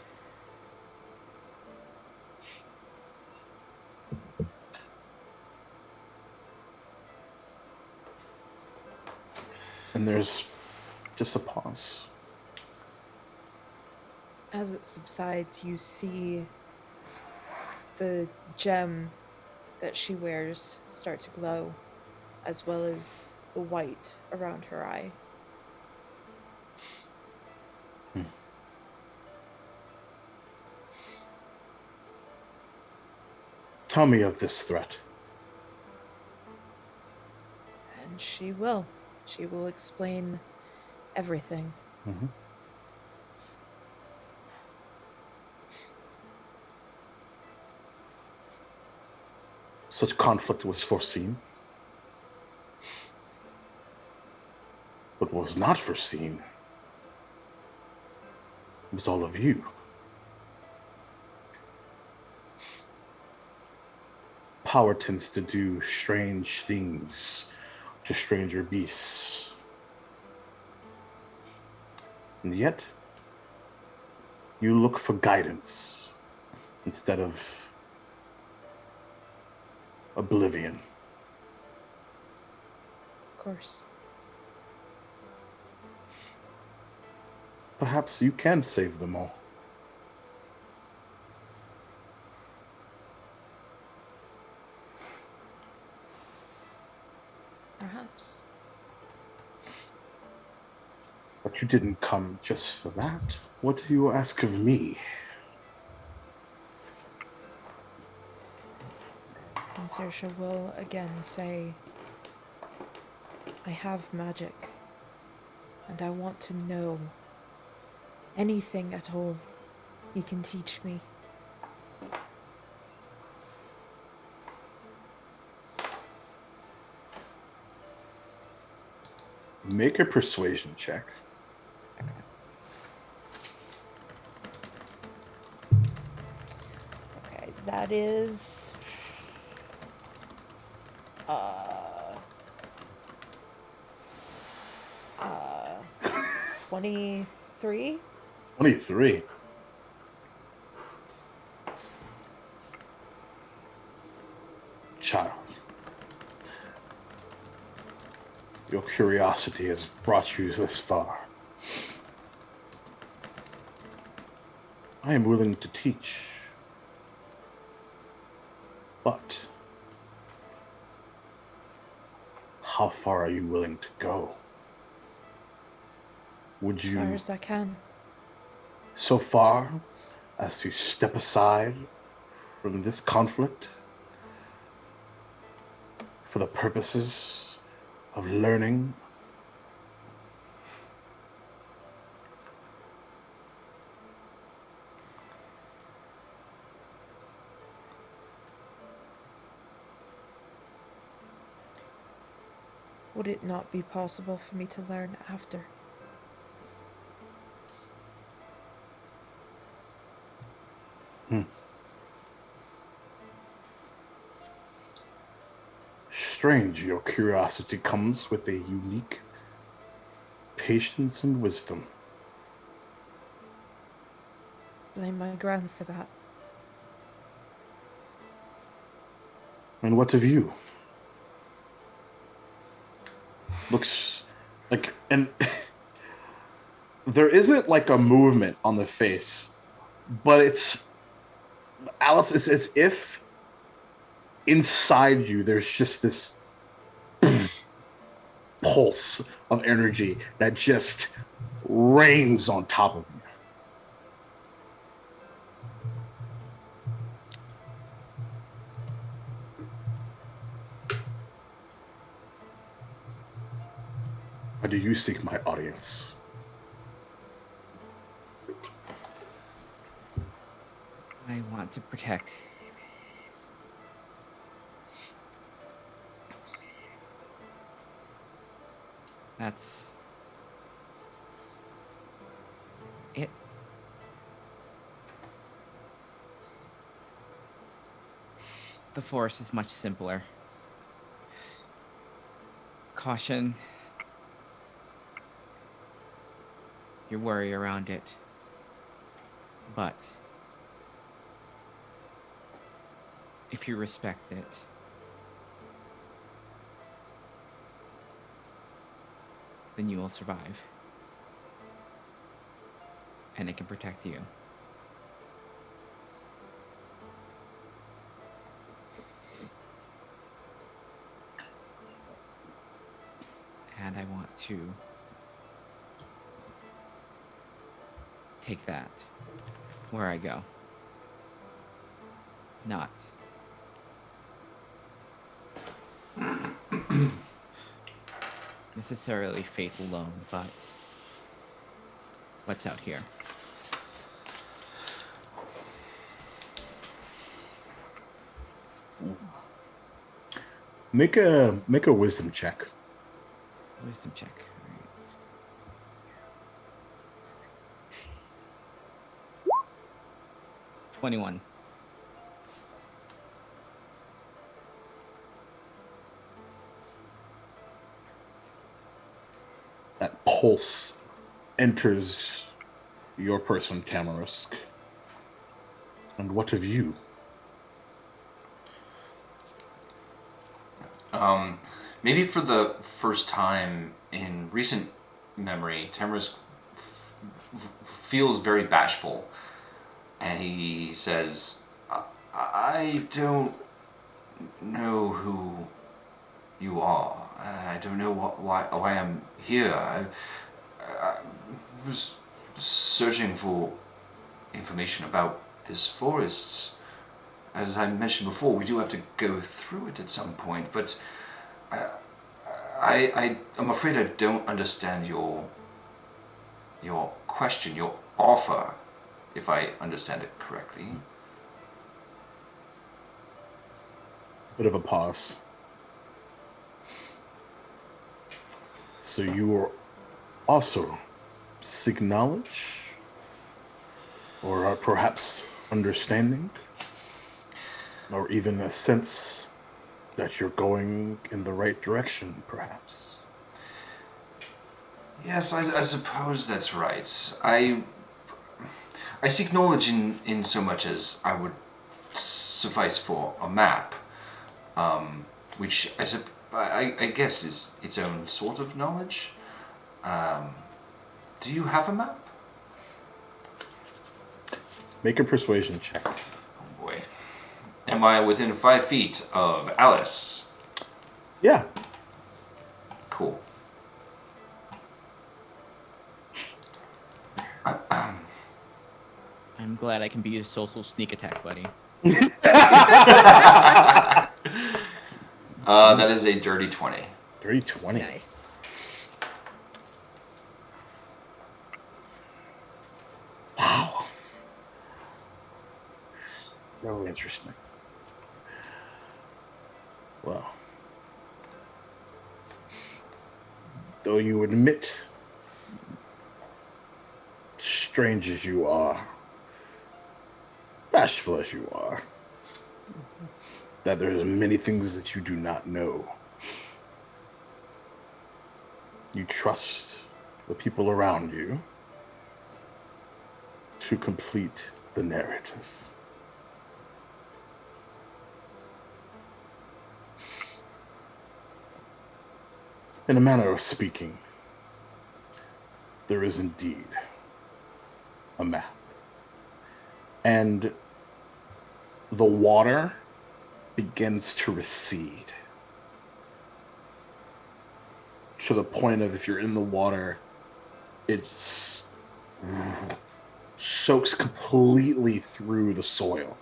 And there's just a pause. As it subsides, you see the gem that she wears start to glow, as well as the white around her eye. Tell me of this threat. And she will. She will explain everything. Mm-hmm. Such conflict was foreseen. What was not foreseen was all of you. Power tends to do strange things to stranger beasts. And yet, you look for guidance instead of oblivion. Of course. Perhaps you can save them all. Perhaps. But you didn't come just for that. What do you ask of me? And Saoirse will again say, I have magic, and I want to know anything at all you can teach me. Make a persuasion check. Okay, that is 23. 23. Child, your curiosity has brought you this far. I am willing to teach, but how far are you willing to go? Would As far you, as I can. so far as to step aside from this conflict for the purposes of learning? Would it not be possible for me to learn after? Strange, your curiosity comes with a unique patience and wisdom. Blame my gran for that. And what of you? Looks like, and there isn't like a movement on the face, but it's, Alice, it's as if inside you there's just this pulse of energy that just rains on top of you. Or do you seek my audience? I want to protect. That's it. The forest is much simpler. Caution. Your worry around it. But if you respect it, then you will survive. And it can protect you. And I want to take that where I go. Not necessarily faith alone, but what's out here. Make a wisdom check. Wisdom check. All right. 21. That pulse enters your person, Tamarisk. And what of you? Maybe for the first time in recent memory, Tamarisk feels very bashful, and he says, I don't know who you are. I don't know why I'm here. I was searching for information about this forest. As I mentioned before, we do have to go through it at some point, but I'm afraid I don't understand your question, your offer, if I understand it correctly. Bit of a pause. So you are also seek knowledge? Or are perhaps understanding? Or even a sense that you're going in the right direction, perhaps? Yes, I suppose that's right. I seek knowledge in so much as I would suffice for a map, which I guess is its own sort of knowledge. Do you have a map? Make a persuasion check. Oh boy. Am I within 5 feet of Alice? Yeah. Cool. I'm glad I can be a social sneak attack buddy. That is a dirty 20. Dirty 20. Nice. Wow. Very interesting. Well, though you admit, strange as you are, bashful as you are, that there's many things that you do not know. You trust the people around you to complete the narrative. In a manner of speaking, there is indeed a map. And the water begins to recede to the point of, if you're in the water, it's soaks completely through the soil,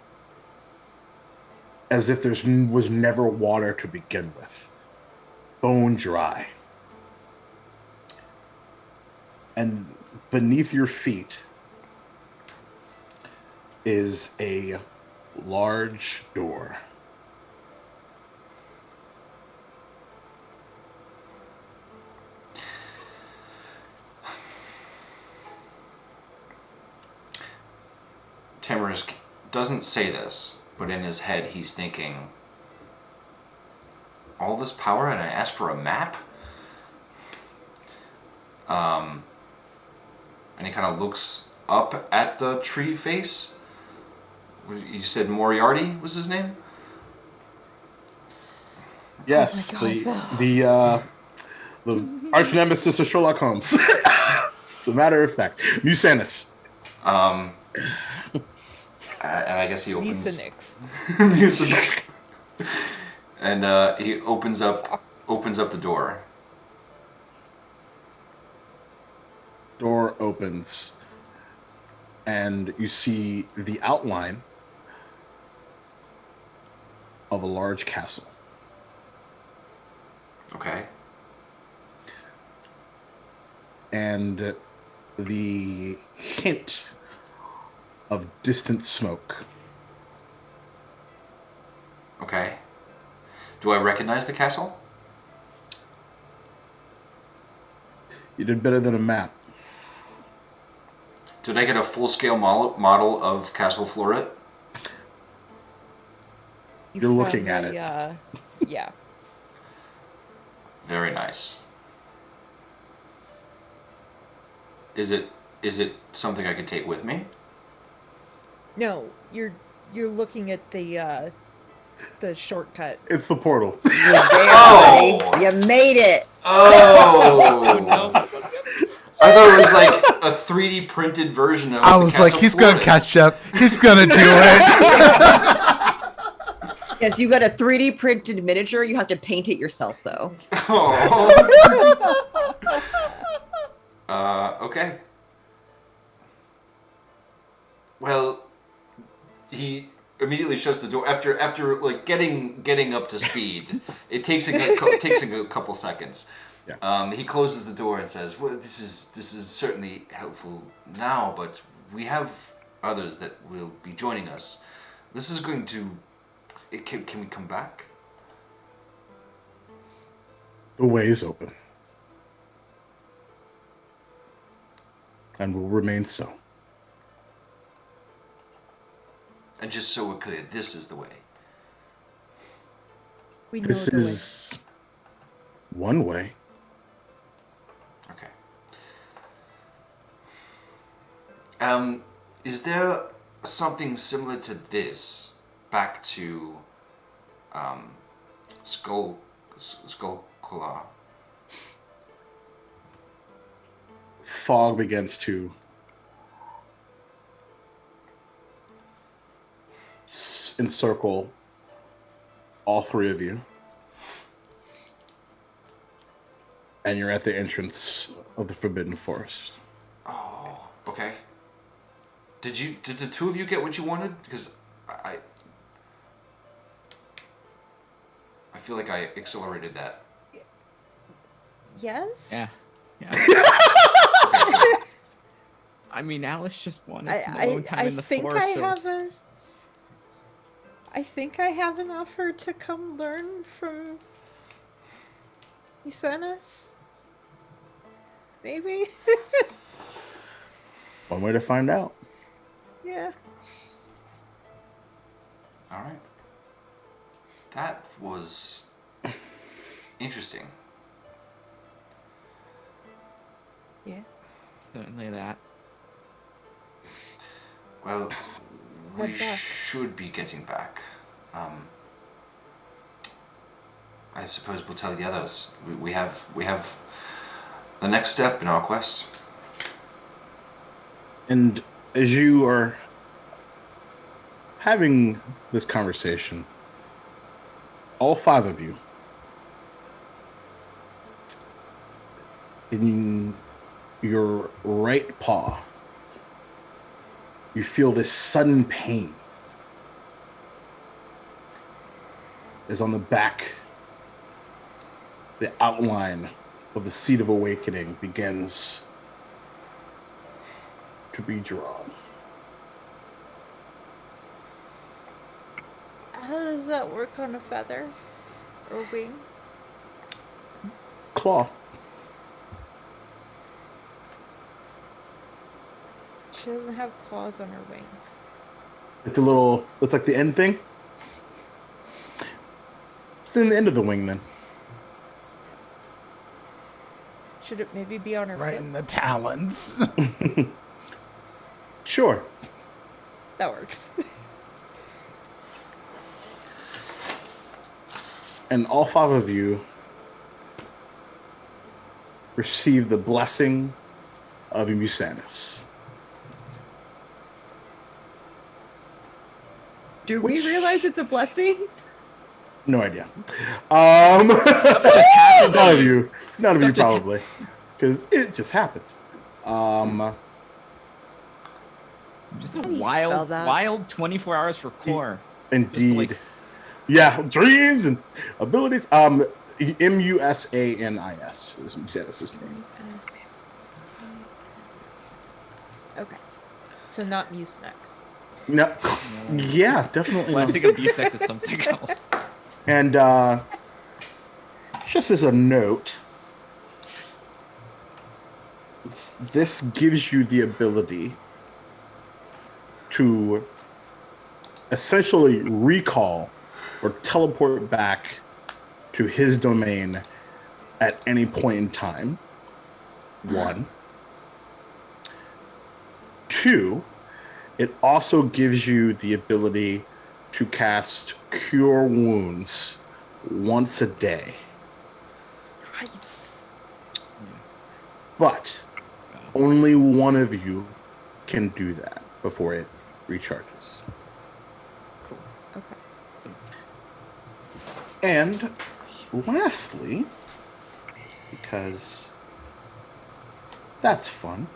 as if there was never water to begin with, bone dry. And beneath your feet is a large door. Tamarisk doesn't say this, but in his head he's thinking, all this power and I asked for a map? And he kind of looks up at the tree face. You said Moriarty was his name? Yes, Oh my God, the arch nemesis of Sherlock Holmes. As a matter of fact, Mucinus. And I guess he opens... Mucinix. Mucinix. And he opens up the door. Door opens, and you see the outline of a large castle. Okay. And the hint of distant smoke. Okay. Do I recognize the castle? You did better than a map. Did I get a full-scale model of Castle Floret? You're looking at it. Yeah. Very nice. Is it something I could take with me? No, you're looking at the shortcut. It's the portal. You're there, buddy. You made it. Oh no! I thought it was like a 3D printed version of. I was like, he's gonna catch up. He's gonna do it. Yes, you got a 3D printed miniature. You have to paint it yourself, though. Okay. Well, he immediately shuts the door after like getting up to speed. It takes a couple seconds. Yeah. He closes the door and says, "Well, this is certainly helpful now, but we have others that will be joining us. This is going to. Can we come back?" The way is open. And will remain so. And just so we're clear, this is the way. We know This the way. is one way. Okay. Is there something similar to this back to Skqall? Fog begins to encircle all three of you. And you're at the entrance of the Forbidden Forest. Oh, okay. Did the two of you get what you wanted? Because I feel like I accelerated that. Yes? Yeah. I mean, Alice just wanted some alone time in the forest. I think I have an offer to come learn from Yusenis. Maybe? One way to find out. Yeah. All right. That was interesting. Yeah. Certainly that. Well, we Head back. should be getting back. I suppose we'll tell the others. We have the next step in our quest. And as you are having this conversation, all five of you, in your right paw, you feel this sudden pain as on the back, the outline of the Seed of Awakening begins to be drawn. How does that work on a feather? Or wing? Claw. She doesn't have claws on her wings. Like the little, it's like the end thing. It's in the end of the wing then. Should it maybe be on her Right foot? in the talons. Sure. That works. And all five of you receive the blessing of Yusenis. Do we realize it's a blessing? No idea. Just happened. None of you Stuff just probably, because it just happened. Just a do you spell that? wild 24 hours for core. Indeed. Yeah, dreams and abilities. Musanis is Yusenis' name. S- Okay. So not Muse next. No. Yeah, definitely. not. Blessing of next to something else. And just as a note, this gives you the ability to essentially recall or teleport back to his domain at any point in time. One. Two, it also gives you the ability to cast Cure Wounds once a day. Nice. But only one of you can do that before it recharges. Okay. So, And lastly, because that's fun,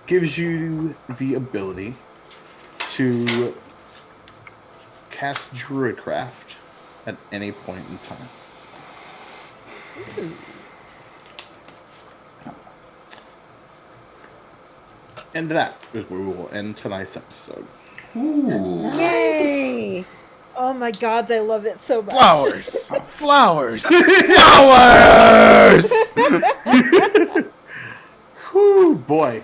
gives you the ability to cast Druidcraft at any point in time. And that is where we will end tonight's episode. Ooh. Yay! Oh my god, I love it so much. Flowers! Flowers! Flowers! Whew, boy.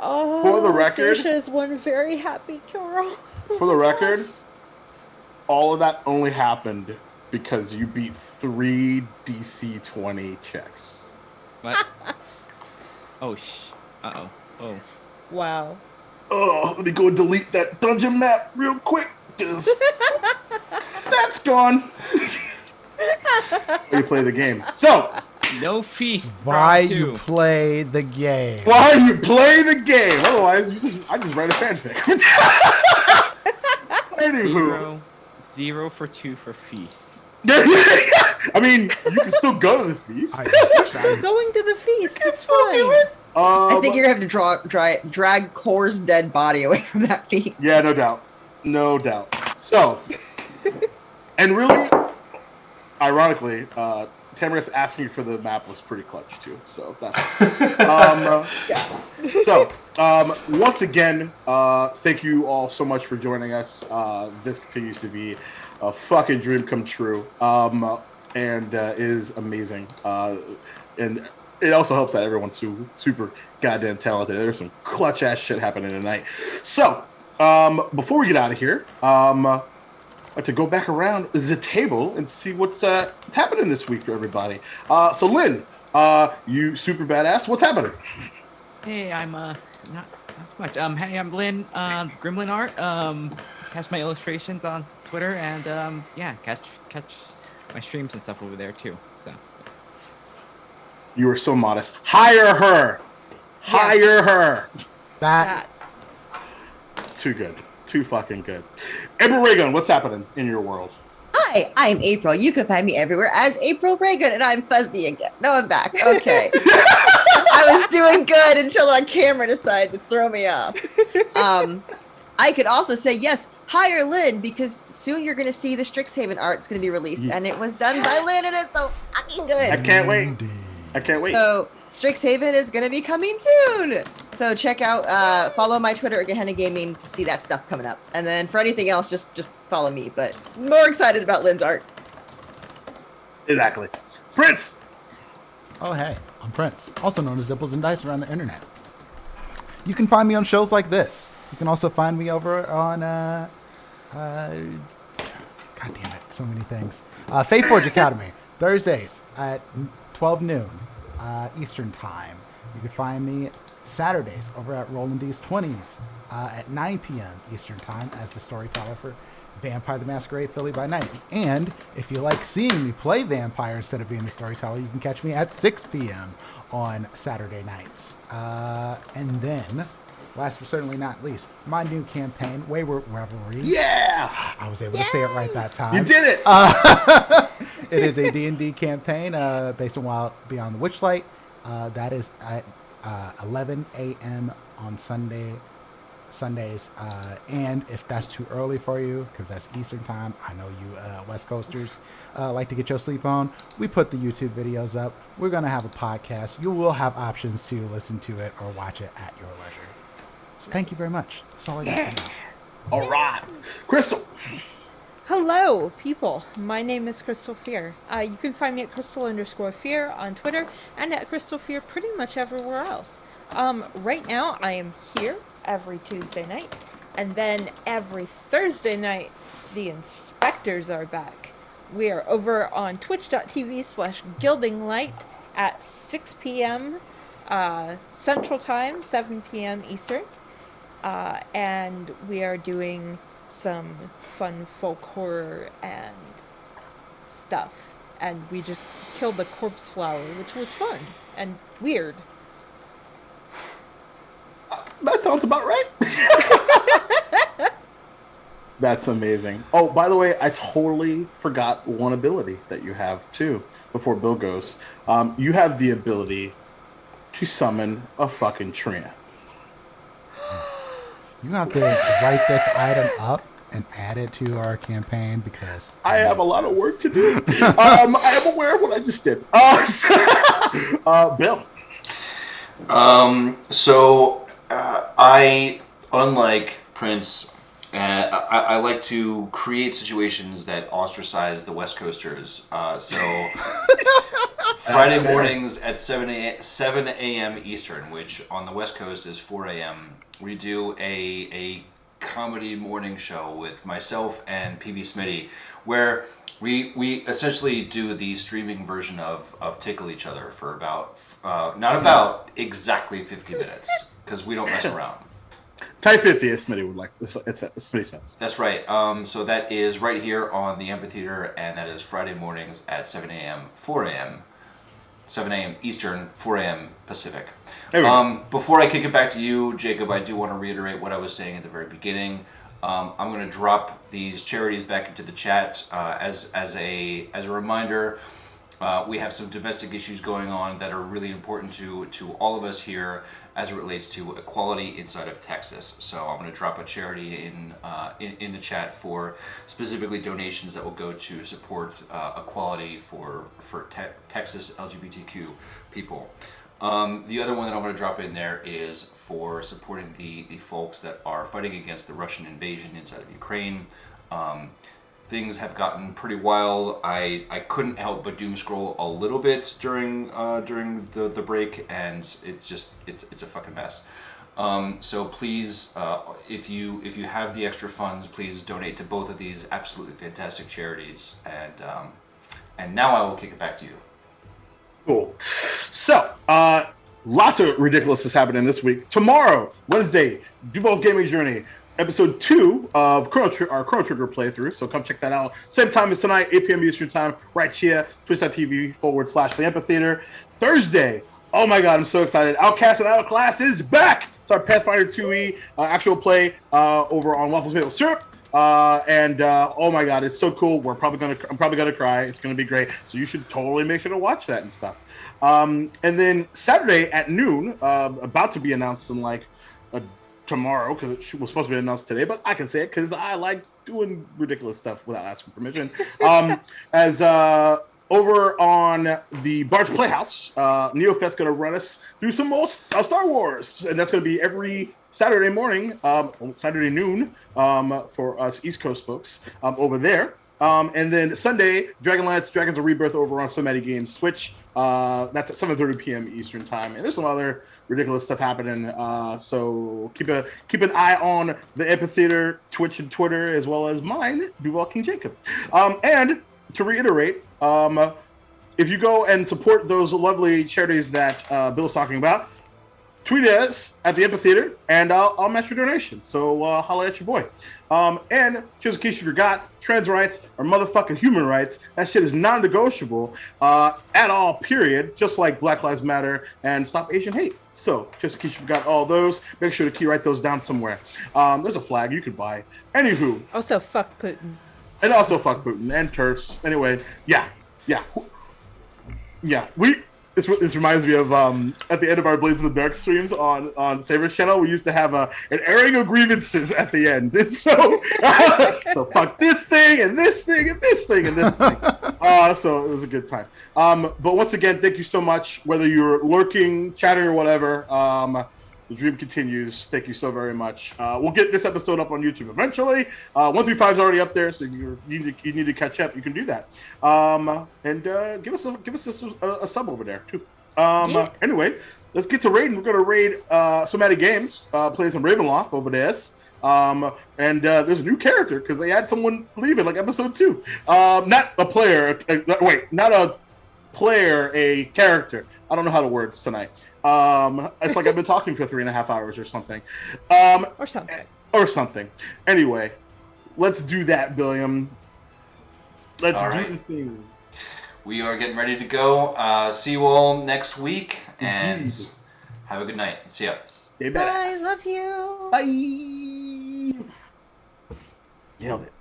Oh, For the record- Saoirse is one very happy girl. For the record, all of that only happened because you beat 3 DC 20 checks. What? Oh, uh-oh. Oh. Wow. Oh, let me go and delete that dungeon map real quick, because that's gone. You play the game. So, No feast. Why Round you two. play the game? while you play the game, otherwise, I just write a fanfic. Anywho. 0 for 2 for feast. I mean, you can still go to the feast. We're still going to the feast. It's fine. I think you're gonna have to drag Core's dead body away from that feat. Yeah, no doubt. No doubt. So, and really, ironically, Tamara's asking you for the map was pretty clutch too. So that's So, once again, thank you all so much for joining us. This continues to be a fucking dream come true, and is amazing. And it also helps that everyone's super goddamn talented. There's some clutch ass shit happening tonight. So, before we get out of here, I'd like to go back around the table and see what's happening this week for everybody. So, Lynn, you super badass. What's happening? Hey, I'm not much. Hey, I'm Lynn, Gremlin Art. Catch my illustrations on Twitter, and yeah, catch my streams and stuff over there too. So You are so modest. Hire her. Hire her. That Too good. Too fucking good. April Reagan, what's happening in your world? Hi, I'm April. You can find me everywhere as April Reagan, and I'm fuzzy again. No, I'm back. Okay. I was doing good until our camera decided to throw me off. I could also say, yes, hire Lynn, because soon you're going to see the Strixhaven art. It's going to be released, and it was done by Lynn, and it's so fucking good. I can't wait. I can't wait. So Strixhaven is going to be coming soon. So check out, follow my Twitter, Gehenna Gaming, to see that stuff coming up. And then for anything else, just follow me. But more excited about Lynn's art. Exactly. Prince! Oh, hey, I'm Prince, also known as Dimples and Dice around the internet. You can find me on shows like this. You can also find me over on, God damn it, so many things. Fate Forge Academy, Thursdays at 12 noon Eastern Time. You can find me Saturdays over at Rollin' These 20s at 9 p.m. Eastern Time as the storyteller for Vampire the Masquerade Philly by Night. And if you like seeing me play Vampire instead of being the storyteller, you can catch me at 6 p.m. on Saturday nights. And then, last but certainly not least, my new campaign, Wayward Revelry. Yeah! I was able to say it right that time. You did it! It is a D&D campaign based on Wild Beyond the Witchlight. That is at 11 a.m. on Sundays. And if that's too early for you, because that's Eastern time, I know you West Coasters like to get your sleep on, we put the YouTube videos up. We're going to have a podcast. You will have options to listen to it or watch it at your leisure. So thank you very much. That's all I got for now. All right. Crystal! Hello, people. My name is Crystal Fear. You can find me at Crystal_Fear on Twitter and at Crystal Fear pretty much everywhere else. Right now, I am here every Tuesday night, and then every Thursday night, the Inspectors are back. We are over on twitch.tv/gildinglight at 6 p.m. Central Time, 7 p.m. Eastern. And we are doing some fun folk horror and stuff. And we just killed the corpse flower, which was fun and weird. That sounds about right. That's amazing. Oh, by the way, I totally forgot one ability that you have too, before Bill goes. You have the ability to summon a fucking Trina. You have to write this item up and add it to our campaign because I have a missed lot of work this. to do. I am aware of what I just did. Bill. I, unlike Prince, I like to create situations that ostracize the West Coasters. So Friday mornings at 7 a.m. Eastern, which on the West Coast is 4 a.m., we do a comedy morning show with myself and PB Smitty, where we essentially do the streaming version of Tickle Each Other for not exactly 50 minutes, because we don't mess around. Type 50, as Smitty would like. Smitty says. That's right. So that is right here on the amphitheater, and that is Friday mornings at 7 a.m., 4 a.m., 7 a.m. Eastern, 4 a.m. Pacific. Before I kick it back to you, Jacob, I do want to reiterate what I was saying at the very beginning. I'm going to drop these charities back into the chat as a reminder. We have some domestic issues going on that are really important to all of us here as it relates to equality inside of Texas. So I'm going to drop a charity in the chat for specifically donations that will go to support equality for Texas LGBTQ people. The other one that I'm going to drop in there is for supporting the folks that are fighting against the Russian invasion inside of Ukraine. Things have gotten pretty wild. I couldn't help but doom scroll a little bit during the break, and it's a fucking mess. So please, if you have the extra funds, please donate to both of these absolutely fantastic charities. And now I will kick it back to you. Cool. So, lots of ridiculousness happening this week. Tomorrow, Wednesday, Duval's Gaming Journey, episode 2 of our Chrono Trigger playthrough. So come check that out. Same time as tonight, 8 p.m. Eastern time, right here, twitch.tv/the amphitheater. Thursday, oh my god, I'm so excited. Outcast and Outclass is back. It's our Pathfinder 2e actual play over on Waffles Maple Syrup. Oh my god, it's so cool. I'm probably gonna cry. It's gonna be great. So you should totally make sure to watch that and stuff. And then Saturday at noon, about to be announced in like tomorrow, because it was supposed to be announced today, but I can say it because I like doing ridiculous stuff without asking permission. As over on the Bart's Playhouse, NeoFest's going to run us through some more Star Wars, and that's going to be every Saturday morning, Saturday noon, for us East Coast folks over there. And then Sunday, Dragonlance, Dragons of Rebirth over on So Many Games Switch. That's at 7:30 p.m. Eastern time, and there's some other ridiculous stuff happening. So keep an eye on the amphitheater, Twitch and Twitter, as well as mine, Duval King Jacob. And to reiterate, if you go and support those lovely charities that Bill's talking about, tweet at us at the amphitheater, and I'll match your donation. So holla at your boy. And just in case you forgot, trans rights are motherfucking human rights. That shit is non-negotiable at all, period. Just like Black Lives Matter and Stop Asian Hate. So just in case you forgot all those, make sure to write those down somewhere. There's a flag you could buy. Anywho. Also, fuck Putin. And also fuck Putin and TERFs. Anyway, yeah. This reminds me of at the end of our Blades in the Dark streams on Saber's channel, we used to have an airing of grievances at the end. And so fuck this thing and this thing and this thing and this thing. So it was a good time. But once again, thank you so much. Whether you're lurking, chatting, or whatever, the dream continues. Thank you so very much. We'll get this episode up on YouTube eventually. 135 is already up there, so you need to catch up. You can do that. And give us a sub over there too. Anyway, let's get to raiding. We're gonna raid So Many Games, playing some Ravenloft over there. And there's a new character because they had someone leave in like episode 2. Not a player. Not a player. A character. I don't know how to words tonight. It's like I've been talking for 3.5 hours or something. Or something. Anyway, let's do that, Billiam. Let's do the thing. We are getting ready to go. See you all next week, and have a good night. See ya. Bye. Love you. Bye. Nailed it.